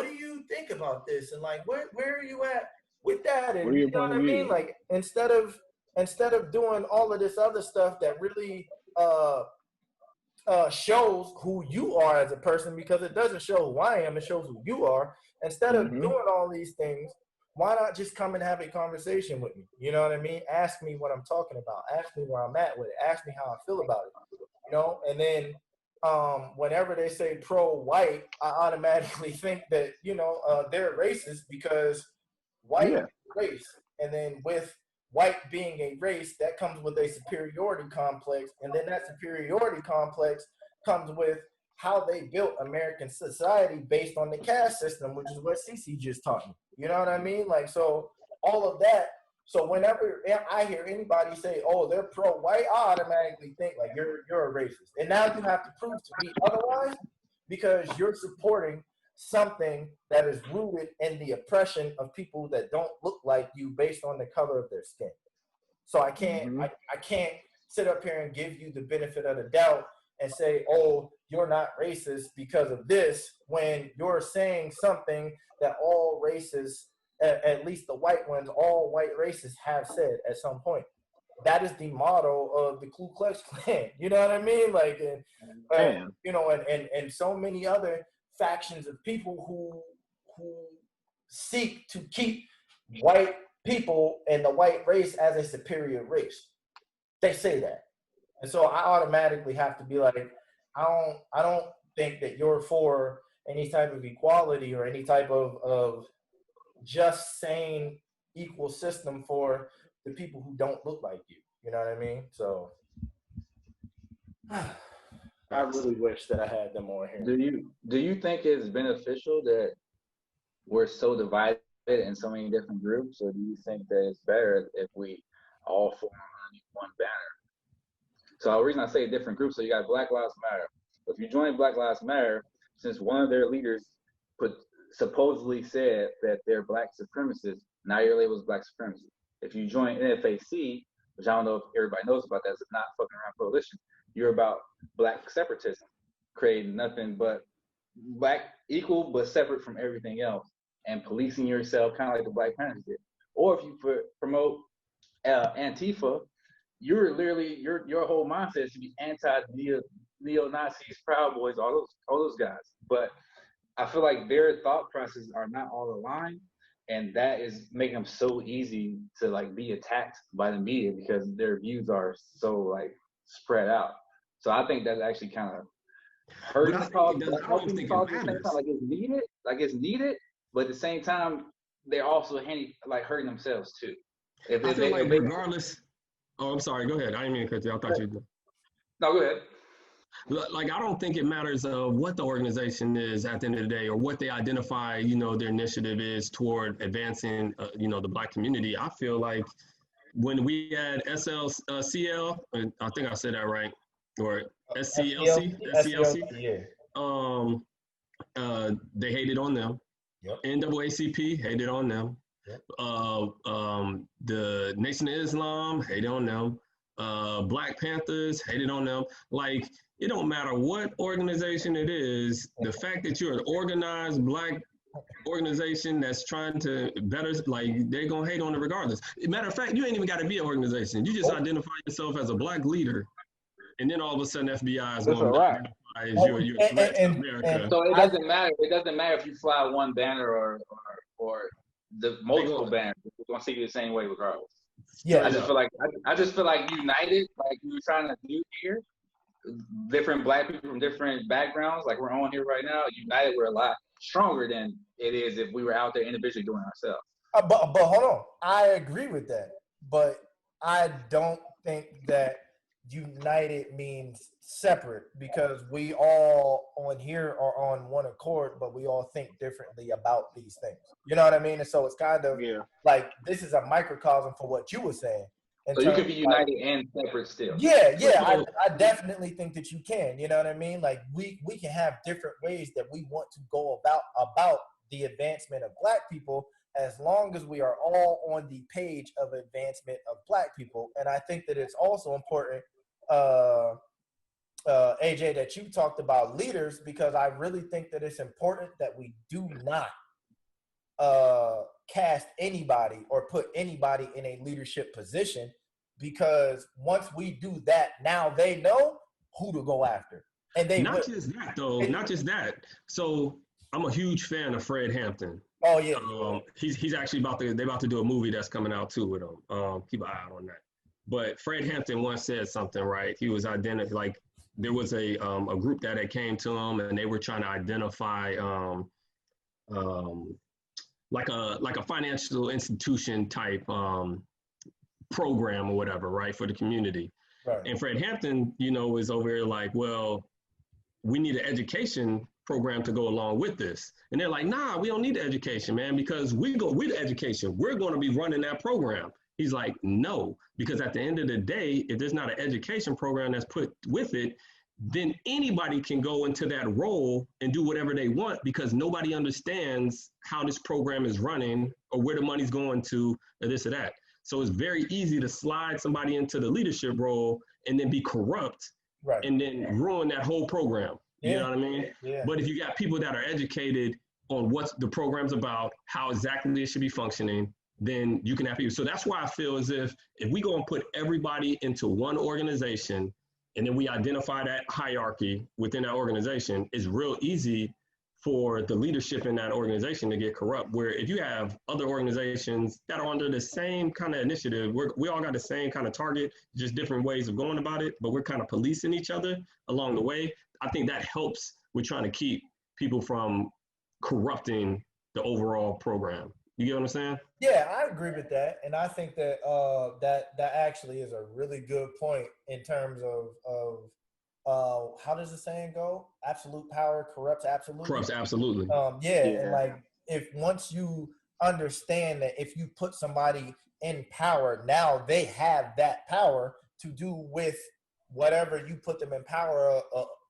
do you think about this? And like, where are you at with that? And you know what I mean? Like, instead of doing all of this other stuff that really shows who you are as a person, because it doesn't show who I am, it shows who you are. Instead of doing all these things, why not just come and have a conversation with me? You know what I mean? Ask me what I'm talking about. Ask me where I'm at with it. Ask me how I feel about it. You know? And then whenever they say pro-white, I automatically think that, they're racist because white is a race. And then with white being a race, that comes with a superiority complex. And then that superiority complex comes with how they built American society based on the caste system, which is what CeCe just taught me. You know what I mean? Like, so all of that. So whenever I hear anybody say, oh, they're pro-white, I automatically think like you're a racist. And now you have to prove to me otherwise because you're supporting something that is rooted in the oppression of people that don't look like you based on the color of their skin. So I can't I can't sit up here and give you the benefit of the doubt and say, oh, you're not racist because of this, when you're saying something that all races, at least the white ones, all white races have said at some point. That is the motto of the Ku Klux Klan. You know what I mean? Like, and so many other factions of people who seek to keep white people and the white race as a superior race. They say that. And so I automatically have to be like, I don't think that you're for any type of equality or any type of just sane equal system for the people who don't look like you. You know what I mean? So I really wish that I had them on here.
Do you think it's beneficial that we're so divided in so many different groups, or do you think that it's better if we all form underneath one banner? So the reason I say different groups, so you got Black Lives Matter. If you join Black Lives Matter, since one of their leaders supposedly said that they're Black supremacists, Now your label is black supremacy. If you join NFAC, which I don't know if everybody knows about that, it's a not fucking around coalition, you're about black separatism, creating nothing but black equal but separate from everything else, and policing yourself kind of like the Black Panthers did. Or if you promote Antifa, you're literally your whole mindset is to be anti-neo-Nazis, Proud Boys, all those guys. But I feel like their thought processes are not all aligned, and that is making them so easy to like be attacked by the media because their views are so like spread out. So I think that's actually kind of hurting the cause. Like it's needed, but at the same time, they're also hurting themselves too.
I feel like regardless. Oh, I'm sorry. Go ahead. I didn't mean to cut you. I thought you.
No, go ahead.
Like, I don't think it matters what the organization is at the end of the day or what they identify, their initiative is toward advancing, the Black community. I feel like when we had CL, and I think I said that right, or SCLC, they hated on them. Yep. NAACP hated on them. Yep. The Nation of Islam hated on them. Black Panthers hated on them. Like, it don't matter what organization it is, the fact that you're an organized Black organization that's trying to better, like, they're gonna hate on it regardless. Matter of fact, you ain't even got to be an organization. You just identify yourself as a Black leader, and then all of a sudden FBI is going to identify as you're a threat to America.
So it doesn't matter. It doesn't matter if you fly one banner or the multiple banners. We're gonna see you the same way regardless. Yeah, I just feel like united, like we were trying to do here, different Black people from different backgrounds, like we're on here right now. United, we're a lot stronger than it is if we were out there individually doing it ourselves.
But hold on, I agree with that, but I don't think that united means separate, because we all on here are on one accord, but we all think differently about these things. You know what I mean? And so it's kind of like, this is a microcosm for what you were saying.
So you can be united and separate still.
Yeah. I definitely think that you can. You know what I mean? Like, we can have different ways that we want to go about the advancement of Black people, as long as we are all on the page of advancement of Black people. And I think that it's also important, AJ, that you talked about leaders, because I really think that it's important that we do not cast anybody or put anybody in a leadership position, because once we do that, now they know who to go after. And they
not just that though, not just that. So I'm a huge fan of Fred Hampton.
Oh yeah.
He's actually they're about to do a movie that's coming out too with him. Keep an eye out on that. But Fred Hampton once said something, right? He was like, there was a group that had came to him, and they were trying to identify like a financial institution type program or whatever, right, for the community. Right. And Fred Hampton, is over here like, well, we need an education program to go along with this. And they're like, nah, we don't need the education, man, because we go with education. We're going to be running that program. He's like, no, because at the end of the day, if there's not an education program that's put with it, then anybody can go into that role and do whatever they want, because nobody understands how this program is running or where the money's going to or this or that. So it's very easy to slide somebody into the leadership role and then be corrupt, right, and then ruin that whole program. You know what I mean? Yeah. But if you got people that are educated on what the program's about, how exactly it should be functioning, then you can have people. So that's why I feel as if we go and put everybody into one organization, and then we identify that hierarchy within that organization, it's real easy for the leadership in that organization to get corrupt. Where if you have other organizations that are under the same kind of initiative, we all got the same kind of target, just different ways of going about it, but we're kind of policing each other along the way. I think that helps with trying to keep people from corrupting the overall program. You get what I'm saying?
Yeah, I agree with that, and I think that that actually is a really good point in terms of how does the saying go? Absolute power corrupts absolutely.
Corrupts absolutely.
And like, if once you understand that if you put somebody in power, now they have that power to do with whatever you put them in power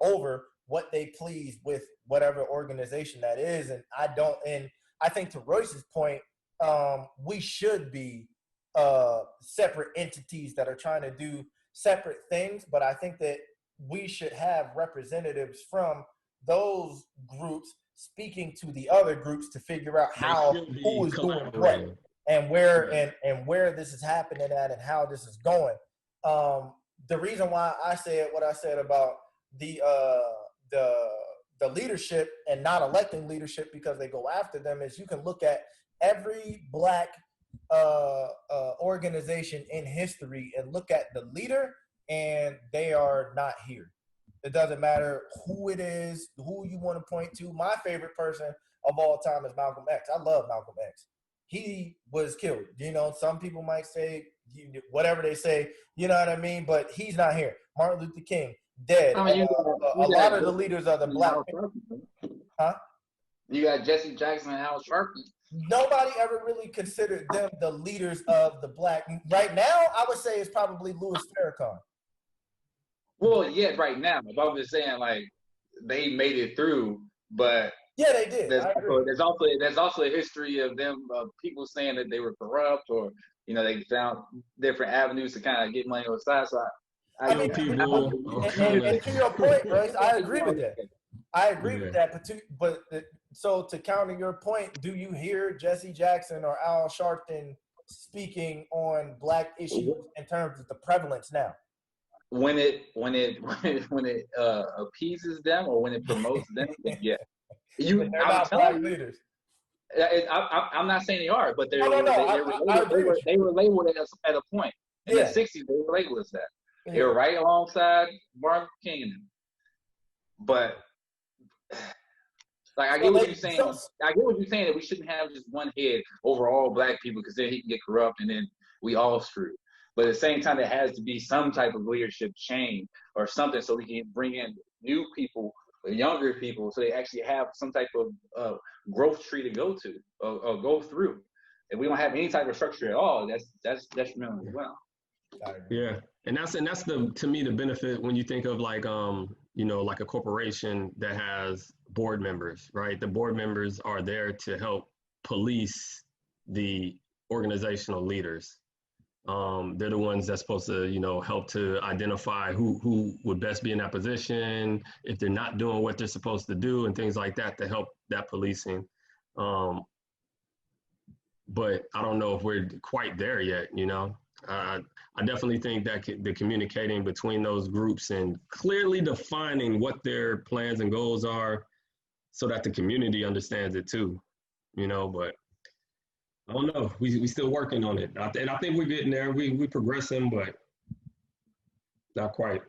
over what they please with whatever organization that is. And I think to Royce's point, we should be separate entities that are trying to do separate things, but I think that we should have representatives from those groups speaking to the other groups to figure out who is doing what and where and where this is happening at and how this is going. The reason why I said what I said about the leadership and not electing leadership because they go after them is you can look at every Black organization in history and look at the leader, and they are not here. It doesn't matter who it is, who you want to point to. My favorite person of all time is Malcolm X. I love Malcolm X. He was killed. You know, some people might say whatever they say, you know what I mean? But he's not here. Martin Luther King, dead. A lot of the leaders of the Black people. Huh?
You got Jesse Jackson and Al Sharpton.
Nobody ever really considered them the leaders of the Black. Right now, I would say it's probably Louis Farrakhan.
Well, yeah, right now. But I'm just saying, like, they made it through, but
yeah, they did.
There's also a history of them, people saying that they were corrupt, or they found different avenues to kind of get money on the side. So
I mean, people. And to your point, Royce, I agree with that. I agree with that. So to counter your point, do you hear Jesse Jackson or Al Sharpton speaking on Black issues in terms of the prevalence now?
When it appeases them or when it promotes them, yeah.
They're not Black leaders.
I'm not saying they are, but they were labeled at a point. In the 60s, they were labeled as that. Yeah. They were right alongside Martin Luther King. But like I get what you're saying. I get what you're saying, that we shouldn't have just one head over all Black people, because then he can get corrupt and then we all screwed. But at the same time, there has to be some type of leadership change or something, so we can bring in new people, younger people, so they actually have some type of growth tree to go to or go through. If we don't have any type of structure at all, that's detrimental as well.
Yeah, and that's to me the benefit when you think of like like a corporation that has board members, right? The board members are there to help police the organizational leaders. They're the ones that's supposed to, help to identify who would best be in that position, if they're not doing what they're supposed to do, and things like that to help that policing. But I don't know if we're quite there yet, I definitely think that the communicating between those groups and clearly defining what their plans and goals are so that the community understands it too, but I don't know. We still working on it. And I think we're getting there. We progressing, but not quite.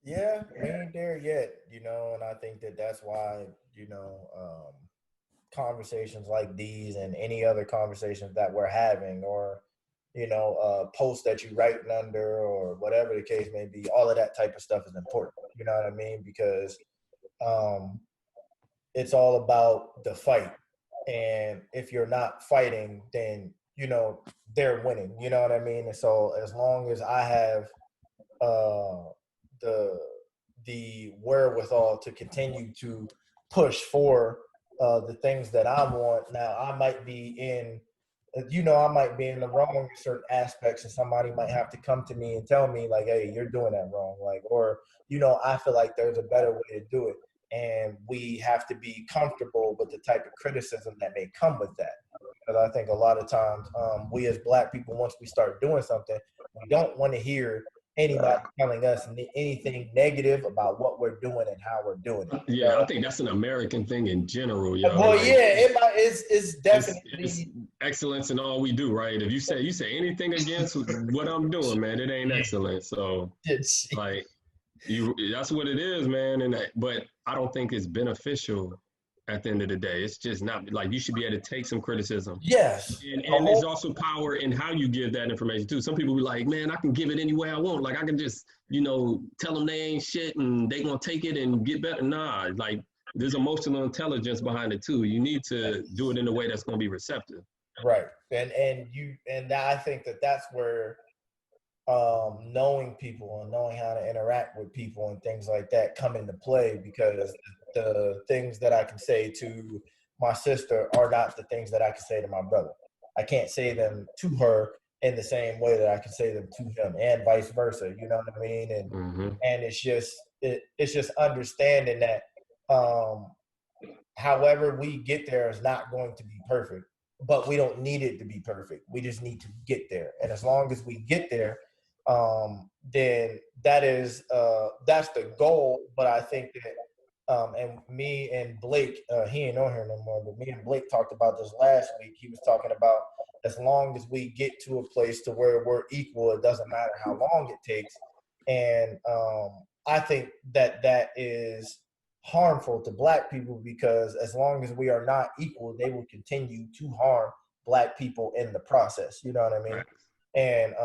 Yeah, we ain't there yet, and I think that's why, conversations like these and any other conversations that we're having, or, posts that you writing under, or whatever the case may be, all of that type of stuff is important. You know what I mean? Because it's all about the fight. And if you're not fighting, then, they're winning. You know what I mean? And so as long as I have the wherewithal to continue to push for the things that I want, now I might be in the wrong in certain aspects, and somebody might have to come to me and tell me like, hey, you're doing that wrong. Like, or, I feel like there's a better way to do it. And we have to be comfortable with the type of criticism that may come with that. Because I think a lot of times we as Black people, once we start doing something, we don't want to hear anybody telling us anything negative about what we're doing and how we're doing it.
Yeah, I think that's an American thing in general.
Well, it's definitely
it's excellence in all we do, right? If you say anything against what I'm doing, man, it ain't excellent. So like, that's what it is, man. But I don't think it's beneficial at the end of the day. It's just not, like, you should be able to take some criticism.
Yes.
And there's also power in how you give that information too. Some people be like, man, I can give it any way I want. Like, I can just, tell them they ain't shit and they gonna take it and get better. Nah, like, there's emotional intelligence behind it too. You need to do it in a way that's gonna be receptive.
Right. And I think that's where knowing people and knowing how to interact with people and things like that come into play, because the things that I can say to my sister are not the things that I can say to my brother. I can't say them to her in the same way that I can say them to him, and vice versa. You know what I mean? And it's just understanding that however we get there is not going to be perfect, but we don't need it to be perfect. We just need to get there. And as long as we get there, then that's the goal. But I think that, and me and Blake, he ain't on here no more, but me and Blake talked about this last week. He was talking about as long as we get to a place to where we're equal, it doesn't matter how long it takes. And I think that is harmful to Black people, because as long as we are not equal, they will continue to harm Black people in the process. You know what I mean? Right. And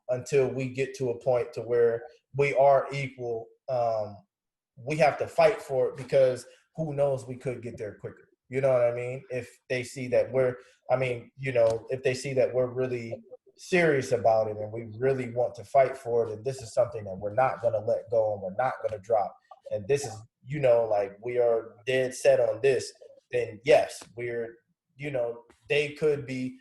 until we get to a point to where we are equal, we have to fight for it, because who knows, we could get there quicker. You know what I mean? If they see that if they see that we're really serious about it and we really want to fight for it, and this is something that we're not going to let go and we're not going to drop, and this is, like we are dead set on this, then yes, they could be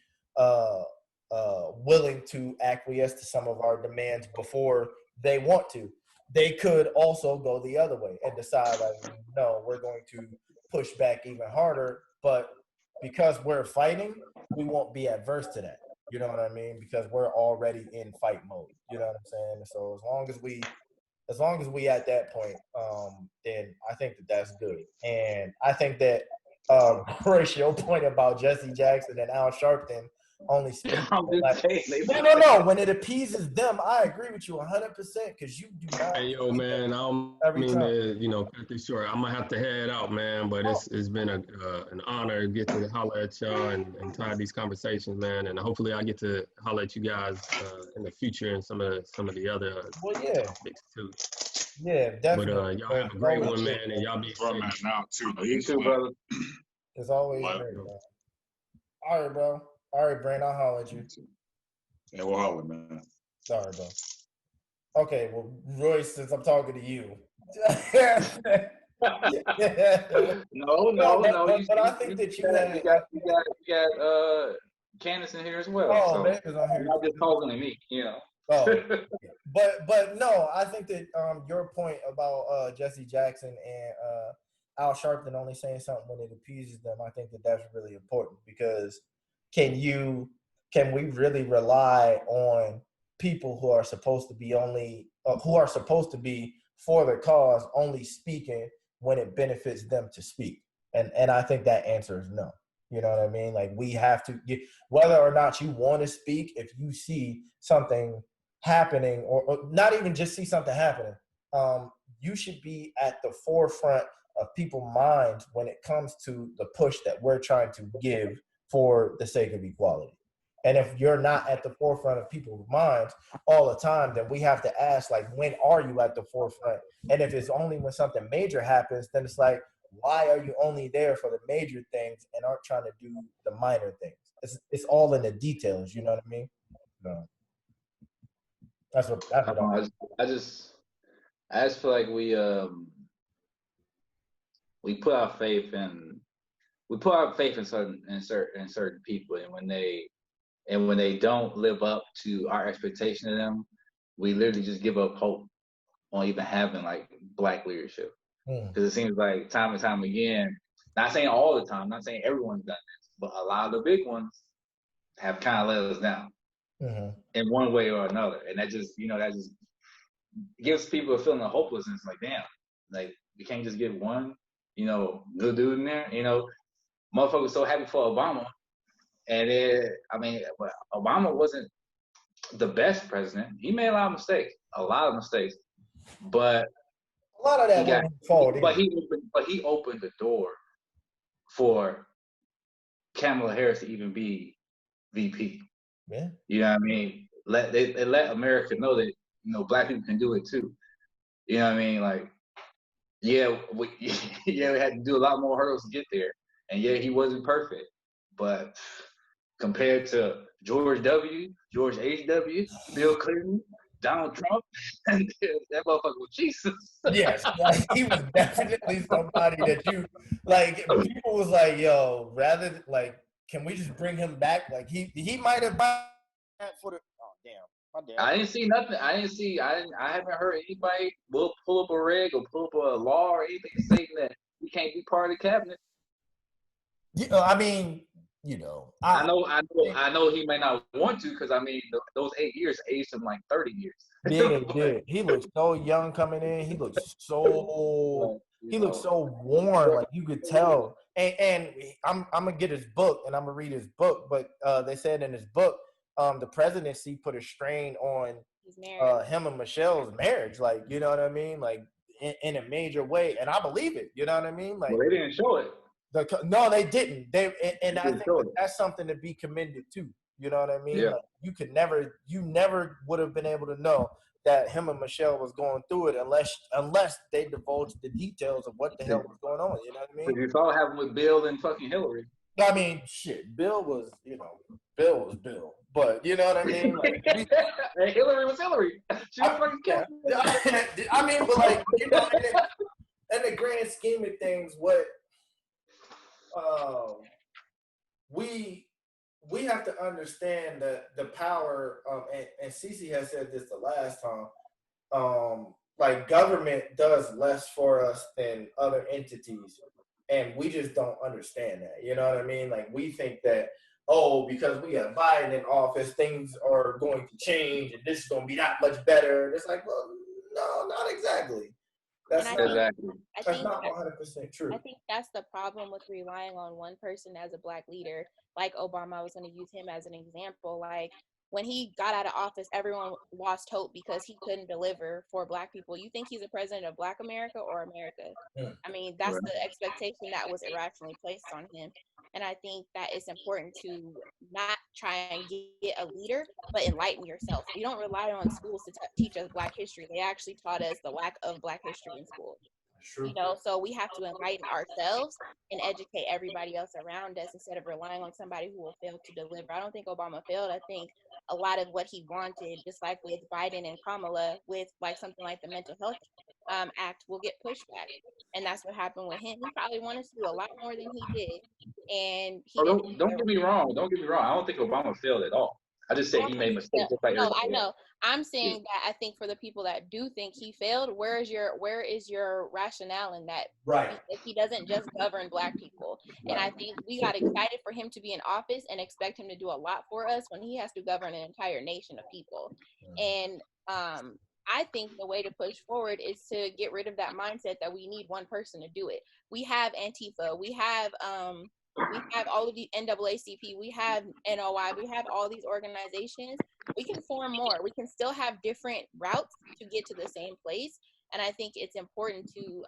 willing to acquiesce to some of our demands before they want to. They could also go the other way and decide, like, no, we're going to push back even harder, but because we're fighting, we won't be adverse to that. You know what I mean? Because we're already in fight mode. You know what I'm saying? So as long as we at that point, then I think that's good. And I think that Royce, your point about Jesse Jackson and Al Sharpton only speak. No. When it appeases them, I agree with you 100%, because you do not.
Hey, yo, man, I don't mean to cut this short. I'm gonna have to head out, man. But it's been an honor to get to holler at y'all and tie these conversations, man. And hopefully I get to holler at you guys in the future and some of the other topics too.
Yeah, definitely.
But y'all have a great one, man, and y'all be safe.
Now too.
You too, brother.
It's always great, man. All right, bro. All right, Brent, I'll holler at you.
Yeah, we'll holler, man.
Sorry, bro. Okay, well, Royce, since I'm talking to you.
No.
But I think that you
got Candice in here as well.
Oh,
so
man, is on here.
Not just talking to me,
Oh, but no, I think that your point about Jesse Jackson and Al Sharpton only saying something when it appeases them, I think that that's really important, because can we really rely on people who are supposed to be for the cause only speaking when it benefits them to speak? And I think that answer is no. You know what I mean? Like, we have to get, whether or not you want to speak, if you see something happening, or not even just see something happening, you should be at the forefront of people's minds when it comes to the push that we're trying to give for the sake of equality. And if you're not at the forefront of people's minds all the time, then we have to ask, like, when are you at the forefront? And if it's only when something major happens, then it's like, why are you only there for the major things and aren't trying to do the minor things? It's all in the details, you know what I mean? No. That's what
I just feel like we put our faith in certain people, and when they don't live up to our expectation of them, we literally just give up hope on even having like Black leadership. Because it seems like time and time again, not saying all the time, not saying everyone's done this, but a lot of the big ones have kind of let us down in one way or another. And that just gives people a feeling of hopelessness. Like, damn, like, we can't just get one, good dude in there. Motherfuckers so happy for Obama. And Obama wasn't the best president. He made a lot of mistakes, but
a lot of that
he opened the door for Kamala Harris to even be VP.
Yeah.
You know what I mean? They let America know that, Black people can do it too. You know what I mean? Like, we had to do a lot more hurdles to get there. And he wasn't perfect. But compared to George H.W., Bill Clinton, Donald Trump, and that motherfucker was Jesus.
Yes, like, he was definitely somebody that you, like, people was like, yo, rather, like, can we just bring him back? Like he might have bought for the. Oh damn.
I didn't see nothing. I haven't heard anybody will pull up a reg or pull up a law or anything saying that he can't be part of the cabinet.
I mean,
I know he may not want to because I mean those 8 years aged him like 30 years.
Yeah, he did. He looked so young coming in. He looked so warm, like you could tell. And I'm gonna get his book and I'm gonna read his book. But they said in his book, the presidency put a strain on him and Michelle's marriage. Like, you know what I mean? Like in a major way. And I believe it. You know what I mean? Like,
well, they didn't show it.
No, they didn't. And I think that's something to be commended to. You know what I mean?
Yeah.
Like you never would have been able to know that him and Michelle was going through it unless they divulged the details of what the hell was going on. You know what I mean?
You saw what happened with Bill and fucking Hillary.
I mean, shit. Bill was Bill. But you know what I mean? Like,
and Hillary was Hillary. She was fucking killed.
I mean, but like, in the grand scheme of things, what we have to understand that the power and Cece has said this the last time, like government does less for us than other entities, and we just don't understand that. You know what I mean? Like we think that because we got Biden in office, things are going to change and this is going to be that much better. And it's like, well, no, not exactly. That's not 100% true.
I think that's the problem with relying on one person as a Black leader. Like Obama, I was going to use him as an example. Like when he got out of office, everyone lost hope because he couldn't deliver for Black people. You think he's a president of Black America or America? I mean, that's the expectation that was irrationally placed on him. And I think that it's important to not try and get a leader, but enlighten yourself. We don't rely on schools to teach us Black history. They actually taught us the lack of Black history in school. True. So we have to enlighten ourselves and educate everybody else around us instead of relying on somebody who will fail to deliver. I don't think Obama failed. I think a lot of what he wanted, just like with Biden and Kamala, with like something like the Mental Health Act, will get pushed back. And that's what happened with him. He probably wanted to do a lot more than he did. And he
don't get me wrong. I don't think Obama failed at all. I just say he made mistakes.
No, I know. I'm saying that I think for the people that do think he failed, where is your rationale in that?
Right.
If he doesn't just govern Black people. And I think we got excited for him to be in office and expect him to do a lot for us when he has to govern an entire nation of people. And I think the way to push forward is to get rid of that mindset that we need one person to do it. We have Antifa, we have all of the NAACP, we have NOI, we have all these organizations. We can form more. We can still have different routes to get to the same place. And I think it's important to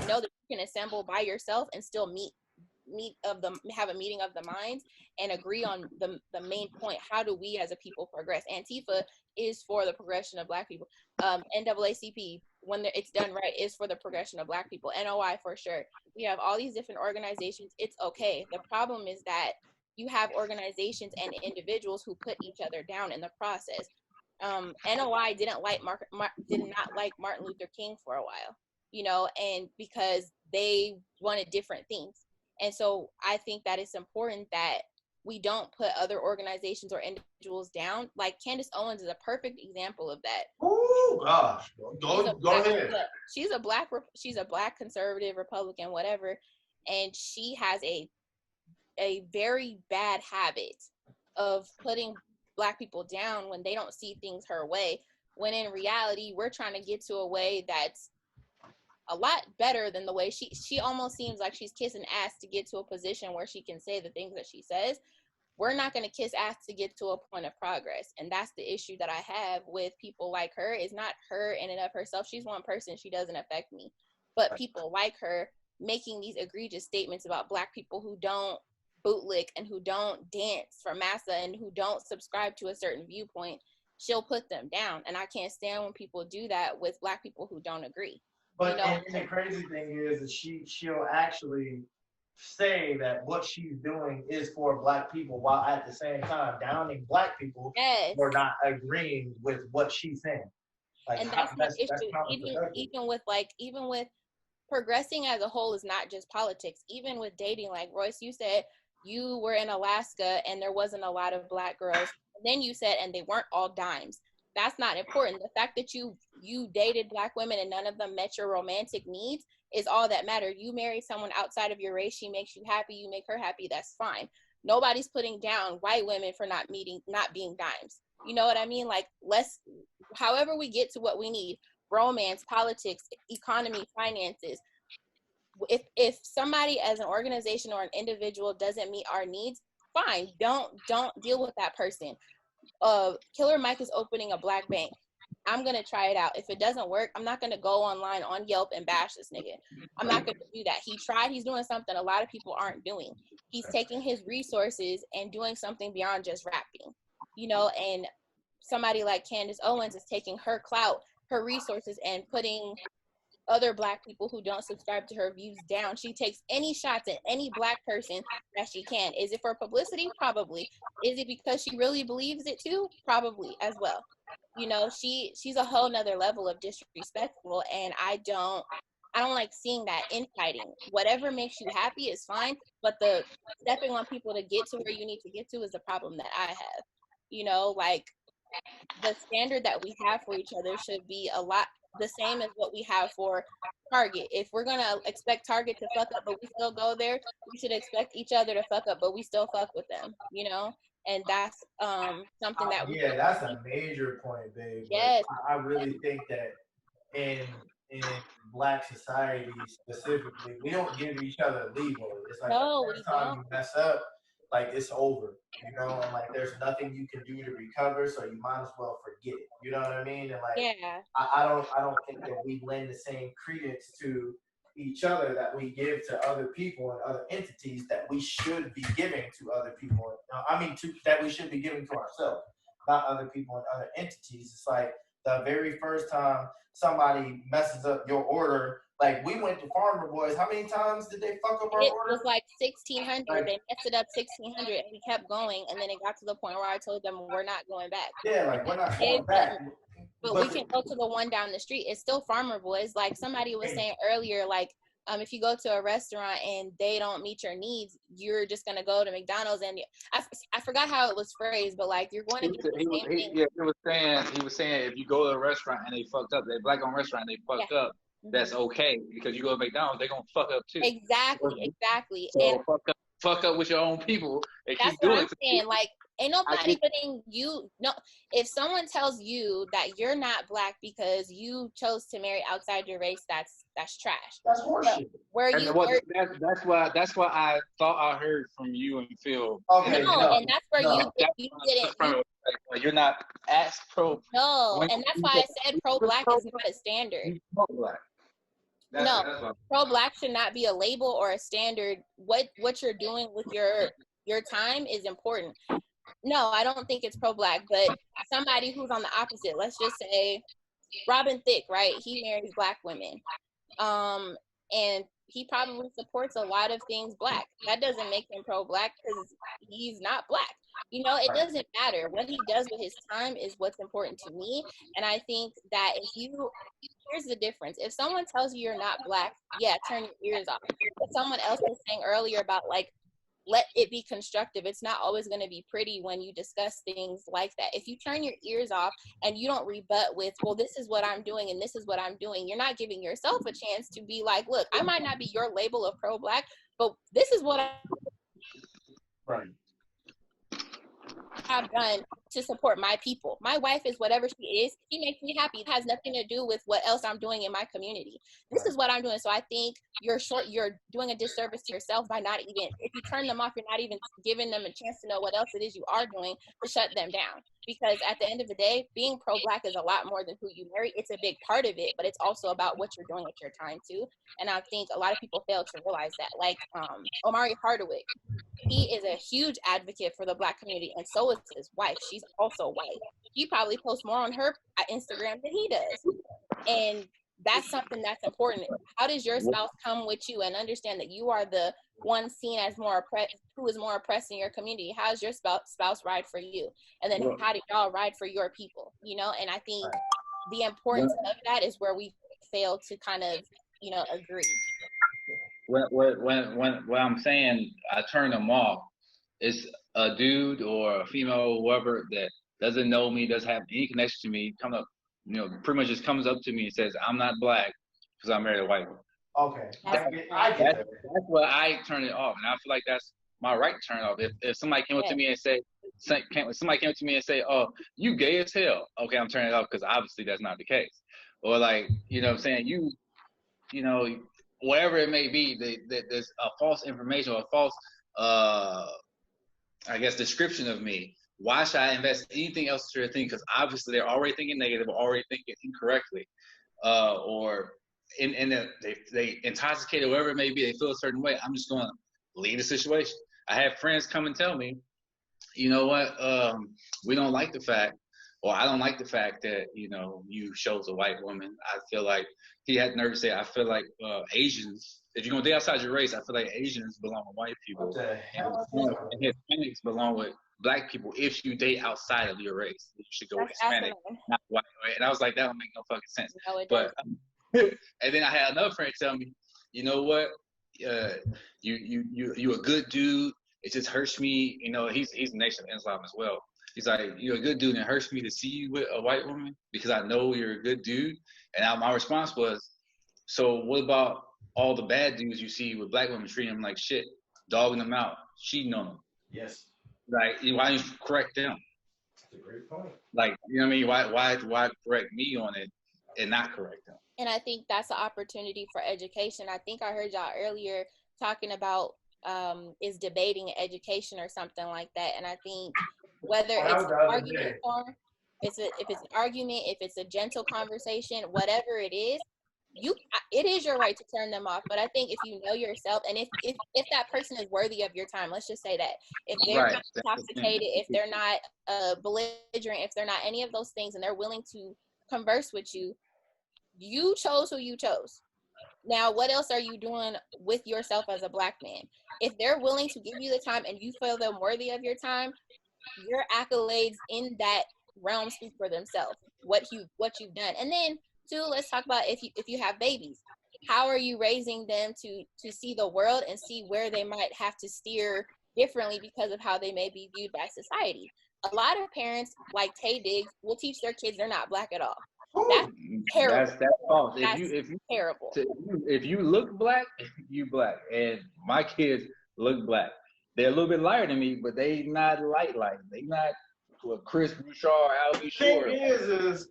know that you can assemble by yourself and still have a meeting of the minds and agree on the main point. How do we as a people progress? Antifa is for the progression of Black people. NAACP, when it's done right, is for the progression of Black people. NOI for sure. We have all these different organizations. It's okay. The problem is that you have organizations and individuals who put each other down in the process. NOI did not like Martin Luther King for a while, and because they wanted different things. And so I think that it's important that we don't put other organizations or individuals down. Like Candice Owens is a perfect example of that.
Oh gosh, go ahead.
She's a Black conservative Republican, whatever, and she has a very bad habit of putting Black people down when they don't see things her way. When in reality, we're trying to get to a way that's a lot better than the way she almost seems like she's kissing ass to get to a position where she can say the things that she says. We're not going to kiss ass to get to a point of progress. And that's the issue that I have with people like her. Is not her in and of herself. She's one person. She doesn't affect me. But people like her making these egregious statements about Black people who don't bootlick and who don't dance for massa and who don't subscribe to a certain viewpoint, she'll put them down. And I can't stand when people do that with Black people who don't agree.
But and the crazy thing is that she'll actually say that what she's doing is for Black people while at the same time downing Black people or not agreeing with what she's saying. Like,
and that's the issue. Even with progressing as a whole is not just politics. Even with dating, like Royce, you said, you were in Alaska and there wasn't a lot of Black girls. And then you said, and they weren't all dimes. That's not important. The fact that you dated Black women and none of them met your romantic needs is all that matters. You married someone outside of your race. She makes you happy. You make her happy. That's fine. Nobody's putting down white women for not being dimes. You know what I mean? Like, however we get to what we need, romance, politics, economy, finances. If somebody as an organization or an individual doesn't meet our needs, fine. Don't deal with that person. Killer Mike is opening a Black bank. I'm going to try it out. If it doesn't work, I'm not going to go online on Yelp and bash this nigga. I'm not going to do that. He tried. He's doing something a lot of people aren't doing. He's taking his resources and doing something beyond just rapping, you know, and somebody like Candice Owens is taking her clout, her resources, and putting other Black people who don't subscribe to her views down. She takes any shots at any Black person that she can. Is it for publicity? Probably. Is it because she really believes it too? Probably as well. You know, she's a whole nother level of disrespectful, and I don't like seeing that infighting. Whatever makes you happy is fine, but the stepping on people to get to where you need to get to is the problem that I have. You know, like, the standard that we have for each other should be a lot the same as what we have for Target. If we're gonna expect Target to fuck up but we still go there, we should expect each other to fuck up but we still fuck with them, you know? And that's something that
that's a major point, babe.
Yes.
Like, I really think that in Black society specifically, we don't give each other leeway. It's like the first time you mess up, like, it's over, you know, and like there's nothing you can do to recover, so you might as well forget it. You know what I mean? And like, I don't think that we lend the same credence to each other that we give to other people and other entities that we should be giving to other people. That we should be giving to ourselves, not other people and other entities. It's like the very first time somebody messes up your order, like, we went to Farmer Boys. How many times did they fuck up our order?
It was like 1,600. They messed it up 1,600, and we kept going. And then it got to the point where I told them we're not going back.
Yeah, like, we're not going back.
But we can go to the one down the street. It's still Farmer Boys. Like somebody was saying earlier, like, if you go to a restaurant and they don't meet your needs, you're just gonna go to McDonald's. And I forgot how it was phrased, but like, you're going to get the same thing.
Yeah, he was saying if you go to a restaurant and they fucked up, they're Black-owned restaurant, they fucked up. That's okay, because you go to McDonald's, they're gonna fuck up too.
Exactly.
So and fuck up with your own people and keep doing it.
That's what I'm saying. Like, ain't nobody putting you. No, if someone tells you that you're not Black because you chose to marry outside your race, that's trash.
That's horseshit.
That's why I thought I heard from you and Phil.
Okay, and that's where you didn't.
You're not as pro.
No, and that's why I said pro-Black is not a standard.
Pro-Black.
Pro-Black should not be a label or a standard. What you're doing with your time is important. No, I don't think it's pro-Black, but somebody who's on the opposite, let's just say Robin Thicke, right? He marries Black women. And he probably supports a lot of things Black. That doesn't make him pro-Black because he's not Black. You know, it doesn't matter. What he does with his time is what's important to me. And I think that here's the difference. If someone tells you you're not Black, yeah, turn your ears off. But someone else was saying earlier about, like, let it be constructive. It's not always going to be pretty when you discuss things like that. If you turn your ears off and you don't rebut with, well, this is what I'm doing and this is what I'm doing, you're not giving yourself a chance to be like, look, I might not be your label of pro-Black, but this is what I've done to support my people. My wife is whatever she is. She makes me happy. It has nothing to do with what else I'm doing in my community. This is what I'm doing. So I think you're doing a disservice to yourself by not even, if you turn them off, you're not even giving them a chance to know what else it is you are doing to shut them down. Because at the end of the day, being pro-Black is a lot more than who you marry. It's a big part of it, but it's also about what you're doing with your time too. And I think a lot of people fail to realize that. Like Omari Hardwick, he is a huge advocate for the Black community, and so is his wife. She's also white. She probably posts more on her Instagram than he does. And that's something that's important. How does your spouse come with you and understand that you are the one seen as who is more oppressed in your community? How does your spouse ride for you? And then how do y'all ride for your people? You know, and I think the importance of that is where we fail to kind of, agree.
When I'm saying I turn them off, it's a dude or a female or whoever that doesn't know me, doesn't have any connection to me, come up, pretty much just comes up to me and says, I'm not black because I married a white woman.
Okay. I get that.
That's why I turn it off. And I feel like that's my right to turn it off. If somebody came up to me and say, oh, you gay as hell. Okay, I'm turning it off because obviously that's not the case. Or like, what I'm saying, whatever it may be, there's a false information or a false, description of me. Why should I invest anything else to their thing? Because obviously they're already thinking negative, already thinking incorrectly, and they intoxicated, whatever it may be, they feel a certain way. I'm just going to leave the situation. I have friends come and tell me, you know what, we don't like the fact, or I don't like the fact that, you chose a white woman. I feel like, he had nerve to say, I feel like Asians, if you're going to date outside your race, I feel like Asians belong with white people.
What the hell?
And Hispanics belong with black people. If you date outside of your race, you should go with Hispanic, not white. And I was like, that don't make no fucking sense.
No, it
but and then I had another friend tell me, you know what, you a good dude. It just hurts me. He's a Nation of Islam as well. He's like, you're a good dude, and it hurts me to see you with a white woman because I know you're a good dude. And my response was, so what about all the bad dudes you see with black women treating them like shit, dogging them out, cheating on them?
Yes.
Like, why don't you correct them?
That's a great point.
Like, you know what I mean? Why correct me on it and not correct them?
And I think that's an opportunity for education. I think I heard y'all earlier talking about is debating education or something like that. And I think whether it's an argument form, if it's an argument, if it's a gentle conversation, whatever it is your right to turn them off. But I think if you know yourself, and if that person is worthy of your time, let's just say that, if they're not intoxicated, if they're not belligerent, if they're not any of those things, and they're willing to converse with you, you chose who you chose. Now, what else are you doing with yourself as a black man? If they're willing to give you the time and you feel them worthy of your time, your accolades in that realm speak for themselves, what you've done. And then too, let's talk about if you have babies, how are you raising them to see the world and see where they might have to steer differently because of how they may be viewed by society. A lot of parents, like Tay Diggs, will teach their kids they're not black at all. That's terrible. That's false. If you terrible.
If you look black, you black. And my kids look black. They're a little bit lighter than me, but they not light. They not Chris Bouchard, Al B. Shore.
Thing is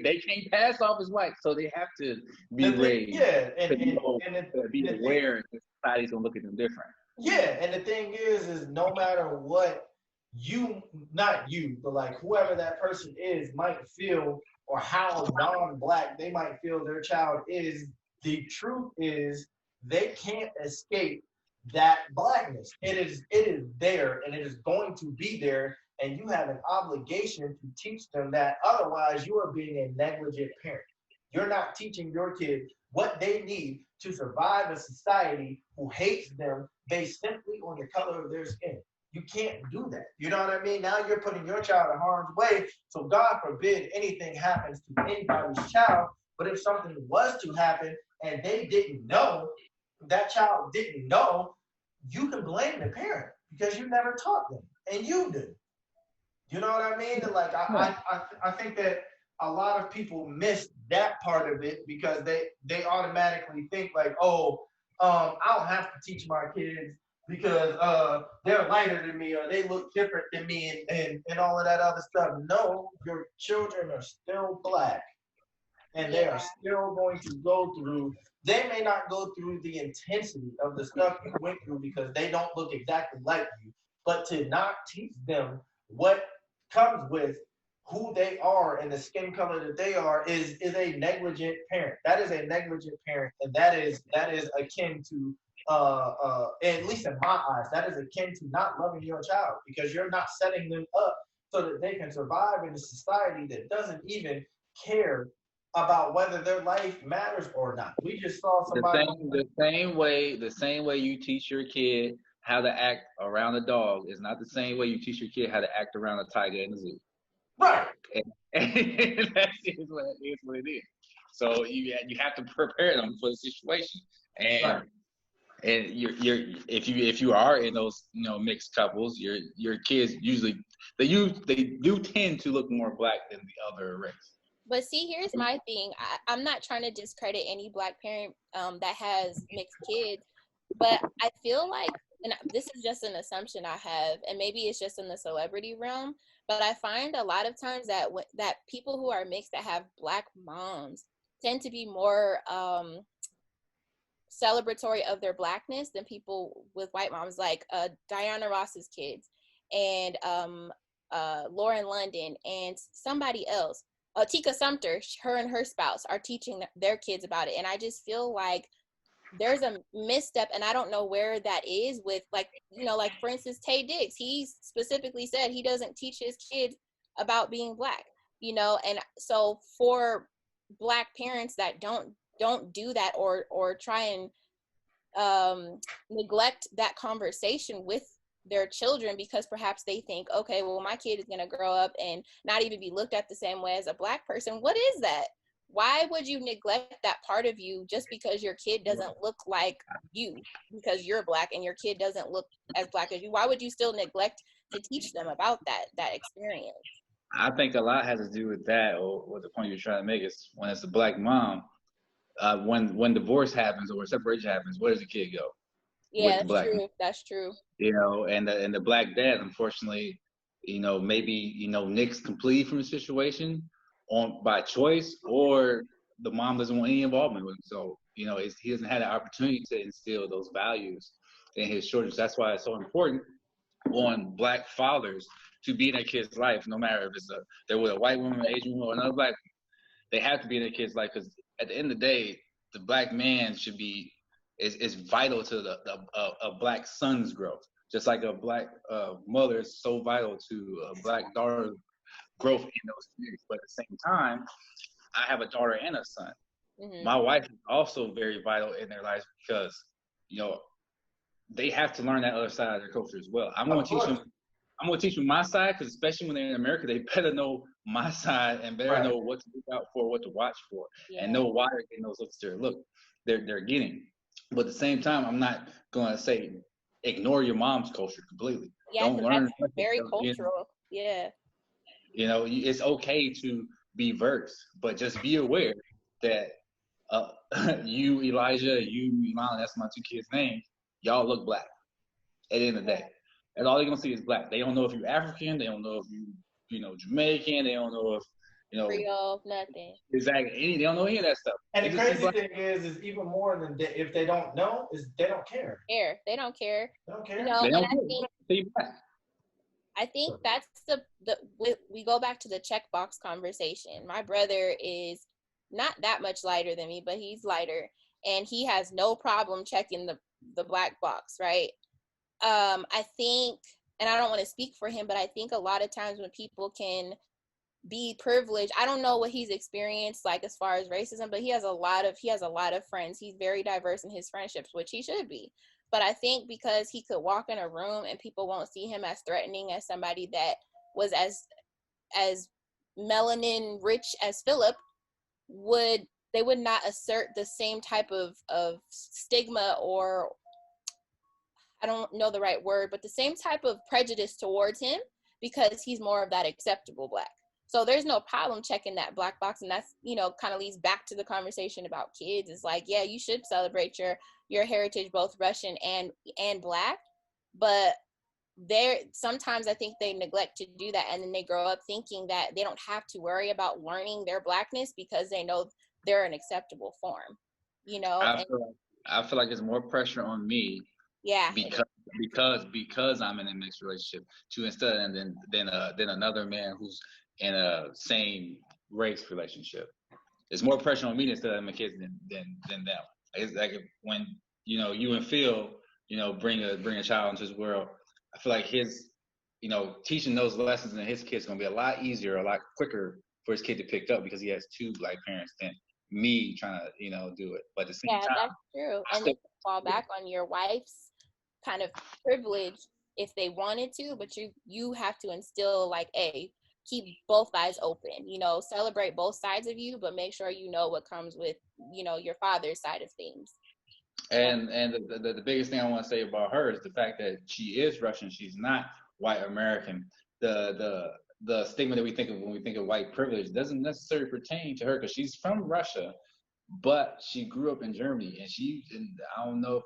they can't pass off as white, so they have to be raised.
Yeah, and
be aware that society's gonna look at them different.
Yeah, and the thing is no matter what not you, but like whoever that person is might feel, or how non-black they might feel their child is, the truth is they can't escape that blackness. It is there, and it is going to be there, and you have an obligation to teach them that. Otherwise, you are being a negligent parent. You're not teaching your kid what they need to survive a society who hates them based simply on the color of their skin. You can't do that. You know what I mean? Now you're putting your child in harm's way. So God forbid anything happens to anybody's child. But if something was to happen and they didn't know, that child didn't know, you can blame the parent because you never taught them, and you did. You know what I mean? Like I think that a lot of people miss that part of it because they automatically think like, I don't have to teach my kids because they're lighter than me or they look different than me and all of that other stuff. No, your children are still black, and they are still going to go through. They may not go through the intensity of the stuff you went through because they don't look exactly like you, but to not teach them what comes with who they are and the skin color that they are is a negligent parent. That is a negligent parent, and that is akin to at least in my eyes, that is akin to not loving your child, because you're not setting them up so that they can survive in a society that doesn't even care about whether their life matters or not. We just saw somebody
the same way you teach your kid how to act around a dog is not the same way you teach your kid how to act around a tiger in the zoo.
Right.
And that is what it is. So you have to prepare them for the situation. And And if you are in those mixed couples, your kids usually they do tend to look more black than the other race.
But see, here's my thing. I'm not trying to discredit any black parent that has mixed kids, but I feel like, and this is just an assumption I have, and maybe it's just in the celebrity realm, but I find a lot of times that that people who are mixed that have black moms tend to be more celebratory of their blackness than people with white moms, like Diana Ross's kids and Lauren London and somebody else. Tika Sumter, her and her spouse are teaching their kids about it. And I just feel like there's a misstep, and I don't know where that is with, like, like for instance, Tay Diggs, he specifically said he doesn't teach his kids about being black, and so for black parents that don't do that or try and neglect that conversation with their children because perhaps they think, okay, well, my kid is going to grow up and not even be looked at the same way as a black person. What is that? Why would you neglect that part of you just because your kid doesn't look like you, because you're black and your kid doesn't look as black as you? Why would you still neglect to teach them about that experience?
I think a lot has to do with that, or what the point you're trying to make is when it's a black mom, when divorce happens or separation happens, where does the kid go?
Yeah, that's true. That's true.
And the black dad, unfortunately, maybe nicks completely from the situation by choice, or the mom doesn't want any involvement with him. So he doesn't have the opportunity to instill those values in his children. That's why it's so important on black fathers to be in their kids' life, no matter if they're with a white woman, an Asian woman, or another black. They have to be in their kids' life, because at the end of the day, the black man should be is vital to a black son's growth, just like a black mother is so vital to a black daughter's growth in those communities. But at the same time, I have a daughter and a son. Mm-hmm. My wife is also very vital in their lives, because they have to learn that other side of their culture as well. I'm going to teach them my side, because especially when they're in America, they better know my side and better know what to look out for, what to watch for, and know why they're getting those looks they're getting. But at the same time, I'm not going to say ignore your mom's culture completely.
Yeah, don't learn. That's very cultural. Yeah.
It's okay to be versed, but just be aware that you, Elijah, you, Iman, that's my two kids' names, y'all look black at the end of the day. And all they're going to see is black. They don't know if you're African. They don't know if you Jamaican. They don't know if,
Creole, nothing.
Exactly. They don't know any of that stuff.
And the crazy thing is even more than if they don't know, is they don't care.
They don't care.
They don't care.
And I think that's we go back to the checkbox conversation. My brother is not that much lighter than me, but he's lighter, and he has no problem checking the black box, right? I think, and I don't want to speak for him, but I think a lot of times when people can be privileged, I don't know what he's experienced like as far as racism, but he has a lot of friends. He's very diverse in his friendships, which he should be. But I think because he could walk in a room and people won't see him as threatening as somebody that was as melanin rich as Phillip, they would not assert the same type of stigma, or I don't know the right word, but the same type of prejudice towards him, because he's more of that acceptable black. So there's no problem checking that black box. And that's, kind of leads back to the conversation about kids. It's like, yeah, you should celebrate your heritage, both Russian and black. But sometimes I think they neglect to do that. And then they grow up thinking that they don't have to worry about learning their blackness because they know they're an acceptable form,
I feel like there's more pressure on me.
Yeah.
Because I'm in a mixed relationship to instead than another man who's in a same race relationship. There's more pressure on me instead of my kids than them. It's like when you and Phil bring a child into this world, I feel like his teaching those lessons in his kid's gonna be a lot easier, a lot quicker for his kid to pick up, because he has two black parents than me trying to do it. But at the same time,
that's true. And then fall back on your wife's kind of privilege if they wanted to, but you have to instill keep both eyes open, celebrate both sides of you, but make sure what comes with your father's side of things.
And the biggest thing I want to say about her is the fact that she is Russian. She's not white American. The stigma that we think of when we think of white privilege doesn't necessarily pertain to her because she's from Russia, but she grew up in Germany. And I don't know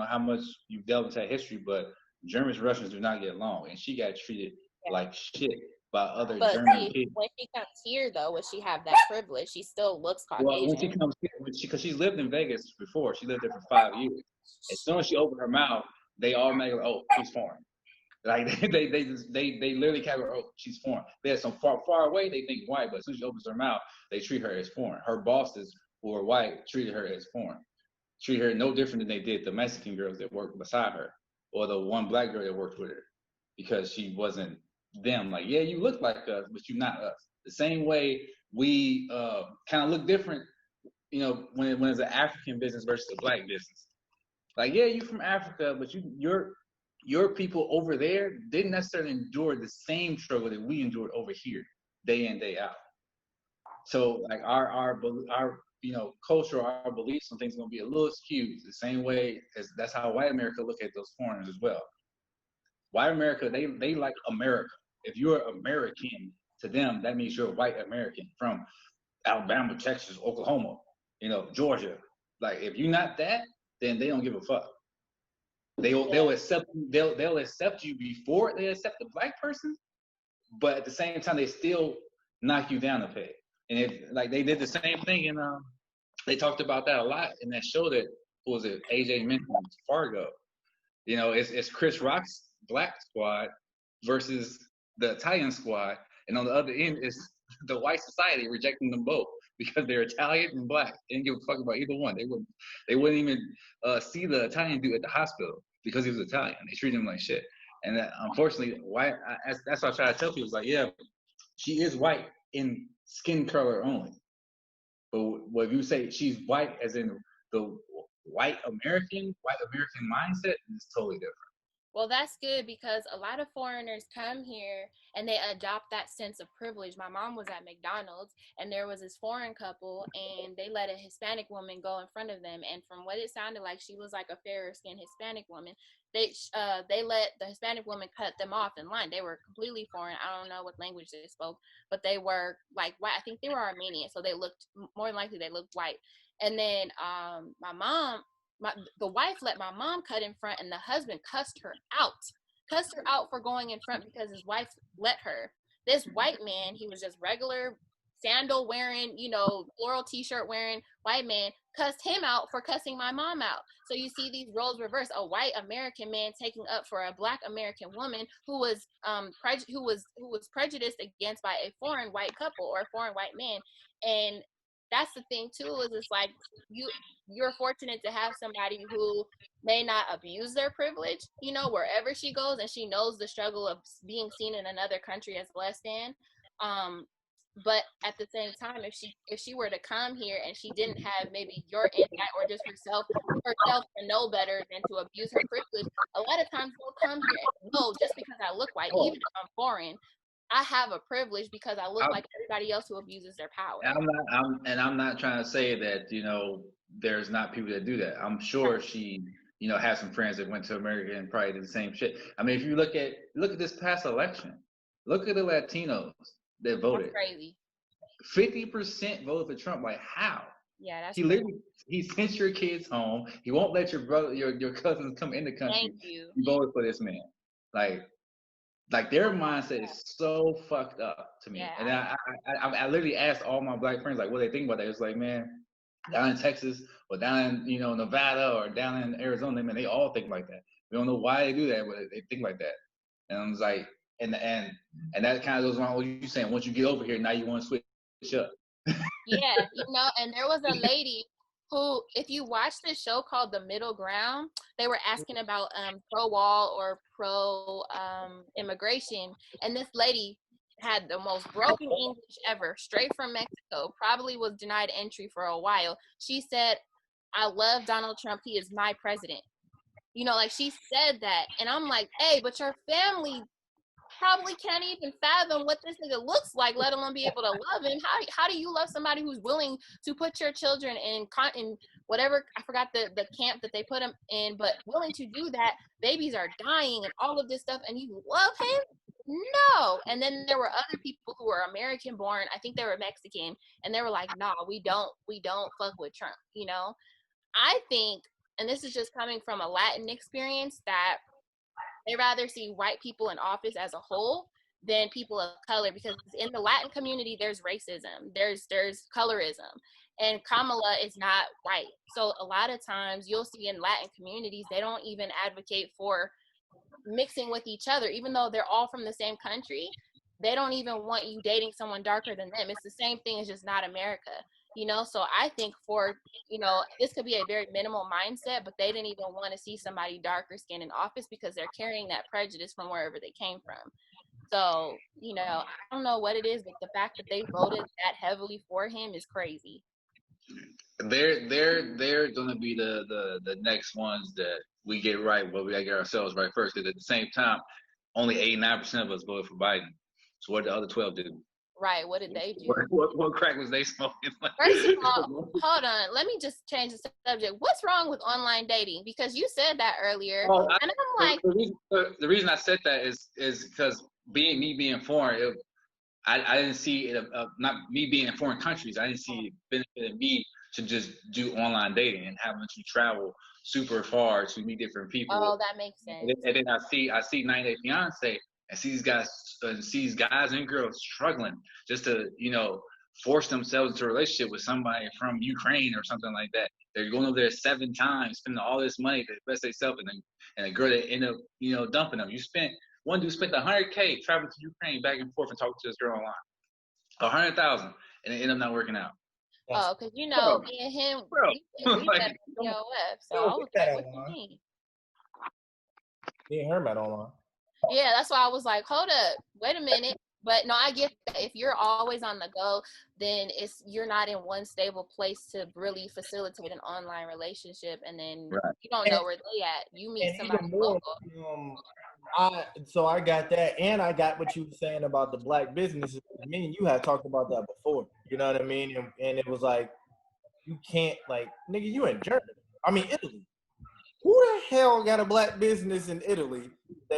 how much you've delved into that history, but Germans and Russians do not get along, and she got treated like shit by other German kids.
When she comes here, though, will she have that privilege? She still looks Caucasian.
Well, when she comes here, because she's lived in Vegas before, she lived there for 5 years. As soon as she opened her mouth, they automatically, oh, she's foreign. Like they literally categorize, oh, she's foreign. They're so far away, they think white, but as soon as she opens her mouth, they treat her as foreign. Her bosses, who are white, treated her as foreign. Treat her no different than they did the Mexican girls that worked beside her, or the one black girl that worked with her, because she wasn't them. Like, yeah, you look like us, but you're not us. The same way we kind of look different, when it's an African business versus a black business. Like, yeah, you from Africa, but your people over there didn't necessarily endure the same struggle that we endured over here, day in, day out. So, like, our culture, our beliefs on things are gonna be a little skewed. The same way as that's how white America look at those foreigners as well. White America, they like America. If you're American to them, that means you're a white American from Alabama, Texas, Oklahoma, Georgia. Like, if you're not that, then they don't give a fuck. They'll accept you before they accept the black person, but at the same time they still knock you down a peg. And they did the same thing, and they talked about that a lot in that show that A.J. mentioned, Fargo. It's Chris Rock's black squad versus the Italian squad, and on the other end is the white society rejecting them both because they're Italian and black. They didn't give a fuck about either one. They wouldn't even see the Italian dude at the hospital because he was Italian. They treated him like shit. And unfortunately, that's what I try to tell people. It's like, yeah, she is white in skin color only. But if you say she's white as in the white American mindset, it's totally different.
Well, that's good because a lot of foreigners come here and they adopt that sense of privilege. My mom was at McDonald's and there was this foreign couple and they let a Hispanic woman go in front of them. And from what it sounded like, she was like a fairer skinned Hispanic woman. They let the Hispanic woman cut them off in line. They were completely foreign. I don't know what language they spoke, but they were like white. I think they were Armenian. So they looked, more than likely they looked white. And then the wife let my mom cut in front and the husband cussed her out for going in front because his wife let her. This white man, he was just regular sandal wearing, floral t-shirt wearing white man, cussed him out for cussing my mom out. So you see these roles reversed. A white American man taking up for a black American woman who was prejudiced against by a foreign white couple or a foreign white man. And that's the thing too, is it's like you're fortunate to have somebody who may not abuse their privilege, wherever she goes, and she knows the struggle of being seen in another country as less than. But at the same time, if she were to come here and she didn't have maybe your insight or just herself to know better than to abuse her privilege, a lot of times they'll come here and know just because I look white, even if I'm foreign, I have a privilege because I look like everybody else who abuses their power.
I'm not trying to say that, there's not people that do that. I'm sure she, has some friends that went to America and probably did the same shit. I mean, if you look at this past election, look at the Latinos that voted.
That's crazy.
50% voted for Trump. Like, how?
Yeah, that's
he sent your kids home. He won't let your brother, your cousins come in the country.
Thank you.
You voted for this man. Like their mindset is so fucked up to me. Yeah. And I literally asked all my black friends, like, what they think about that. It's like, man, down in Texas or down in, Nevada or down in Arizona, man, they all think like that. We don't know why they do that, but they think like that. And I was like, and that kind of goes along with what you're saying. Once you get over here, now you want to switch up.
Yeah, and there was a lady who, if you watch this show called The Middle Ground, they were asking about pro-wall or pro-immigration, and this lady had the most broken English ever, straight from Mexico, probably was denied entry for a while. She said, I love Donald Trump, he is my president. She said that, and I'm like, hey, but your family probably can't even fathom what this nigga looks like, let alone be able to love him. How do you love somebody who's willing to put your children in whatever, I forgot the camp that they put them in, but willing to do that? Babies are dying and all of this stuff, and you love him? No. And then there were other people who were American born, I think they were Mexican, and they were like, nah, we don't fuck with Trump, you know? I think, and this is just coming from a Latin experience, that they rather see white people in office as a whole than people of color, because in the Latin community, there's racism, there's colorism, and Kamala is not white. So a lot of times you'll see in Latin communities, they don't even advocate for mixing with each other, even though they're all from the same country. They don't even want you dating someone darker than them. It's the same thing, it's just not America, you know? So I think for, you know, this could be a very minimal mindset, but they didn't even want to see somebody darker skinned in office because they're carrying that prejudice from wherever they came from. So, you know, I don't know what it is, but the fact that they voted that heavily for him is crazy.
They're going to be the next ones that we get right, but we got to get ourselves right first. Because at the same time, only 89% of us voted for Biden. So what did the other 12 do?
Right. What did they do?
What crack was they smoking?
First of all, hold on. Let me just change the subject. What's wrong with online dating? Because you said that earlier, and I'm like,
the reason I said that is because me being foreign, I didn't see it. Not me being in foreign countries, I didn't see it benefiting me to just do online dating and having to travel super far to meet different people.
Oh, that makes sense.
And then I see 90 Day Fiance and see these guys and girls struggling just to, you know, force themselves into a relationship with somebody from Ukraine or something like that. They're going over there 7 times, spending all this money to invest themselves, and a girl that end up, you know, dumping them. One dude spent $100K traveling to Ukraine back and forth and talking to this girl online. 100,000, and it ended up not working out.
Oh, because you know, me and him, we met POF, so I was like, what you mean?
Me and her met online.
Yeah, that's why I was like, hold up, wait a minute. But no, I get that if you're always on the go, then you're not in one stable place to really facilitate an online relationship, and then you don't know where they at. You meet somebody local.
So I got that, and I got what you were saying about the black businesses. Me and you had talked about that before. You know what I mean? And it was like, you can't, like, nigga, you in Germany. I mean, Italy. Who the hell got a black business in Italy?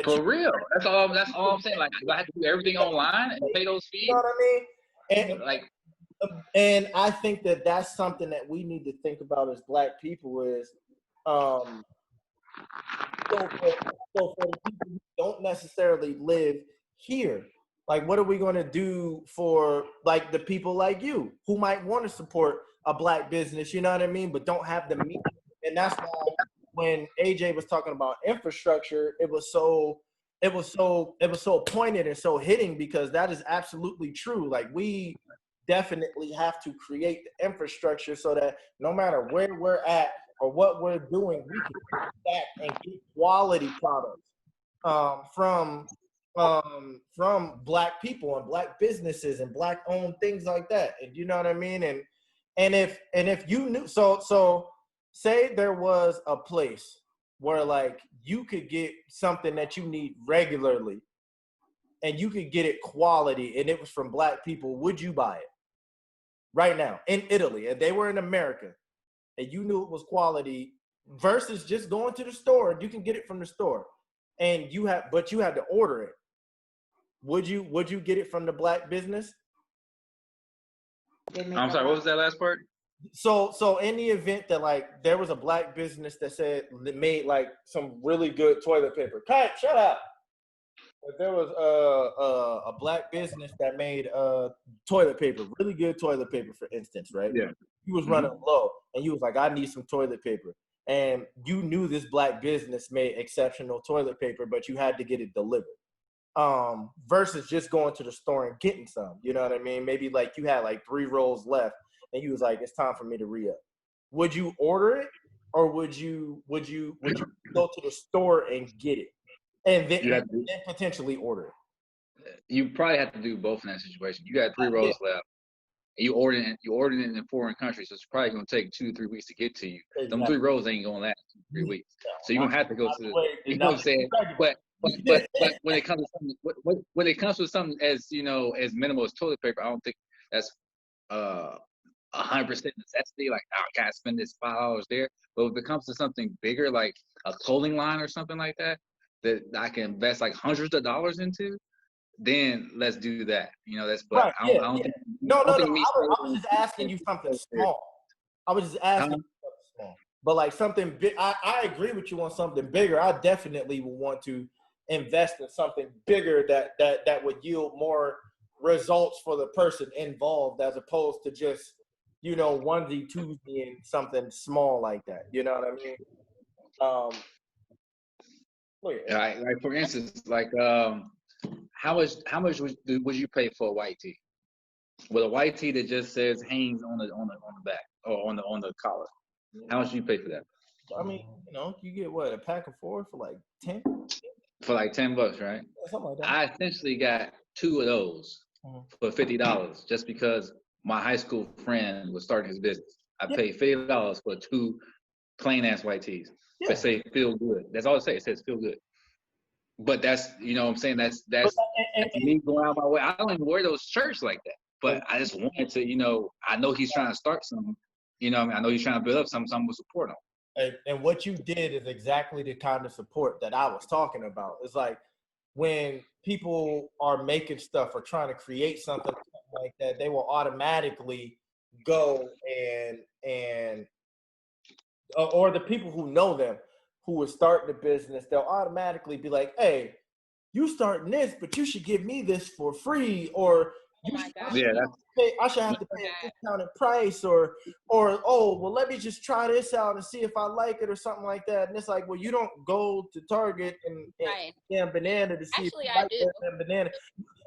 For real. That's all I'm saying. Like, do I have to do everything online and pay those fees?
You know what I mean? And I think that that's something that we need to think about as black people is, so for the people who don't necessarily live here, like, what are we going to do for, like, the people like you who might want to support a black business, you know what I mean, but don't have the means? And that's why when AJ was talking about infrastructure, it was so pointed and so hitting, because that is absolutely true. Like, we definitely have to create the infrastructure so that no matter where we're at or what we're doing, we can get back and get quality products from black people and black businesses and black owned things like that. And you know what I mean? And if you knew, so say there was a place where, like, you could get something that you need regularly and you could get it quality and it was from black people, would you buy it right now in Italy? And they were in America and you knew it was quality versus just going to the store. You can get it from the store and but you had to order it. Would you get it from the black business?
I'm sorry, what was that last part?
So in the event that, like, there was a black business that made like some really good toilet paper. Shut up. If there was a black business that made toilet paper, really good toilet paper, for instance, right? Yeah. You was running low and you was like, I need some toilet paper. And you knew this black business made exceptional toilet paper, but you had to get it delivered. Versus just going to the store and getting some, you know what I mean? Maybe like you had like 3 rolls left and you was like, it's time for me to re-up. Would you order it, or would you go to the store and get it and then potentially order it?
You probably have to do both in that situation. You got 3 rolls left. And you ordered it in foreign countries, so it's probably going to take 2 to 3 weeks to get to you. Exactly. Them 3 rolls ain't going to last 2 to 3 weeks. So you're going to have to go to, you know what I'm saying? But but when it comes to something, when it comes to something as as minimal as toilet paper, I don't think that's 100% necessity. Like, oh, I gotta spend this $5 there. But if it comes to something bigger, like a clothing line or something like that, that I can invest like hundreds of dollars into, then let's do that. That's
right.
I don't think.
No. I was just asking you something small. I was just asking you something small. But like something big, I agree with you on something bigger. I definitely would want to invest in something bigger that would yield more results for the person involved, as opposed to just onesie twosie and something small like that. You know what I mean?
Like for instance, like how much would you pay for a white tee? With a white tee that just says Hanes on the back or on the collar, how much do you pay for that?
I mean, you get what, a pack of 4 for like 10?
For like $10, right?
Yeah, something like that.
I essentially got 2 of those for $50, just because my high school friend was starting his business. I paid $50 for 2 plain ass white tees. Yeah. That say feel good. That's all it says. It says feel good. But that's what I'm saying, that's me going out my way. I don't even wear those shirts like that. But I just wanted to, I know he's trying to start something. I know he's trying to build up something, so I'm gonna support him.
And what you did is exactly the kind of support that I was talking about. It's like when people are making stuff or trying to create something like that, they will automatically go and or the people who know them who would start the business, they'll automatically be like, hey, you starting this, but you should give me this for free, or I should have to pay a discounted price, or oh, well, let me just try this out and see if I like it or something like that. And it's like, well, you don't go to Target and damn banana to see if you like that banana.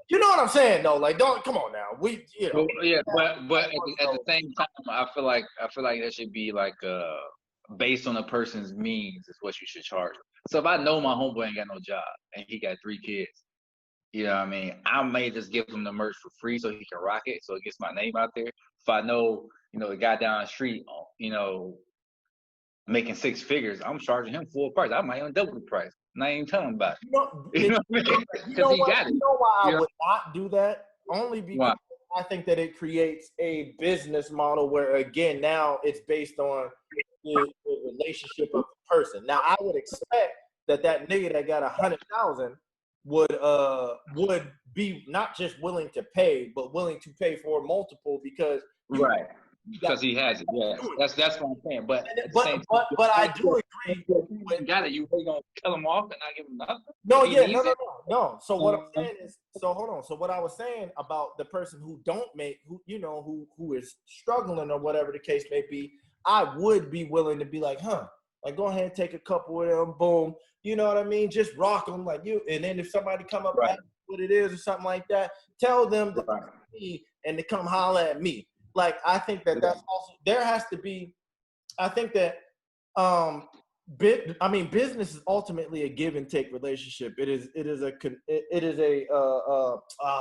You know what I'm saying, though? Like, come on now.
But at the same time, I feel like that should be like based on a person's means is what you should charge. So if I know my homeboy ain't got no job and he got 3 kids, you know what I mean, I may just give him the merch for free so he can rock it, so it gets my name out there. If I know, the guy down the street, making 6 figures, I'm charging him full price. I might even double the price. And I ain't telling him about it. You know what I mean? Because he got it.
You know why I would not do that? Only because I think that it creates a business model where, again, now it's based on the relationship of the person. Now, I would expect that nigga that got 100,000 would be not just willing to pay, but willing to pay for multiple because
because he has it. Yeah, that's what I'm saying. But
I do agree.
You got it. You really gonna kill him off and not give him nothing?
No. So what I'm saying is, hold on. So what I was saying about the person who don't make, who is struggling or whatever the case may be, I would be willing to be like, like go ahead and take a couple of them, boom. You know what I mean? Just rock them like you. And then if somebody come up and ask what it is or something like that, tell them to me and to come holler at me. Like, I think that's also, there has to be, I think that, business is ultimately a give and take relationship. It is a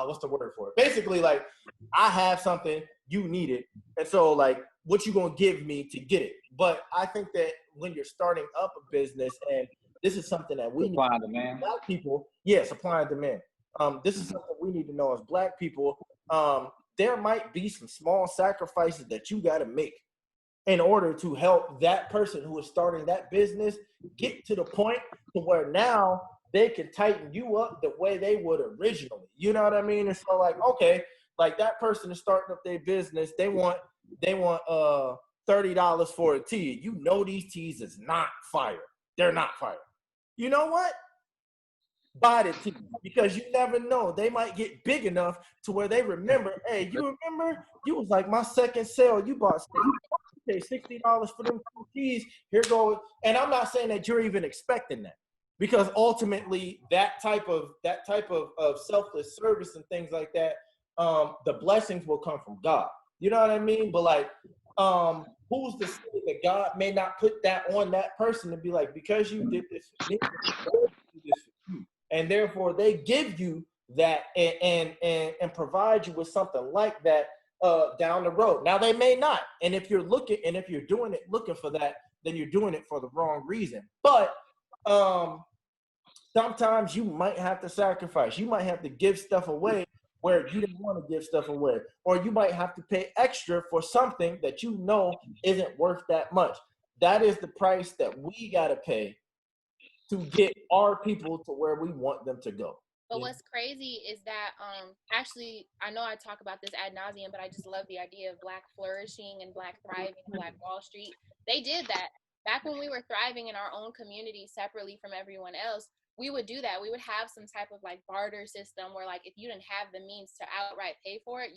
what's the word for it? Basically, like, I have something, you need it. And so, like, what you gonna give me to get it? But I think that when you're starting up a business, and this is something that we
supply
need
and demand.
Black people, supply and demand. This is something we need to know as Black people. There might be some small sacrifices that you got to make in order to help that person who is starting that business get to the point to where now they can tighten you up the way they would originally. You know what I mean? And so, like, okay, like that person is starting up their business. They want $30 for a tee. You know these tees is not fire. They're not fire. You know what? Buy the tee, because you never know. They might get big enough to where they remember, hey, you remember? You was like my second sale. You bought $60 for them tees. Here goes. And I'm not saying that you're even expecting that, because ultimately that type of selfless service and things like that, the blessings will come from God. You know what I mean? But like, who's to say that God may not put that on that person to be like, because you did this for me, and therefore they give you that and provide you with something like that down the road. Now they may not, and if you're doing it looking for that, then you're doing it for the wrong reason. But sometimes you might have to sacrifice. You might have to give stuff away where you didn't want to give stuff away. Or you might have to pay extra for something that you know isn't worth that much. That is the price that we got to pay to get our people to where we want them to go.
But what's crazy is that, actually, I know I talk about this ad nauseum, but I just love the idea of Black flourishing and Black thriving, Black Wall Street. They did that. Back when we were thriving in our own community separately from everyone else, we would do that. We would have some type of like barter system where, like, if you didn't have the means to outright pay for it,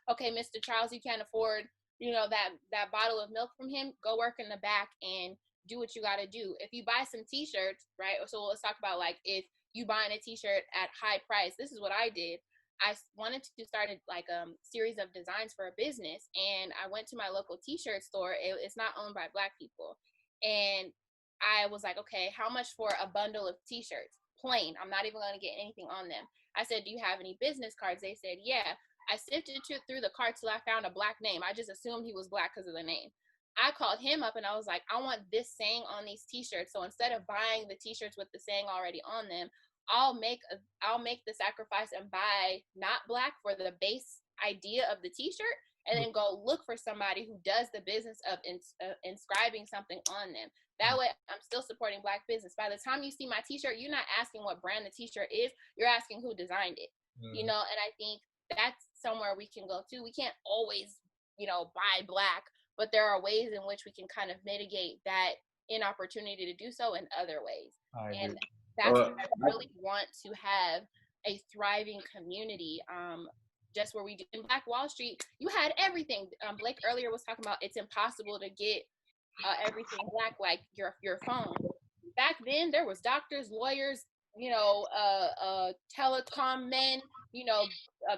okay, Mr. Charles, you can't afford, that bottle of milk from him, go work in the back and do what you got to do. If you buy some t-shirts, right? So let's talk about, like, if you buying a t-shirt at high price. This is what I did. I wanted to start a series of designs for a business, and I went to my local t-shirt store. It's not owned by Black people. And I was like, okay, how much for a bundle of t-shirts? Plain. I'm not even going to get anything on them. I said, do you have any business cards? They said, yeah. I sifted through the cards till I found a Black name. I just assumed he was Black because of the name. I called him up and I was like, I want this saying on these t-shirts. So instead of buying the t-shirts with the saying already on them, I'll make the sacrifice and buy not Black for the base idea of the t-shirt, and then go look for somebody who does the business of inscribing something on them. That way I'm still supporting Black business. By the time you see my t-shirt, you're not asking what brand the t-shirt is, you're asking who designed it. And I think that's somewhere we can go to. We can't always, buy Black, but there are ways in which we can kind of mitigate that inopportunity to do so in other ways. And that's why I really want to have a thriving community, just where we do. In Black Wall Street, you had everything. Blake earlier was talking about it's impossible to get everything Black, like your phone. Back then, there was doctors, lawyers, telecom men,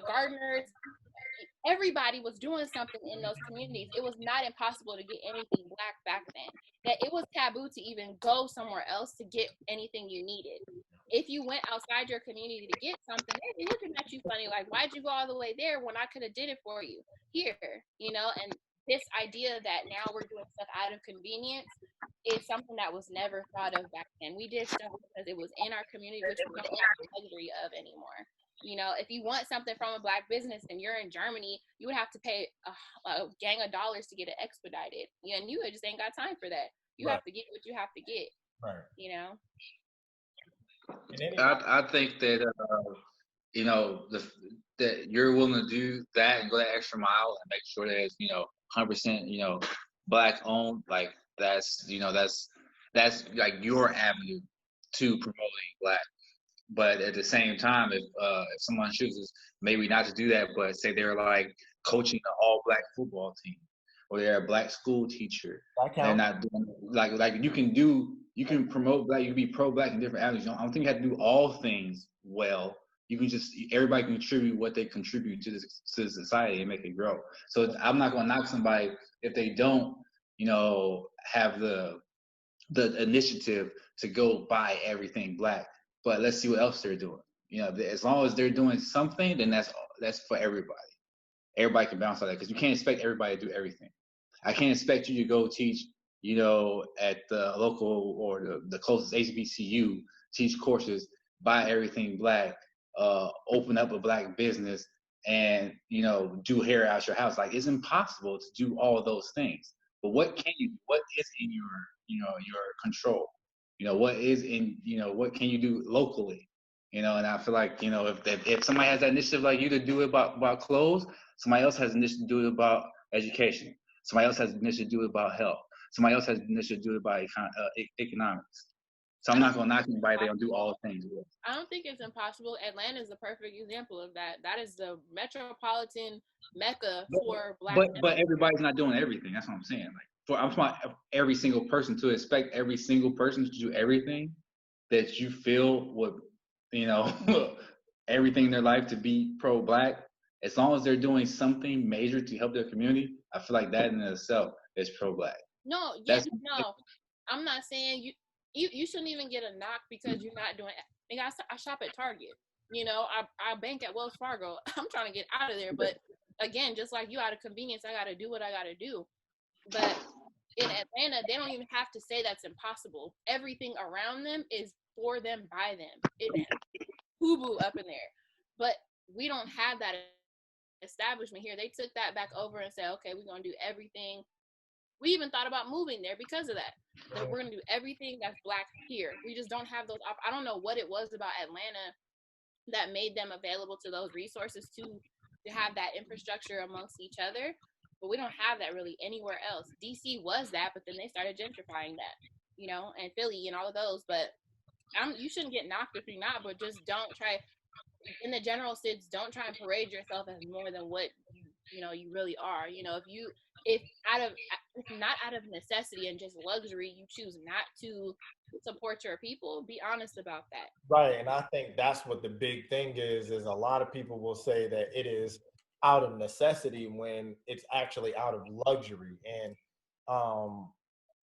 gardeners. Everybody was doing something in those communities. It was not impossible to get anything Black back then. That it was taboo to even go somewhere else to get anything you needed. If you went outside your community to get something, they'd be looking at you funny, like, why'd you go all the way there when I could have did it for you here, And this idea that now we're doing stuff out of convenience is something that was never thought of back then. We did stuff because it was in our community, which we don't have the luxury of anymore. If you want something from a Black business and you're in Germany, you would have to pay a gang of dollars to get it expedited. And you just ain't got time for that. You have to get what you have to get.
Right.
I think that that you're willing to do that and go that extra mile and make sure that it's 100% Black owned. Like that's like your avenue to promoting Black. But at the same time, if someone chooses maybe not to do that, but say they're like coaching an all-Black football team, or they're a Black school teacher, they're not doing like you can promote Black, you can be pro-Black in different avenues. I don't think you have to do all things well. You can everybody can contribute what they contribute to the society and make it grow. So I'm not going to knock somebody if they don't, have the initiative to go buy everything Black. But let's see what else they're doing. As long as they're doing something, then that's for everybody. Everybody can bounce on that because you can't expect everybody to do everything. I can't expect you to go teach, at the local or the closest HBCU, teach courses, buy everything Black, open up a Black business, and do hair out your house. Like, it's impossible to do all of those things. But what can you do? What is in your control? What is in, what can you do locally? And I feel like, if somebody has that initiative like you to do it about clothes, somebody else has an initiative to do it about education. Somebody else has an initiative to do it about health. Somebody else has an initiative to do it about economics. So I'm not going to knock anybody. They don't do all the things.
I don't think it's impossible. Atlanta is a perfect example of that. That is the metropolitan mecca for Black.
But everybody's not doing everything. That's what I'm saying. I'm talking about every single person, to expect every single person to do everything that you feel would, everything in their life to be pro-Black. As long as they're doing something major to help their community, I feel like that in itself is pro-Black.
No, I'm not saying you shouldn't even get a knock because you're not doing it. I shop at Target. I bank at Wells Fargo. I'm trying to get out of there. But again, just like you, out of convenience, I got to do what I got to do. But in Atlanta, they don't even have to say that's impossible. Everything around them is for them, by them. It FUBU up in there. But we don't have that establishment here. They took that back over and said, okay, we're going to do everything. We even thought about moving there because of that. That we're going to do everything that's Black here. We just don't have those. I don't know what it was about Atlanta that made them available to those resources to have that infrastructure amongst each other. But we don't have that really anywhere else. DC was that, but then they started gentrifying that, you know, and Philly and all of those. But you shouldn't get knocked if you're not, but just don't try, in the general sense, don't try and parade yourself as more than what you really are. You know, if not out of necessity and just luxury, you choose not to support your people, be honest about that.
Right, and I think that's what the big thing is a lot of people will say that it is out of necessity when it's actually out of luxury. And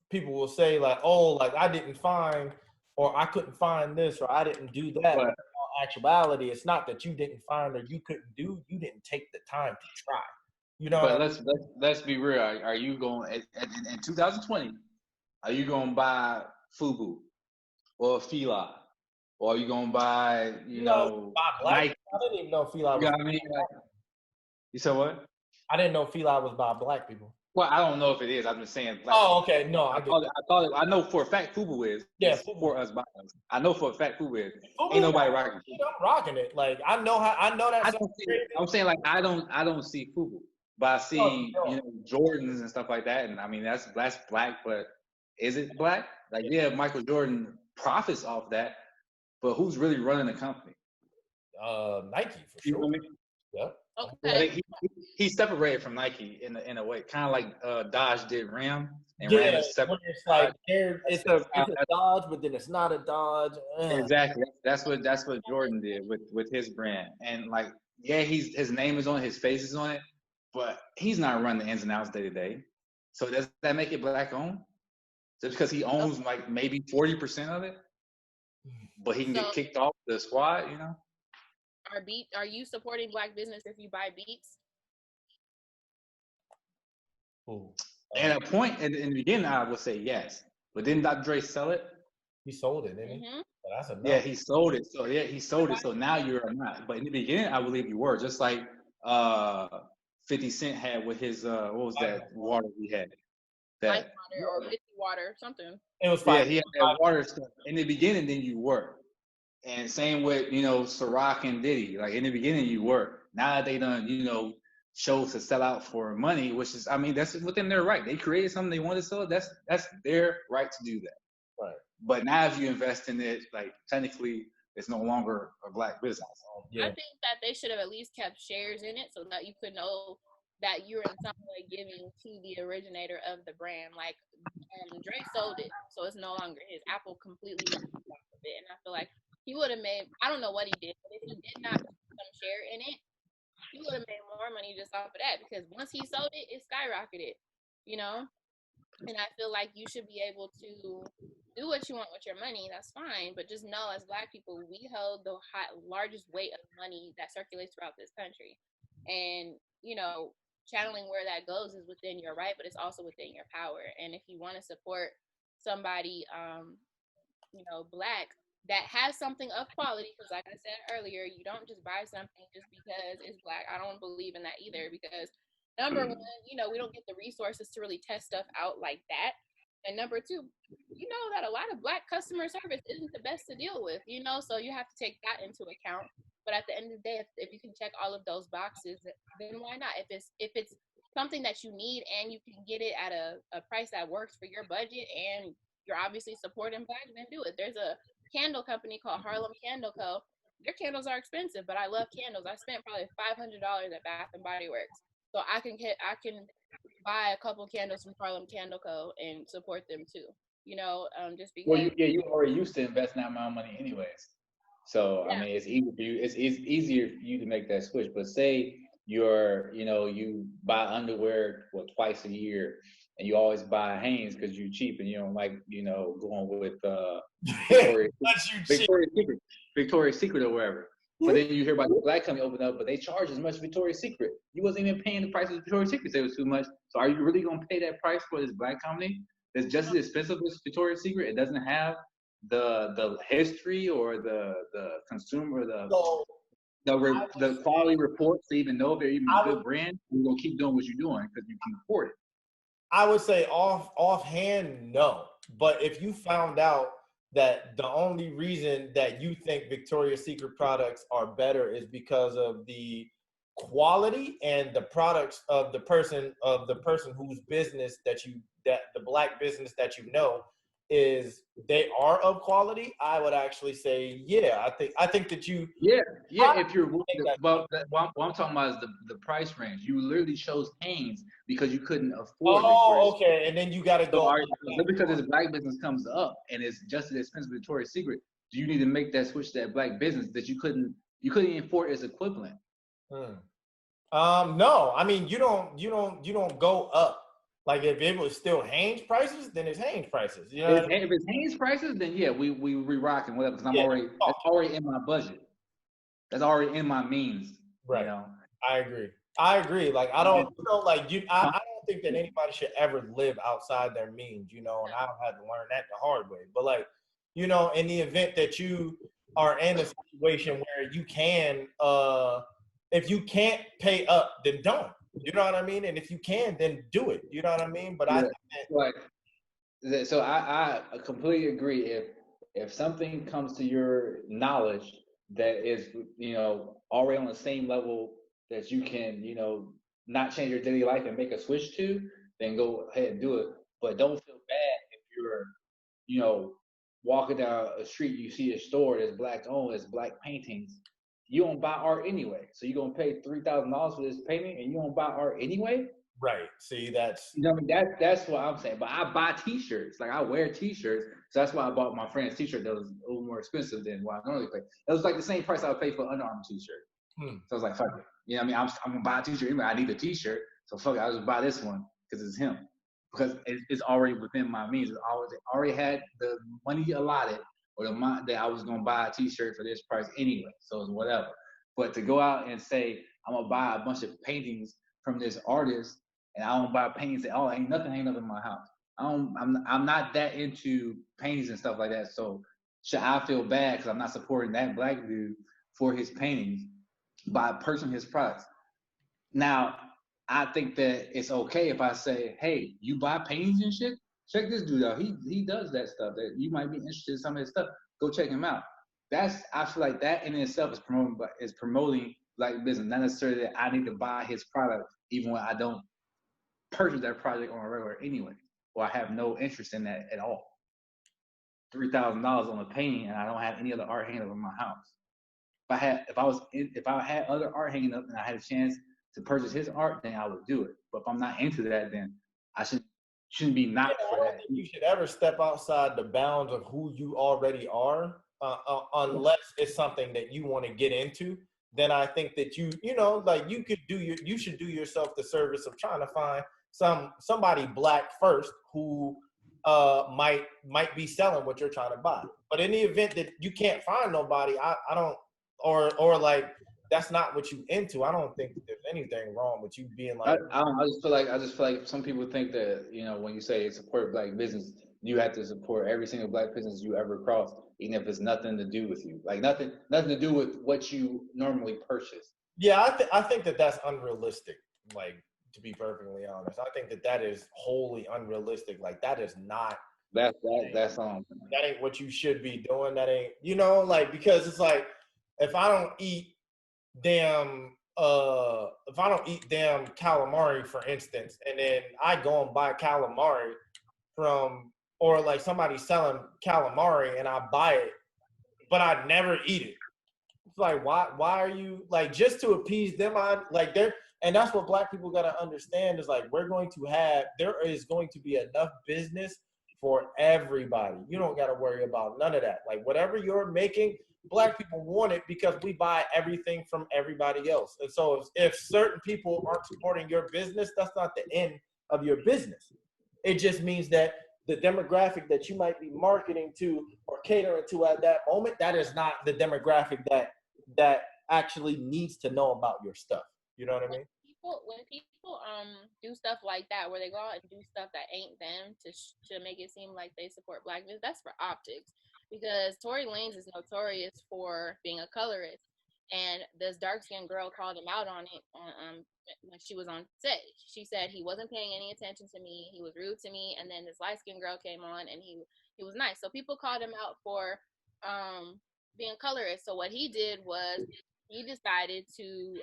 people will say like, oh, like I didn't find, or I couldn't find this, or I didn't do that. But in actuality, it's not that you didn't find or you couldn't do, you didn't take the time to try. You know,
but let's be real. Are you going in 2020? Are you going to buy FUBU or Fila, or are you going to buy
buy Black? Nike? I didn't even know Fila was.
You know what I mean? You said what?
I didn't know Fila was by Black people.
Well, I don't know if it is. I'm just saying. Black
people.
Okay.
No,
I know for a fact FUBU is.
Yeah,
for us by us. I know for a fact FUBU is. Ain't nobody rocking it.
I'm rocking it. Like I know that.
I'm saying like I don't see FUBU. But I see, Jordans and stuff like that, and I mean that's Black, but is it Black? Like, yeah, Michael Jordan profits off that, but who's really running the company?
Nike for sure. You know
I mean?
Okay. He separated from Nike in a way, kind of like Dodge did Ram. And
yeah,
Ram is separate.
It's like it's a Dodge, but then it's not a Dodge.
Exactly. That's what Jordan did with his brand, and like, yeah, his name is on it, his face is on it. But he's not running the ins and outs day to day. So does that make it Black owned? Just because he owns like maybe 40% of it, but he can get kicked off the squad, you know?
Are you supporting Black business if you buy Beats?
At a point in the beginning, I would say yes. But didn't Dr. Dre sell it?
He sold it, didn't he? Well, that's enough.
Yeah, he sold it. So yeah, he sold it. So now you're not. But in the beginning, I believe you were. Just like 50 Cent had with his what was that water he had? That
Life water or 50 water, something.
It was fine.
Yeah, he had that water stuff. In the beginning, then you were. And same with, Ciroc and Diddy. Like in the beginning you were. Now that they done, chose to sell out for money, which is, I mean, that's within their right. They created something they want to sell. That's their right to do that.
Right.
But now if you invest in it, like technically it's no longer a Black business.
Yeah. I think that they should have at least kept shares in it so that you could know that you're in some way giving to the originator of the brand. Like Dre sold it, so it's no longer his. Apple completely moved off of it, and I feel like he would have made, I don't know what he did, but if he did not put some share in it, he would have made more money just off of that, because once he sold it, it skyrocketed, And I feel like you should be able to do what you want with your money. That's fine. But just know, as Black people, we hold the largest weight of money that circulates throughout this country. And, channeling where that goes is within your right, but it's also within your power. And if you want to support somebody, Black, that has something of quality, because like I said earlier, you don't just buy something just because it's Black. I don't believe in that either, because number one, we don't get the resources to really test stuff out like that. And number two, that a lot of Black customer service isn't the best to deal with, so you have to take that into account. But at the end of the day, if you can check all of those boxes, then why not? If it's something that you need and you can get it at a price that works for your budget and you're obviously supporting Black, then do it. There's a candle company called Harlem Candle Co. Their candles are expensive, but I love candles. I spent probably $500 at Bath and Body Works, so I can buy a couple candles from Harlem Candle Co. and support them too. Just because.
Well, you already used to invest that amount of money anyways. So yeah. I mean, it's easy for you. It's easier for you to make that switch. But say you buy underwear twice a year, and you always buy Hanes because you're cheap and you don't like going with Victoria's Secret or wherever. But then you hear about the Black company open up, but they charge as much as Victoria's Secret. You wasn't even paying the price of Victoria's Secret. It was too much. So are you really gonna pay that price for this Black company that's just as expensive as Victoria's Secret? It doesn't have the history or the consumer, the quality reports to even know if they're even a good brand, you're gonna keep doing what you're doing because you can afford it.
I would say offhand, no. But if you found out that the only reason that you think Victoria's Secret products are better is because of the quality and the products of the person whose business that the black business that you know is they are of quality, I would actually say, yeah, I think that you
if you're what I'm talking about is the price range. You literally chose Hanes because you couldn't afford Victoria's
Secret. Okay, and then you got to go
because this black business comes up and it's just as expensive as Victoria's Secret. Do you need to make that switch to that black business that you couldn't even afford its equivalent?
No, I mean you don't go up. Like if it was still Hanes prices, then it's Hanes prices. You know,
if it's Hanes prices, then yeah, we rocking whatever. Because that's already in my budget. That's already in my means.
Right.
You know?
I agree. Like I don't I don't think that anybody should ever live outside their means. You know, and I had to learn that the hard way. But like, you know, in the event that you are in a situation where you can, if you can't pay up, then don't. You know what I mean? And if you can, then do it. You know what I mean? But I
completely agree. If something comes to your knowledge that is, you know, already on the same level that you can, you know, not change your daily life and make a switch to, then go ahead and do it. But don't feel bad if you're, you know, walking down a street, you see a store that's black owned, that's black paintings. You don't buy art anyway. So you're going to pay $3,000 for this painting and you don't buy art anyway?
Right. See, that's...
You know what I mean? That's what I'm saying. But I buy T-shirts. Like, I wear T-shirts. So that's why I bought my friend's T-shirt that was a little more expensive than what I normally pay. It was like the same price I would pay for an Under Armour T-shirt. So I was like, fuck it. You know what I mean? I'm going to buy a T-shirt anyway. I need a T-shirt. So fuck it. I'll just buy this one because it's him. Because it's already within my means. It already had the money allotted or the amount that I was going to buy a T-shirt for this price anyway. So it's whatever. But to go out and say, I'm going to buy a bunch of paintings from this artist and I don't buy paintings at all, ain't nothing hanging up in my house. I'm not that into paintings and stuff like that. So should I feel bad because I'm not supporting that black dude for his paintings by purchasing his products? Now, I think that it's okay if I say, hey, you buy paintings and shit? Check this dude out. He does that stuff that you might be interested in some of his stuff. Go check him out. I feel like that in itself is promoting black business. Not necessarily that I need to buy his product, even when I don't purchase that project on a regular anyway, or I have no interest in that at all. $3,000 on a painting, and I don't have any other art hanging up in my house. If I had other art hanging up, and I had a chance to purchase his art, then I would do it. But if I'm not into that, then I shouldn't be not for that.
I don't think you should ever step outside the bounds of who you already are, unless it's something that you want to get into. Then I think that you should do yourself the service of trying to find somebody black first who might be selling what you're trying to buy. But in the event that you can't find nobody, I don't, or like that's not what you into, I don't think there's anything wrong with you being like.
I just feel like some people think that, you know, when you say support black business, you have to support every single black business you ever cross, even if it's nothing to do with you, like nothing to do with what you normally purchase.
Yeah, I think that that's unrealistic. Like, to be perfectly honest, I think that is wholly unrealistic. Like, that is not.
That
ain't what you should be doing. That ain't, you know, like, because it's like if I don't eat damn calamari, for instance, and then I go and buy calamari from, or like somebody selling calamari and I buy it, but I never eat it. It's like, why are you, like, just to appease them? And that's what black people got to understand is like, there is going to be enough business for everybody. You don't got to worry about none of that. Like, whatever you're making, black people want it because we buy everything from everybody else. And so if certain people aren't supporting your business, that's not the end of your business. It just means that the demographic that you might be marketing to or catering to at that moment, that is not the demographic that actually needs to know about your stuff. You know what I mean?
When people do stuff like that, where they go out and do stuff that ain't them to make it seem like they support black business, that's for optics. because Tory Lanez is notorious for being a colorist, and this dark-skinned girl called him out on it when she was on set. She said he wasn't paying any attention to me, he was rude to me, and then this light-skinned girl came on and he was nice. So people called him out for being a colorist. So what he did was he decided to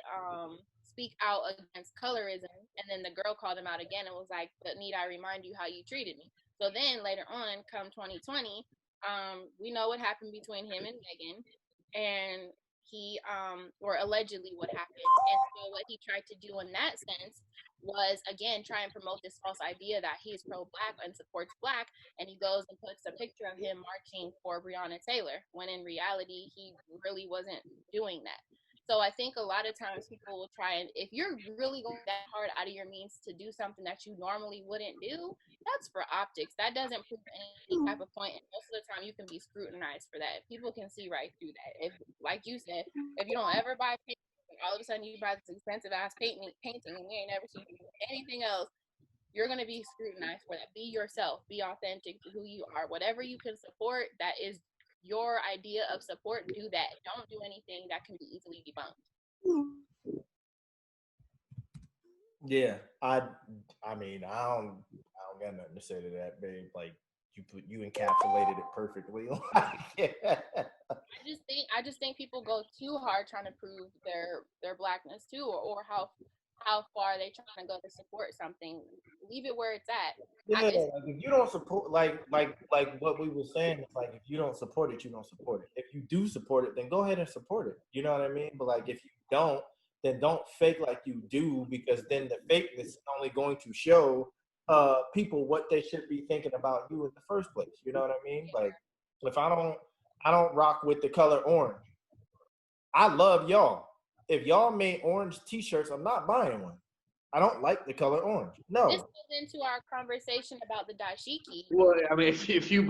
speak out against colorism, and then the girl called him out again and was like, but need I remind you how you treated me? So then later on, come 2020, we know what happened between him and Megan, and he or allegedly what happened. And so what he tried to do in that sense was, again, try and promote this false idea that he's pro-black and supports black, and he goes and puts a picture of him marching for Breonna Taylor, when in reality he really wasn't doing that. So I think a lot of times people will try, and if you're really going that hard out of your means to do something that you normally wouldn't do, that's for optics. That doesn't prove any type of point. And most of the time you can be scrutinized for that. People can see right through that. If, like you said, if you don't ever buy paint, all of a sudden you buy this expensive ass painting and we ain't never seen you do anything else, you're going to be scrutinized for that. Be yourself. Be authentic to who you are. Whatever you can support, that is your idea of support, do that. Don't do anything that can be easily debunked.
Yeah, I mean, I don't got nothing to say to that, babe. Like you encapsulated it perfectly.
I just think people go too hard trying to prove their blackness too, or how far they trying to go to support something. Leave it where it's at.
Yeah, like if you don't support, like what we were saying, it's like if you don't support it, you don't support it. If you do support it, then go ahead and support it. You know what I mean? But like if you don't, then don't fake like you do, because then the fakeness is only going to show people what they should be thinking about you in the first place. You know what I mean? Like if I don't rock with the color orange. I love y'all. If y'all made orange t-shirts, I'm not buying one. I don't like the color orange. No.
This goes into our conversation about the dashiki.
Well, I mean, if you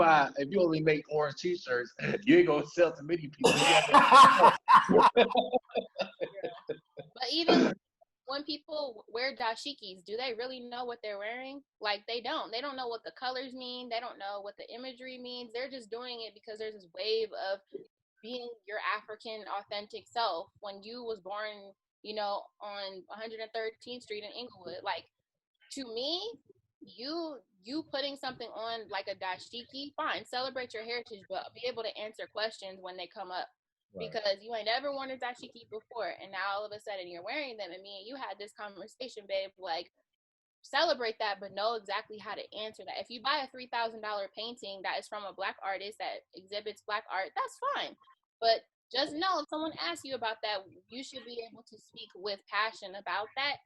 only make orange t-shirts, you ain't gonna sell to many people.
But even when people wear dashikis, do they really know what they're wearing? Like they don't. They don't know what the colors mean. They don't know what the imagery means. They're just doing it because there's this wave of being your African authentic self. When you was born, on 113th Street in Inglewood, like to me, you putting something on like a dashiki, fine, celebrate your heritage, but be able to answer questions when they come up. Right. Because you ain't never worn a dashiki before, and now all of a sudden you're wearing them, and me and you had this conversation, babe, like celebrate that, but know exactly how to answer that. If you buy a $3,000 painting that is from a black artist that exhibits black art, that's fine. But just know if someone asks you about that, you should be able to speak with passion about that.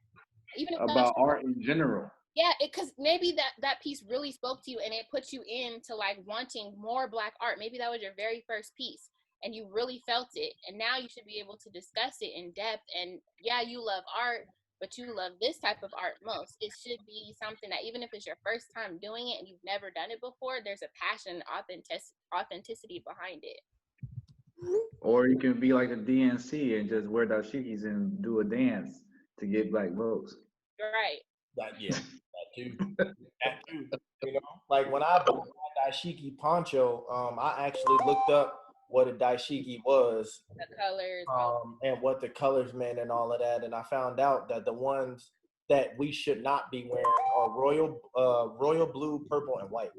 Even if
about art in general.
Yeah, because maybe that piece really spoke to you and it put you into like wanting more black art. Maybe that was your very first piece and you really felt it. And now you should be able to discuss it in depth. And yeah, you love art, but you love this type of art most. It should be something that even if it's your first time doing it and you've never done it before, there's a passion, authenticity behind it.
Or you can be like a DNC and just wear dashikis and do a dance to get black votes.
Right.
That too. Like when I bought my dashiki poncho, I actually looked up what a dashiki was,
the colors,
and what the colors meant and all of that, and I found out that the ones that we should not be wearing are royal blue, purple, and white,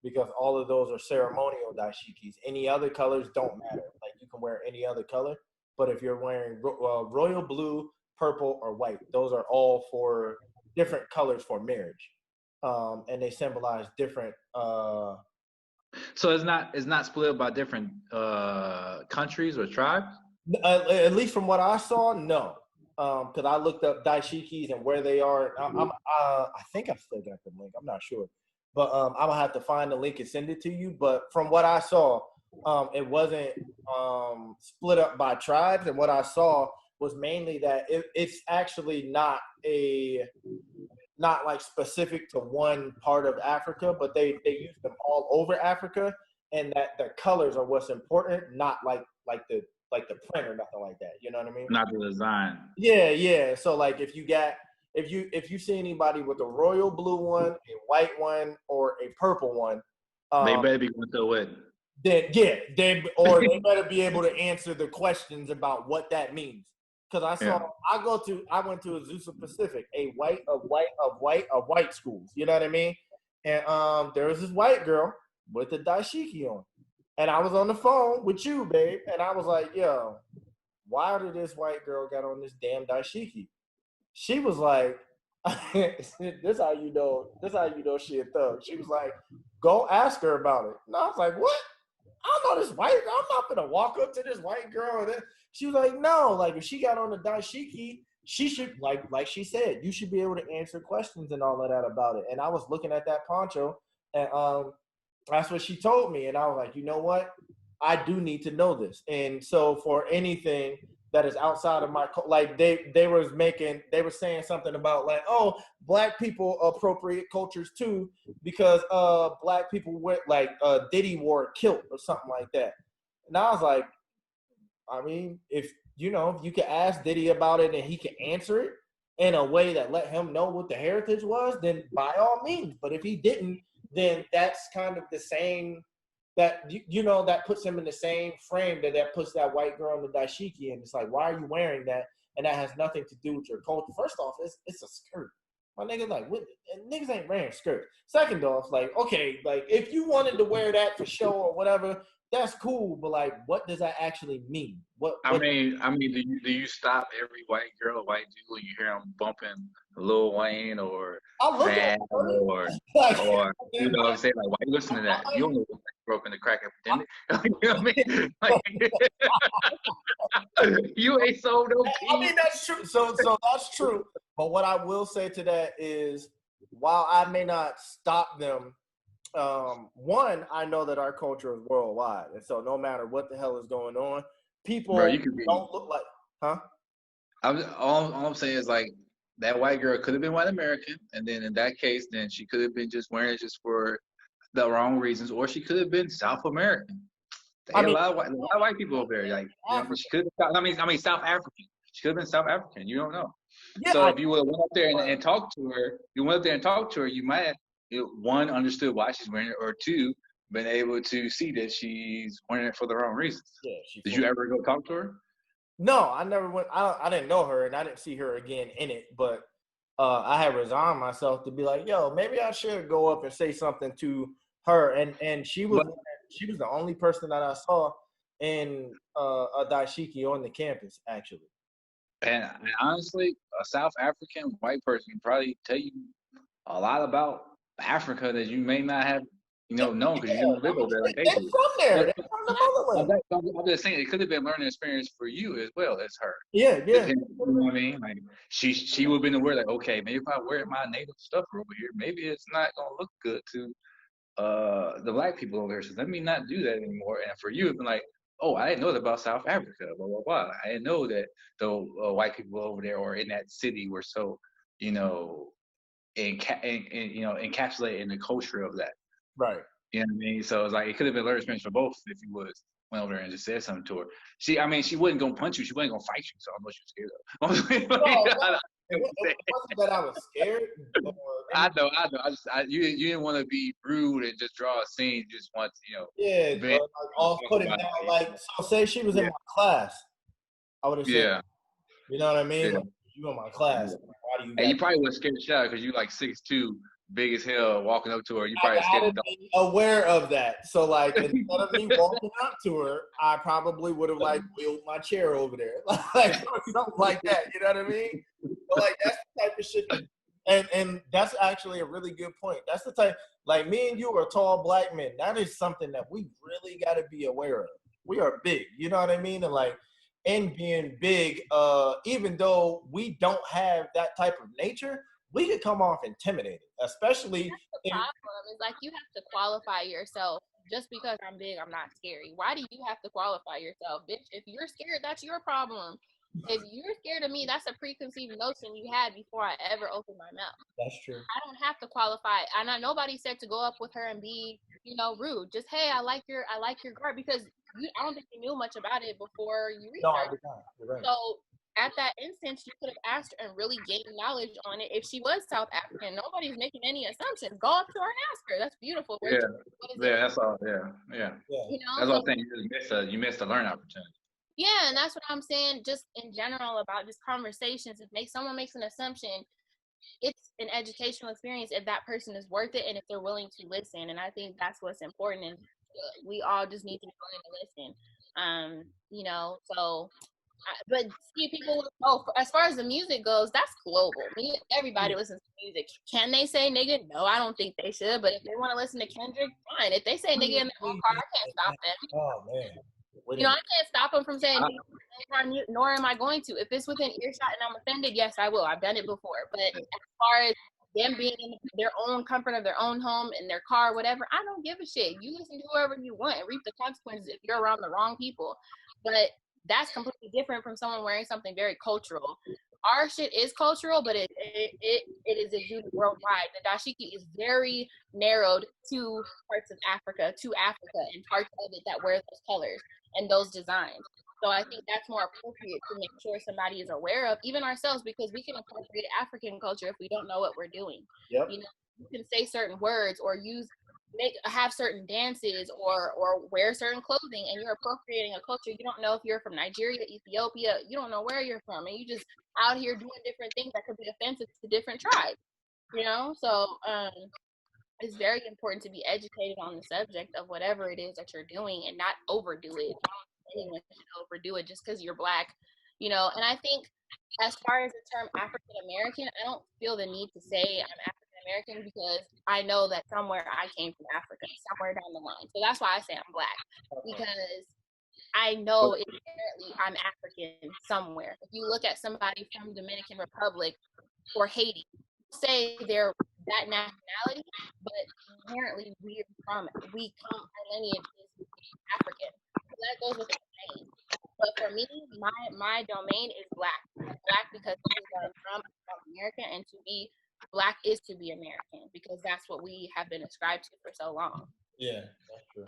because all of those are ceremonial dashikis. Any other colors don't matter. Like you can wear any other color, but if you're wearing royal blue, purple, or white, those are all for different colors for marriage, and they symbolize different.
So it's not split by different countries or tribes.
At least from what I saw, no. Because I looked up dashikis and where they are. I think I still got the link. I'm not sure, but I'm gonna have to find the link and send it to you. But from what I saw, it wasn't split up by tribes, and what I saw was mainly that it's actually not like specific to one part of Africa, but they use them all over Africa, and that the colors are what's important, not like the print or nothing like that. You know what I mean?
Not the design.
Yeah. So like if you see anybody with a royal blue one, a white one, or a purple one,
they better be going to a wedding.
then they better be able to answer the questions about what that means. Because I went to Azusa Pacific, a white schools. You know what I mean? And there was this white girl with a dashiki on, and I was on the phone with you, babe, and I was like, yo, why did this white girl get on this damn dashiki? She was like, this how you know she a thug. She was like, go ask her about it. And I was like, what? I don't know this white girl. I'm not gonna walk up to this white girl. And then she was like, no, like if she got on the dashiki, she should, like she said, you should be able to answer questions and all of that about it. And I was looking at that poncho, and that's what she told me. And I was like, you know what? I do need to know this. And so for anything that is outside of my, like they were saying something about like, oh, black people appropriate cultures too, because black people went like Diddy wore a kilt or something like that. And I was like, I mean, if you could ask Diddy about it and he can answer it in a way that let him know what the heritage was, then by all means. But if he didn't, then that's kind of the same. That that puts him in the same frame that puts that white girl in the dashiki, and it's like, why are you wearing that? And that has nothing to do with your culture. First off, it's a skirt. My nigga, like, what? Niggas ain't wearing skirts. Second off, like, okay, like if you wanted to wear that for show or whatever, that's cool. But like, what does that actually mean?
I mean, do you stop every white girl, or white dude when you hear them bumping Lil Wayne or Bad or you know what I'm saying? Like, why you listen to that? You don't know what broke in the crack epidemic. You know what I mean? Like, you ain't sold no peace.
I mean, that's true. So that's true. But what I will say to that is, while I may not stop them, one, I know that our culture is worldwide, and so no matter what the hell is going on, people don't look like, huh?
All I'm saying is, like, that white girl could have been white American, and then in that case, then she could have been just wearing it just for the wrong reasons, or she could have been South American. A lot of white people over there, like, she could have. I mean, South African. She could have been South African. You don't know. Yeah, so if you would have went up there and talked to her, you might have, one, understood why she's wearing it, or two, been able to see that she's wearing it for the wrong reasons. Yeah. Did you ever go talk to her?
No, I never went. I didn't know her, and I didn't see her again in it. But I had resigned myself to be like, yo, maybe I should go up and say something to her. And she was the only person that I saw in a dashiki on the campus, actually.
And honestly, a South African white person can probably tell you a lot about Africa that you may not have, known because you didn't live over there like they do.
They're from there. They're from the motherland.
I'm just saying, it could have been a learning experience for you as well as her.
Yeah.
You know what I mean? Like, she would have been aware, like, okay, maybe if I wear my native stuff over here, maybe it's not gonna look good to the black people over here. So let me not do that anymore. And for you, it's been like, oh, I didn't know that about South Africa, blah, blah, blah. I didn't know that the white people over there or in that city were so, encapsulated in the culture of that.
Right.
You know what I mean? So it's like, it could have been a learning experience for both if you went over there and just said something to her. She wasn't going to punch you. She wasn't going to fight you. So I know she was scared of her.
It wasn't that I was scared.
I know. You didn't want to be rude and just draw a scene. You just want to,
off-putting down. Like, so say she was in my class, I would have said,
yeah.
You know what I mean?
Yeah.
Like, you in my class. Why do you?
And you probably would scared the shit out because you like 6'2", big as hell, walking up to her. You probably scared the
be aware of that. So like, instead of me walking up to her, I probably would have like wheeled my chair over there, like something like that. You know what I mean? But like, that's the type of shit. And that's actually a really good point. That's the type, like, me and you are tall black men. That is something that we really got to be aware of. We are big. You know what I mean? And like, in being big, even though we don't have that type of nature, we could come off intimidated, especially.
That's the problem. It's like, you have to qualify yourself. Just because I'm big, I'm not scary. Why do you have to qualify yourself, bitch? If you're scared, that's your problem. If you're scared of me, that's a preconceived notion you had before I ever opened my mouth.
That's true.
I don't have to qualify. And nobody said to go up with her and be, rude. Just, hey, I like your guard, because I don't think you knew much about it before you researched.
No, I did not. You're right.
So at that instance, you could have asked her and really gained knowledge on it. If she was South African, nobody's making any assumptions. Go up to her and ask her. That's beautiful.
Yeah, that's all. Yeah.
You know,
that's what I'm saying. You missed a learning opportunity.
Yeah, and that's what I'm saying. Just in general about just conversations. If someone makes an assumption, it's an educational experience if that person is worth it and if they're willing to listen. And I think that's what's important. And we all just need to be willing to listen. You know, so. But see, people. Oh, as far as the music goes, that's global. Everybody listens to music. Can they say nigga? No, I don't think they should. But if they want to listen to Kendrick, fine. If they say nigga in their own car, I can't stop them.
Oh man.
You know, I can't stop them from saying nigga, nor am I going to. If it's within earshot and I'm offended, yes, I will. I've done it before. But as far as them being in their own comfort of their own home, in their car, whatever, I don't give a shit. You listen to whoever you want and reap the consequences if you're around the wrong people. But that's completely different from someone wearing something very cultural. Our shit is cultural, but it is exuded worldwide. The dashiki is very narrowed to parts of Africa, and parts of it that wear those colors and those designs. So I think that's more appropriate to make sure somebody is aware of, even ourselves, because we can appropriate African culture if we don't know what we're doing.
Yep.
You know, you can say certain words or have certain dances or wear certain clothing, and you're appropriating a culture. You don't know if you're from Nigeria, Ethiopia, you don't know where you're from, and you just out here doing different things that could be offensive to different tribes, you know. So it's very important to be educated on the subject of whatever it is that you're doing and not overdo it. Anyone should overdo it just because you're Black, you know. And I think as far as the term African American, I don't feel the need to say I'm African American because I know that somewhere I came from Africa, somewhere down the line. So that's why I say I'm Black, because I know inherently I'm African somewhere. If you look at somebody from Dominican Republic or Haiti, say they're that nationality, but inherently our lineage is African. So that goes with the name. But for me, my domain is Black. Black because this is where I'm from America, and to be Black is to be American because that's what we have been ascribed to for so long.
Yeah, that's true.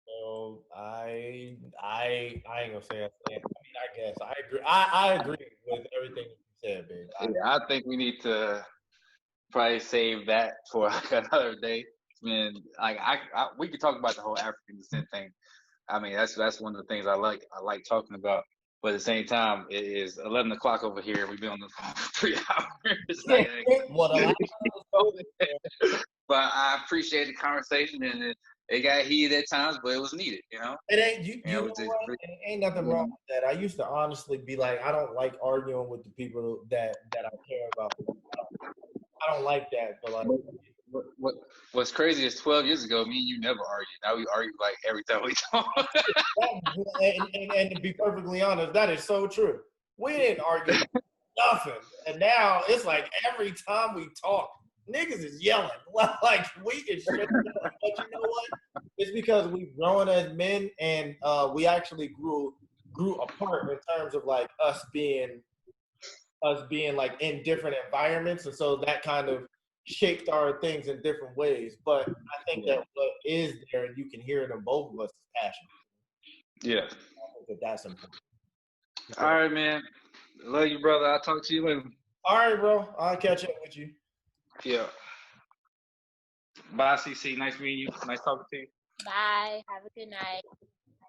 So I ain't gonna say I mean, I guess I agree. I agree with everything you said, babe.
I think we need to probably save that for like another day. I mean, like we could talk about the whole African descent thing. I mean, that's one of the things I like talking about. But at the same time, it is 11 o'clock over here. We've been on the phone for 3 hours. But I appreciate the conversation, and it got heated at times, but it was needed, you know?
It ain't, it ain't nothing wrong with that. I used to honestly be like, I don't like arguing with the people that I care about. I don't like that, but like.
What's crazy is 12 years ago, me and you never argued. Now we argue like every time we talk.
and to be perfectly honest, that is so true. We didn't argue nothing. And now it's like every time we talk, niggas is yelling. Like we is shit. But you know what? It's because we've grown as men and we actually grew apart in terms of like us being like in different environments. And so that kind of shaped our things in different ways. But I think that what is there, and you can hear it in both of us, is passion.
Yeah.
I think that's important.
All right, man. Love you, brother. I'll talk to you later.
All right, bro. I'll catch up with you.
Yeah. Bye, CC. Nice meeting you. Nice talking to you.
Bye. Have a good night.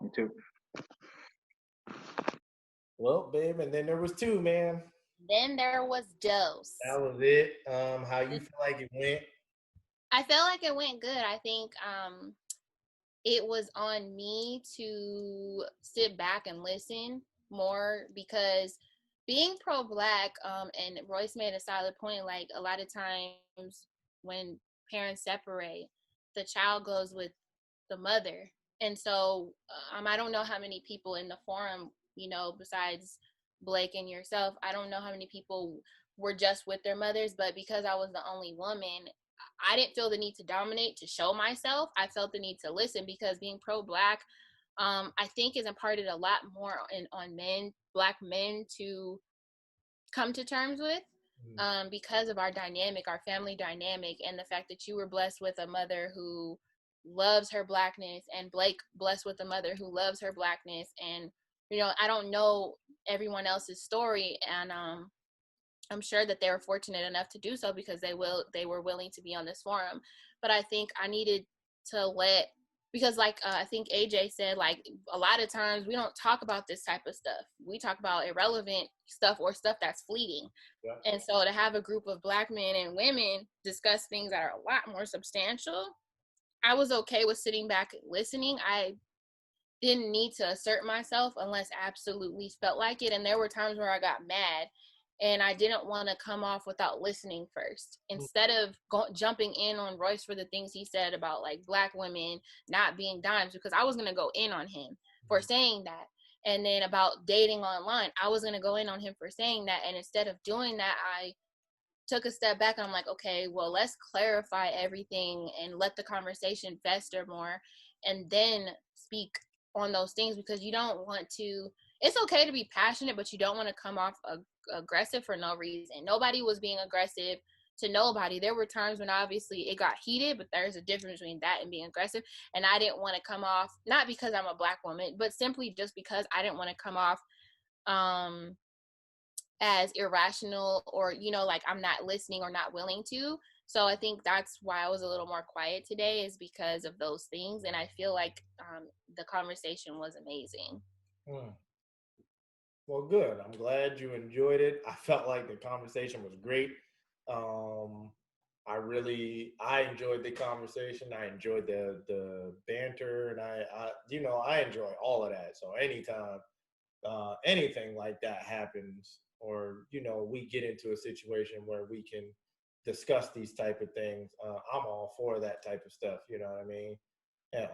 You too.
Well, babe, and then there was two, man.
Then there was Dose.
That was it. How you feel like it went?
I felt like it went good. I think it was on me to sit back and listen more because being pro-Black, and Royce made a solid point, like a lot of times when parents separate, the child goes with the mother. And so I don't know how many people in the forum, you know, besides Blake and yourself, I don't know how many people were just with their mothers, but because I was the only woman, I didn't feel the need to dominate, to show myself. I felt the need to listen because being pro-Black, I think is imparted a lot more on men, Black men, to come to terms with because of our dynamic, our family dynamic, and the fact that you were blessed with a mother who loves her Blackness, and Blake blessed with a mother who loves her Blackness, and You know, I don't know everyone else's story, and I'm sure that they were fortunate enough to do so because they were willing to be on this forum. But I think I needed to because like I think AJ said, like a lot of times we don't talk about this type of stuff. We talk about irrelevant stuff or stuff that's fleeting. Yeah. And so to have a group of Black men and women discuss things that are a lot more substantial, I was okay with sitting back and listening. I didn't need to assert myself unless absolutely felt like it. And there were times where I got mad and I didn't want to come off without listening first. Instead of jumping in on Royce for the things he said about like Black women not being dimes, because I was going to go in on him for saying that. And then about dating online, I was going to go in on him for saying that. And instead of doing that, I took a step back and I'm like, okay, well, let's clarify everything and let the conversation fester more and then speak on those things, because you don't want to, it's okay to be passionate, but you don't want to come off aggressive for no reason. Nobody was being aggressive to nobody. There were times when obviously it got heated, but there's a difference between that and being aggressive. And I didn't want to come off, not because I'm a Black woman, but simply just because I didn't want to come off as irrational or, you know, like I'm not listening or not willing to. So I think that's why I was a little more quiet today, is because of those things. And I feel like the conversation was amazing.
Well, good. I'm glad you enjoyed it. I felt like the conversation was great. I enjoyed the conversation. I enjoyed the banter, and I enjoy all of that. So anytime anything like that happens, or, you know, we get into a situation where we can discuss these type of things, I'm all for that type of stuff. You know what I mean? And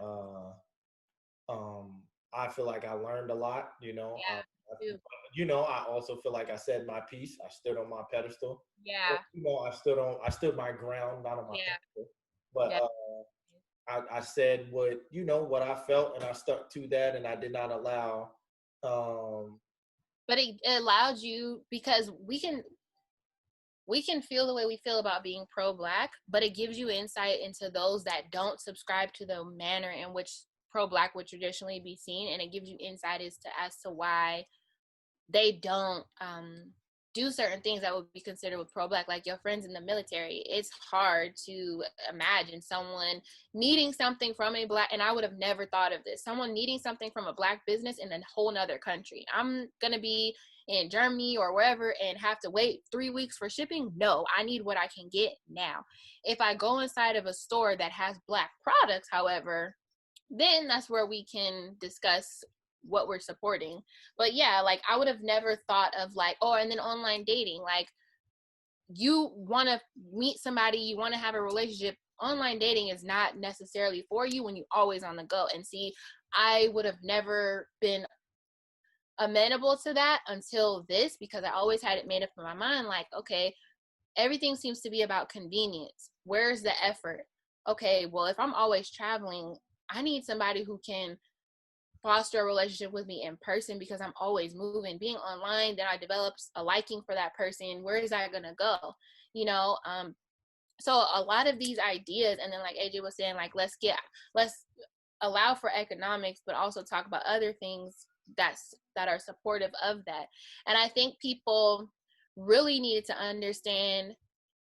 I feel like I learned a lot. You know.
Yeah.
I also feel like I said my piece. I stood on my pedestal.
Yeah.
I stood my ground, not on my pedestal. But I said what I felt, and I stuck to that, and I did not allow.
But it allowed you, because we can feel the way we feel about being pro-Black, but it gives you insight into those that don't subscribe to the manner in which pro-Black would traditionally be seen, and it gives you insight as to why they don't do certain things that would be considered with pro-Black, like your friends in the military. It's hard to imagine someone needing something from a Black, and I would have never thought of this, someone needing something from a Black business in a whole nother country. I'm going to be in Germany or wherever and have to wait 3 weeks for shipping. No, I need what I can get now. If I go inside of a store that has Black products, however, then that's where we can discuss what we're supporting. But yeah, like I would have never thought of like, and then online dating, like you want to meet somebody, you want to have a relationship. Online dating is not necessarily for you when you're always on the go. And see, I would have never been amenable to that until this, because I always had it made up in my mind, like, okay, everything seems to be about convenience. Where's the effort? Okay, well, if I'm always traveling, I need somebody who can foster a relationship with me in person, because I'm always moving. Being online, then I develop a liking for that person. Where is that gonna go? You know, so a lot of these ideas, and then like AJ was saying, like let's allow for economics, but also talk about other things that are supportive of that. And I think people really needed to understand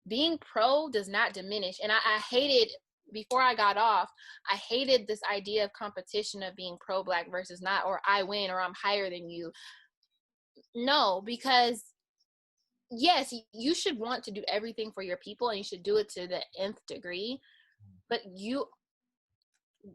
being pro does not diminish. And I hated, before I got off, I hated this idea of competition of being pro-Black versus not, or I win or I'm higher than you. No, because yes, you should want to do everything for your people and you should do it to the nth degree, but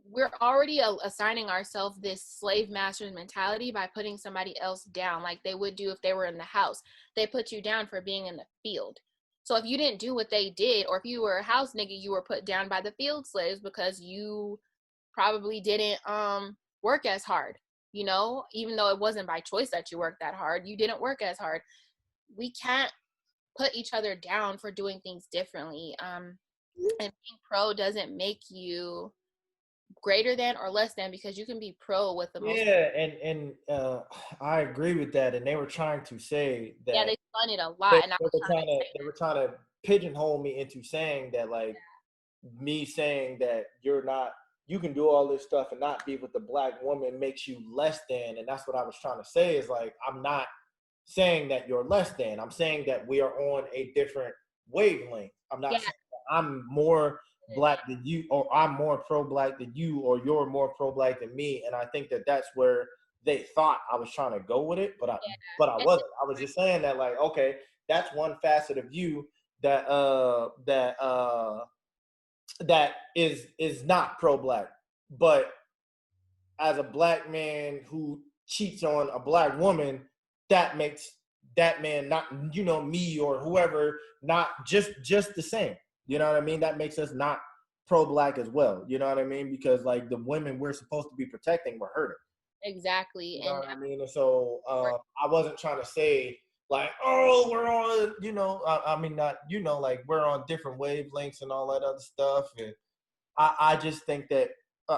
we're already assigning ourselves this slave master's mentality by putting somebody else down, like they would do if they were in the house. They put you down for being in the field. So if you didn't do what they did, or if you were a house nigga, you were put down by the field slaves because you probably didn't work as hard, you know, even though it wasn't by choice that you worked that hard, you didn't work as hard. We can't put each other down for doing things differently. And being pro doesn't make you greater than or less than, because you can be pro with the most.
Yeah, and I agree with that. And they were trying to say that.
Yeah, they spun it a lot, and
they were trying to pigeonhole me into saying that, like me saying that you're not, you can do all this stuff and not be with the black woman makes you less than. And that's what I was trying to say is like, I'm not saying that you're less than. I'm saying that we are on a different wavelength. I'm not saying that I'm more black than you, or I'm more pro-black than you, or you're more pro-black than me. And I think that that's where they thought I was trying to go with it, but I wasn't. I was just saying that like, okay, that's one facet of you that that is not pro-black. But as a black man who cheats on a black woman, that makes that man not, you know, me or whoever, not just the same. You know what I mean? That makes us not pro-black as well. You know what I mean? Because like the women we're supposed to be protecting were hurting.
Exactly.
You know what I mean? And so I wasn't trying to say like, oh, we're on, you know, I mean, not, you know, like we're on different wavelengths and all that other stuff. And I just think that,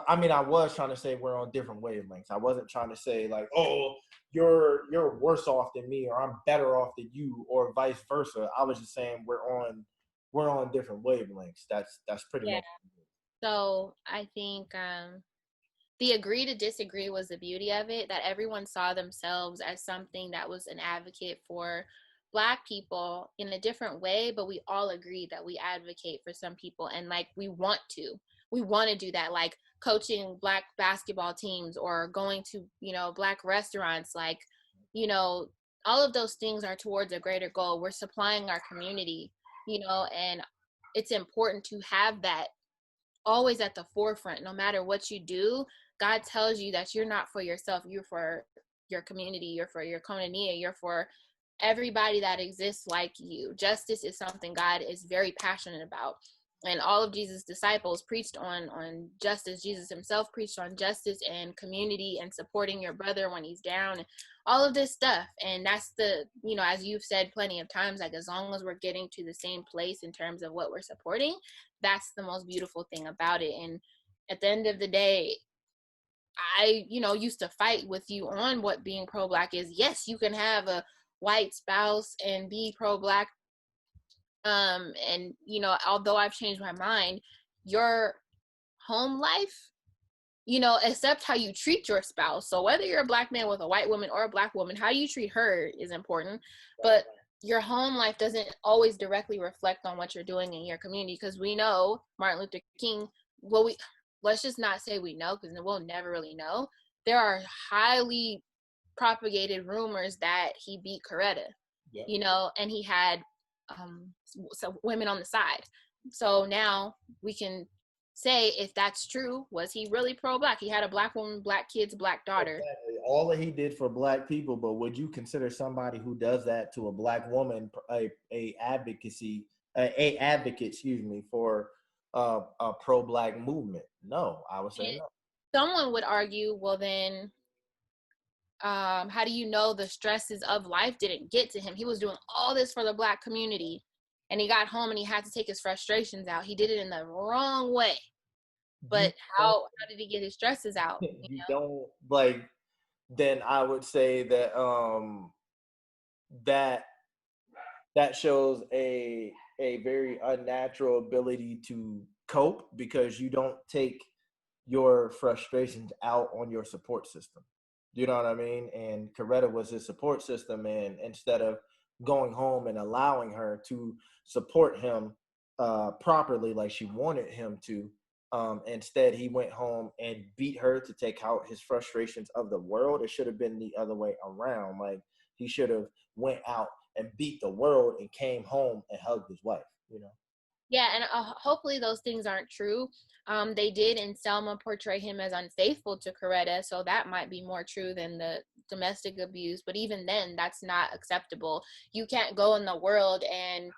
I mean, I was trying to say we're on different wavelengths. I wasn't trying to say like, oh, you're worse off than me, or I'm better off than you, or vice versa. I was just saying we're on different wavelengths. That's pretty much.
So I think the agree to disagree was the beauty of it, that everyone saw themselves as something that was an advocate for Black people in a different way, but we all agreed that we advocate for some people, and like we want to do that, like coaching Black basketball teams or going to, you know, Black restaurants, like, you know, all of those things are towards a greater goal. We're supplying our community, you know, and it's important to have that always at the forefront. No matter what you do, God tells you that you're not for yourself, you're for your community, you're for your koinonia, you're for everybody that exists like you. Justice is something God is very passionate about. And all of Jesus' disciples preached on justice. Jesus himself preached on justice and community and supporting your brother when he's down, and all of this stuff. And that's the, you know, as you've said plenty of times, like as long as we're getting to the same place in terms of what we're supporting, that's the most beautiful thing about it. And at the end of the day, I, you know, used to fight with you on what being pro-Black is. Yes, you can have a white spouse and be pro-Black. And, you know, although I've changed my mind, your home life, you know, accept how you treat your spouse. So whether you're a Black man with a white woman or a Black woman, how you treat her is important. But your home life doesn't always directly reflect on what you're doing in your community, because we know Martin Luther King, let's just not say we know, because we'll never really know. There are highly propagated rumors that he beat Coretta, you know, and he had so women on the side. So now we can say if that's true, was he really pro-Black? He had a Black woman, Black kids, Black daughter.
Exactly. All that he did for Black people, but would you consider somebody who does that to a Black woman a advocate, for a pro-Black movement? No, I would say no.
Someone would argue, well then, how do you know the stresses of life didn't get to him? He was doing all this for the Black community, and he got home and he had to take his frustrations out. He did it in the wrong way. But how did he get his stresses out?
You don't, like, then I would say that that shows a very unnatural ability to cope, because you don't take your frustrations out on your support system. You know what I mean? And Coretta was his support system, and instead of going home and allowing her to support him properly like she wanted him to, instead he went home and beat her to take out his frustrations of the world. It should have been the other way around. Like, he should have went out and beat the world and came home and hugged his wife, you know?
Yeah, and hopefully those things aren't true. They did in Selma portray him as unfaithful to Coretta, so that might be more true than the domestic abuse. But even then, that's not acceptable. You can't go in the world and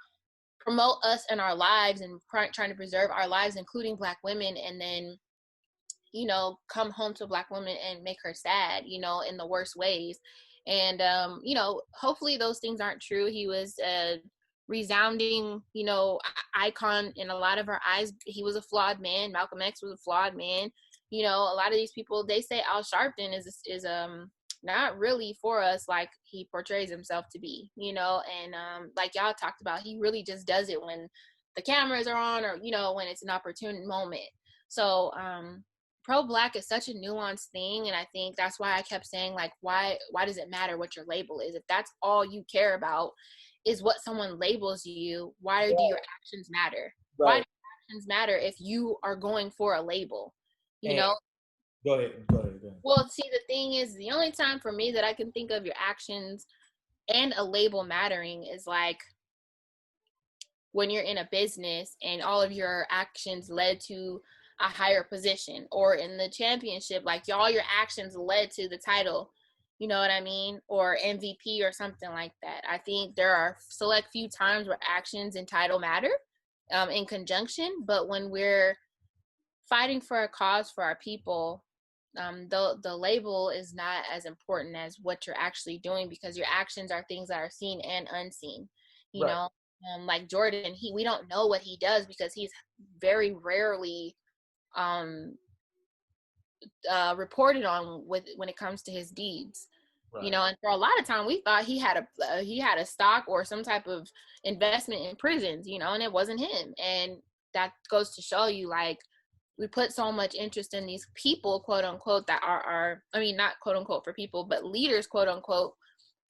promote us and our lives and trying to preserve our lives, including Black women, and then, you know, come home to a Black woman and make her sad, you know, in the worst ways. And, you know, hopefully those things aren't true. He was a resounding, you know, icon in a lot of our eyes. He was a flawed man. Malcolm X was a flawed man. You know, a lot of these people, they say Al Sharpton is not really for us like he portrays himself to be, you know. And like y'all talked about, he really just does it when the cameras are on, or, you know, when it's an opportune moment. So pro-Black is such a nuanced thing, and I think that's why I kept saying, like, why does it matter what your label is? If that's all you care about is what someone labels you, why do your actions matter?
Right.
Why do your actions matter if you are going for a label? You know?
Go ahead.
Well, see, the thing is, the only time for me that I can think of your actions and a label mattering is like when you're in a business and all of your actions led to a higher position, or in the championship, like all your actions led to the title, you know what I mean? Or MVP or something like that. I think there are select few times where actions and title matter in conjunction, but when we're fighting for a cause for our people, the label is not as important as what you're actually doing, because your actions are things that are seen and unseen, you know. Like Jordan, we don't know what he does because he's very rarely reported on when it comes to his deeds. You know, and for a lot of time we thought he had a stock or some type of investment in prisons, you know, and it wasn't him. And that goes to show you, like, we put so much interest in these people, quote unquote, that are I mean, not quote unquote for people, but leaders, quote unquote,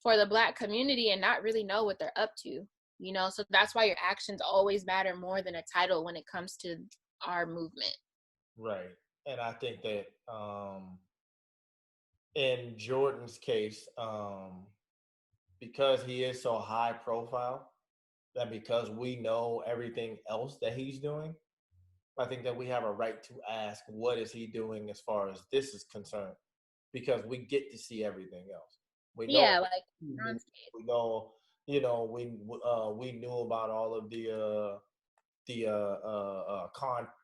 for the Black community, and not really know what they're up to, you know. So that's why your actions always matter more than a title when it comes to our movement.
Right. And I think that in Jordan's case, because he is so high profile, that because we know everything else that he's doing, I think that we have a right to ask, what is he doing as far as this is concerned? Because we get to see everything else. We know, we know, you know, we knew about all of the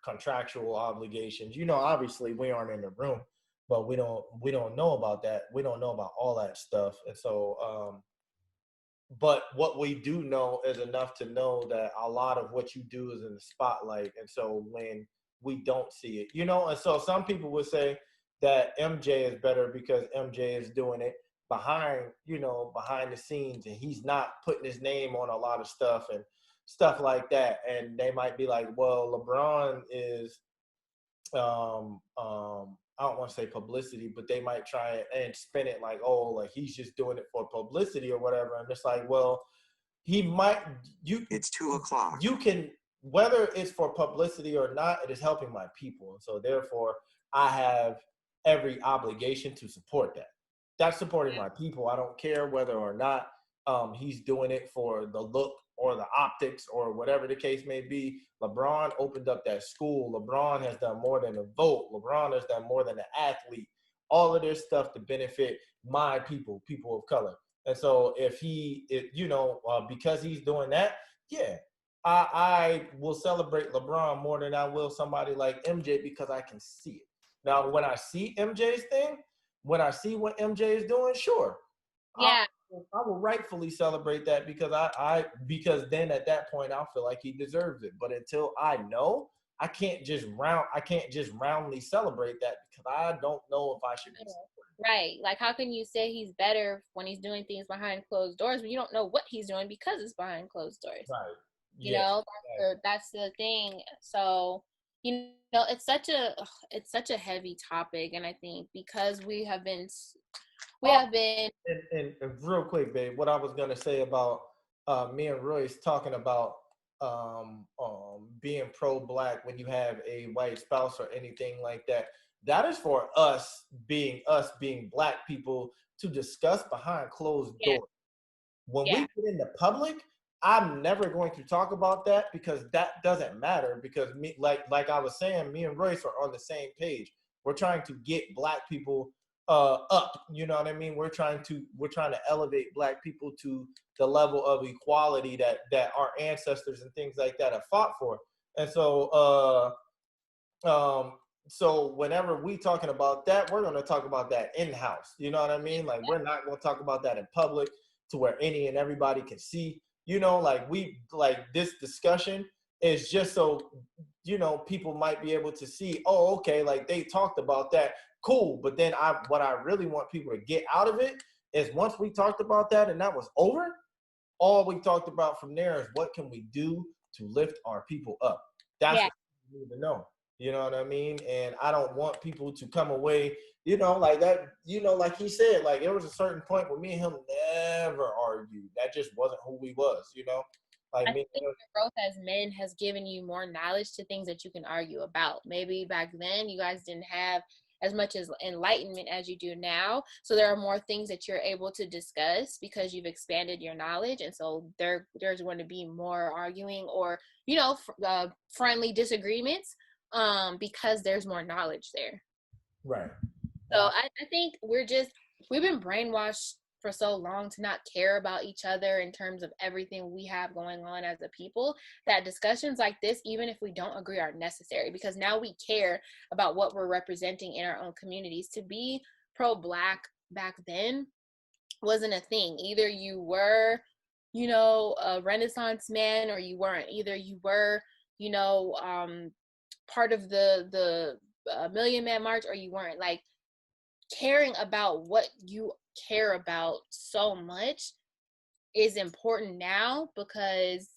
contractual obligations. You know, obviously we aren't in the room, but we don't know about that. We don't know about all that stuff. And so, but what we do know is enough to know that a lot of what you do is in the spotlight. And so when we don't see it, you know, and so some people would say that MJ is better because MJ is doing it behind the scenes, and he's not putting his name on a lot of stuff and stuff like that. And they might be like, well, LeBron is, I don't want to say publicity, but they might try and spin it like, oh, like he's just doing it for publicity or whatever. And it's like, well, it's 2:00. You can, whether it's for publicity or not, it is helping my people. And so therefore I have every obligation to support that. That's supporting my people. I don't care whether or not he's doing it for the look or the optics or whatever the case may be. LeBron opened up that school. LeBron has done more than a vote. LeBron has done more than an athlete. All of this stuff to benefit my people, people of color. And so because he's doing that, yeah, I will celebrate LeBron more than I will somebody like MJ, because I can see it. Now, when I see MJ's thing, when I see what MJ is doing, sure.
Yeah.
I will rightfully celebrate that, because because then at that point I'll feel like he deserves it. But until I know, I can't just roundly celebrate that, because I don't know if I should be celebrating.
Right. Like, how can you say he's better when he's doing things behind closed doors when you don't know what he's doing because it's behind closed doors?
Right.
You know, that's the thing. So, you know, it's such a heavy topic, and I think because we have been
and real quick, babe, what I was gonna say about me and Royce talking about being pro-Black when you have a white spouse or anything like that. That is for us being Black people to discuss behind closed doors. When we get in the public, I'm never going to talk about that, because that doesn't matter, because me, like I was saying, me and Royce are on the same page. We're trying to get Black people up, you know what I mean? We're trying to elevate Black people to the level of equality that our ancestors and things like that have fought for. And so so whenever we talking about that, we're going to talk about that in-house, you know what I mean? Like, we're not going to talk about that in public to where any and everybody can see, you know, like this discussion is just so, you know, people might be able to see, oh, okay, like they talked about that. Cool. But then what I really want people to get out of it is, once we talked about that and that was over, all we talked about from there is what can we do to lift our people up. That's what we need to know. You know what I mean? And I don't want people to come away, like that, like he said, like there was a certain point where me and him never argued. That just wasn't who we was, Like
I think your growth as men has given you more knowledge to things that you can argue about. Maybe back then you guys didn't have as much as enlightenment as you do now. So there are more things that you're able to discuss because you've expanded your knowledge. And so there's going to be more arguing or, friendly disagreements because there's more knowledge there.
Right.
So I think we've been brainwashed for so long to not care about each other in terms of everything we have going on as a people, that discussions like this, even if we don't agree, are necessary, because now we care about what we're representing in our own communities. To be pro-Black back then wasn't a thing. Either you were, a Renaissance man, or you weren't. Either you were, part of the Million Man March, or you weren't. Like, caring about what you care about so much is important now, because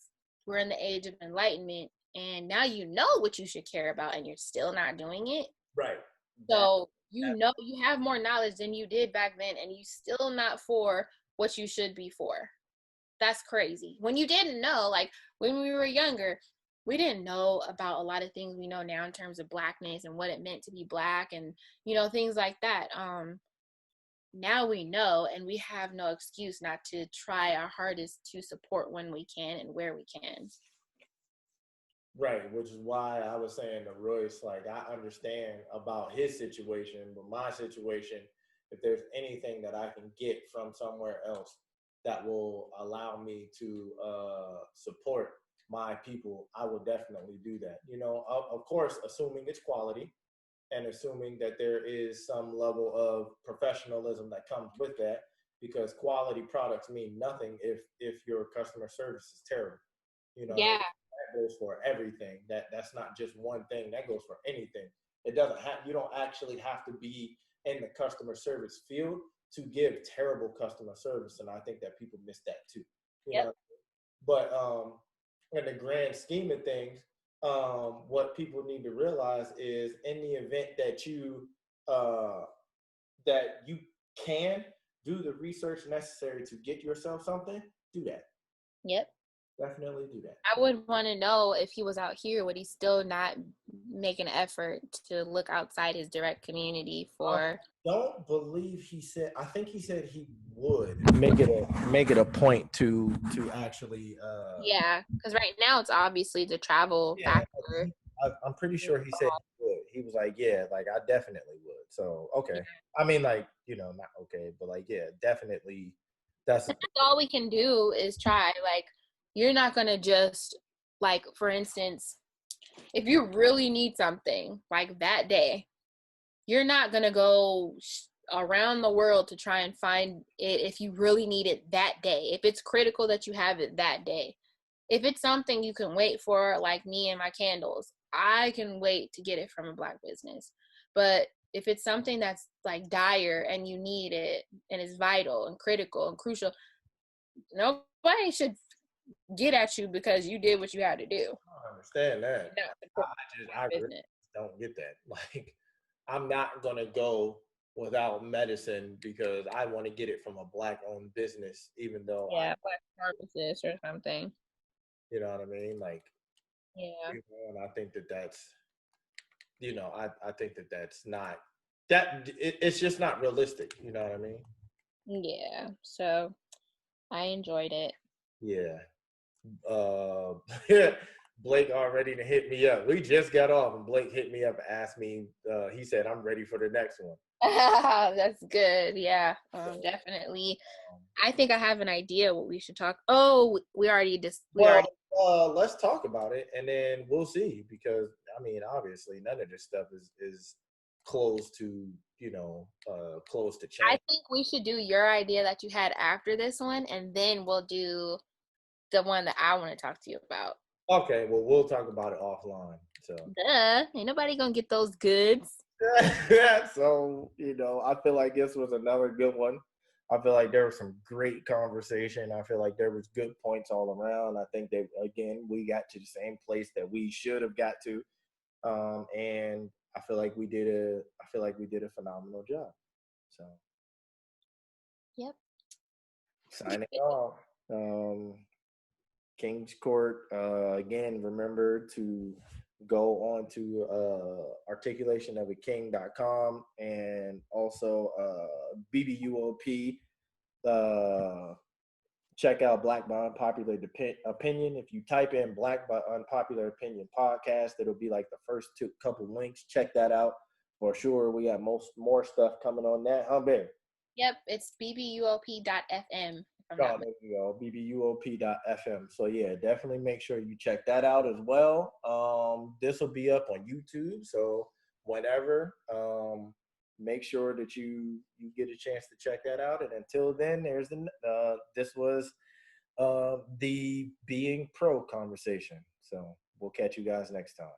we're in the age of enlightenment, and now you know what you should care about and you're still not doing it.
Right.
So you have more knowledge than you did back then, and you still not for what you should be for. That's crazy. When you didn't know, like when we were younger, we didn't know about a lot of things we know now in terms of Blackness and what it meant to be Black, and things like that. Now we know, and we have no excuse not to try our hardest to support when we can and where we can.
Right, which is why I was saying to Royce, like, I understand about his situation, but my situation, if there's anything that I can get from somewhere else that will allow me to support my people, I will definitely do that. Of course, assuming it's quality, and assuming that there is some level of professionalism that comes with that, because quality products mean nothing if your customer service is terrible.
Yeah.
That goes for everything. That's not just one thing. That goes for anything. It doesn't have. You don't actually have to be in the customer service field to give terrible customer service, and I think that people miss that too. You know? But in the grand scheme of things, what people need to realize is, in the event that you can do the research necessary to get yourself something, do that.
Yep.
Definitely do that.
I would want to know, if he was out here, would he still not make an effort to look outside his direct community for?
I don't believe he said. I think he said he would make it a point to actually.
Yeah, because right now it's obviously the travel factor.
I'm pretty sure he said he would. He was like, yeah, like I definitely would. So okay, I mean, like, not okay, but like, yeah, definitely. That's
all we can do is try. Like, you're not gonna just, like, for instance, if you really need something like that day, you're not gonna go around the world to try and find it if you really need it that day. If it's critical that you have it that day. If it's something you can wait for, like me and my candles, I can wait to get it from a Black business. But if it's something that's like dire and you need it and it's vital and critical and crucial, nobody should get at you because you did what you had to do.
I understand that. I really don't get that. Like, I'm not gonna go without medicine because I want to get it from a Black-owned business, even though
Black pharmacist or something.
You know what I mean? Like, and I think that's, I think that's not it's just not realistic. You know what I mean?
Yeah. So I enjoyed it.
Yeah. Blake already to hit me up. We just got off and Blake hit me up and asked me, he said, I'm ready for the next one.
That's good. Yeah, definitely. I think I have an idea what we should talk. Oh,
let's talk about it and then we'll see, because I mean, obviously none of this stuff is close to, close to change.
I think we should do your idea that you had after this one, and then we'll do the one that I want to talk to you about.
Okay, well, we'll talk about it offline. So
ain't nobody gonna get those goods.
So, I feel like this was another good one. I feel like there was some great conversation. I feel like there was good points all around. I think that, again, we got to the same place that we should have got to. And I feel like we did a phenomenal job. So,
yep.
Signing off. King's Court. Again, remember to go on to articulationofaking.com and also BBUOP. Check out Black by Unpopular Opinion. If you type in Black by Unpopular Opinion podcast, it'll be like the first couple links. Check that out for sure. We got more stuff coming on that. Huh, babe?
Yep, it's bbuop.fm.
Oh, there you go, bbuop.fm. So yeah, definitely make sure you check that out as well. This will be up on YouTube, so whenever, make sure that you get a chance to check that out. And until then, this was the Being Pro conversation. So we'll catch you guys next time.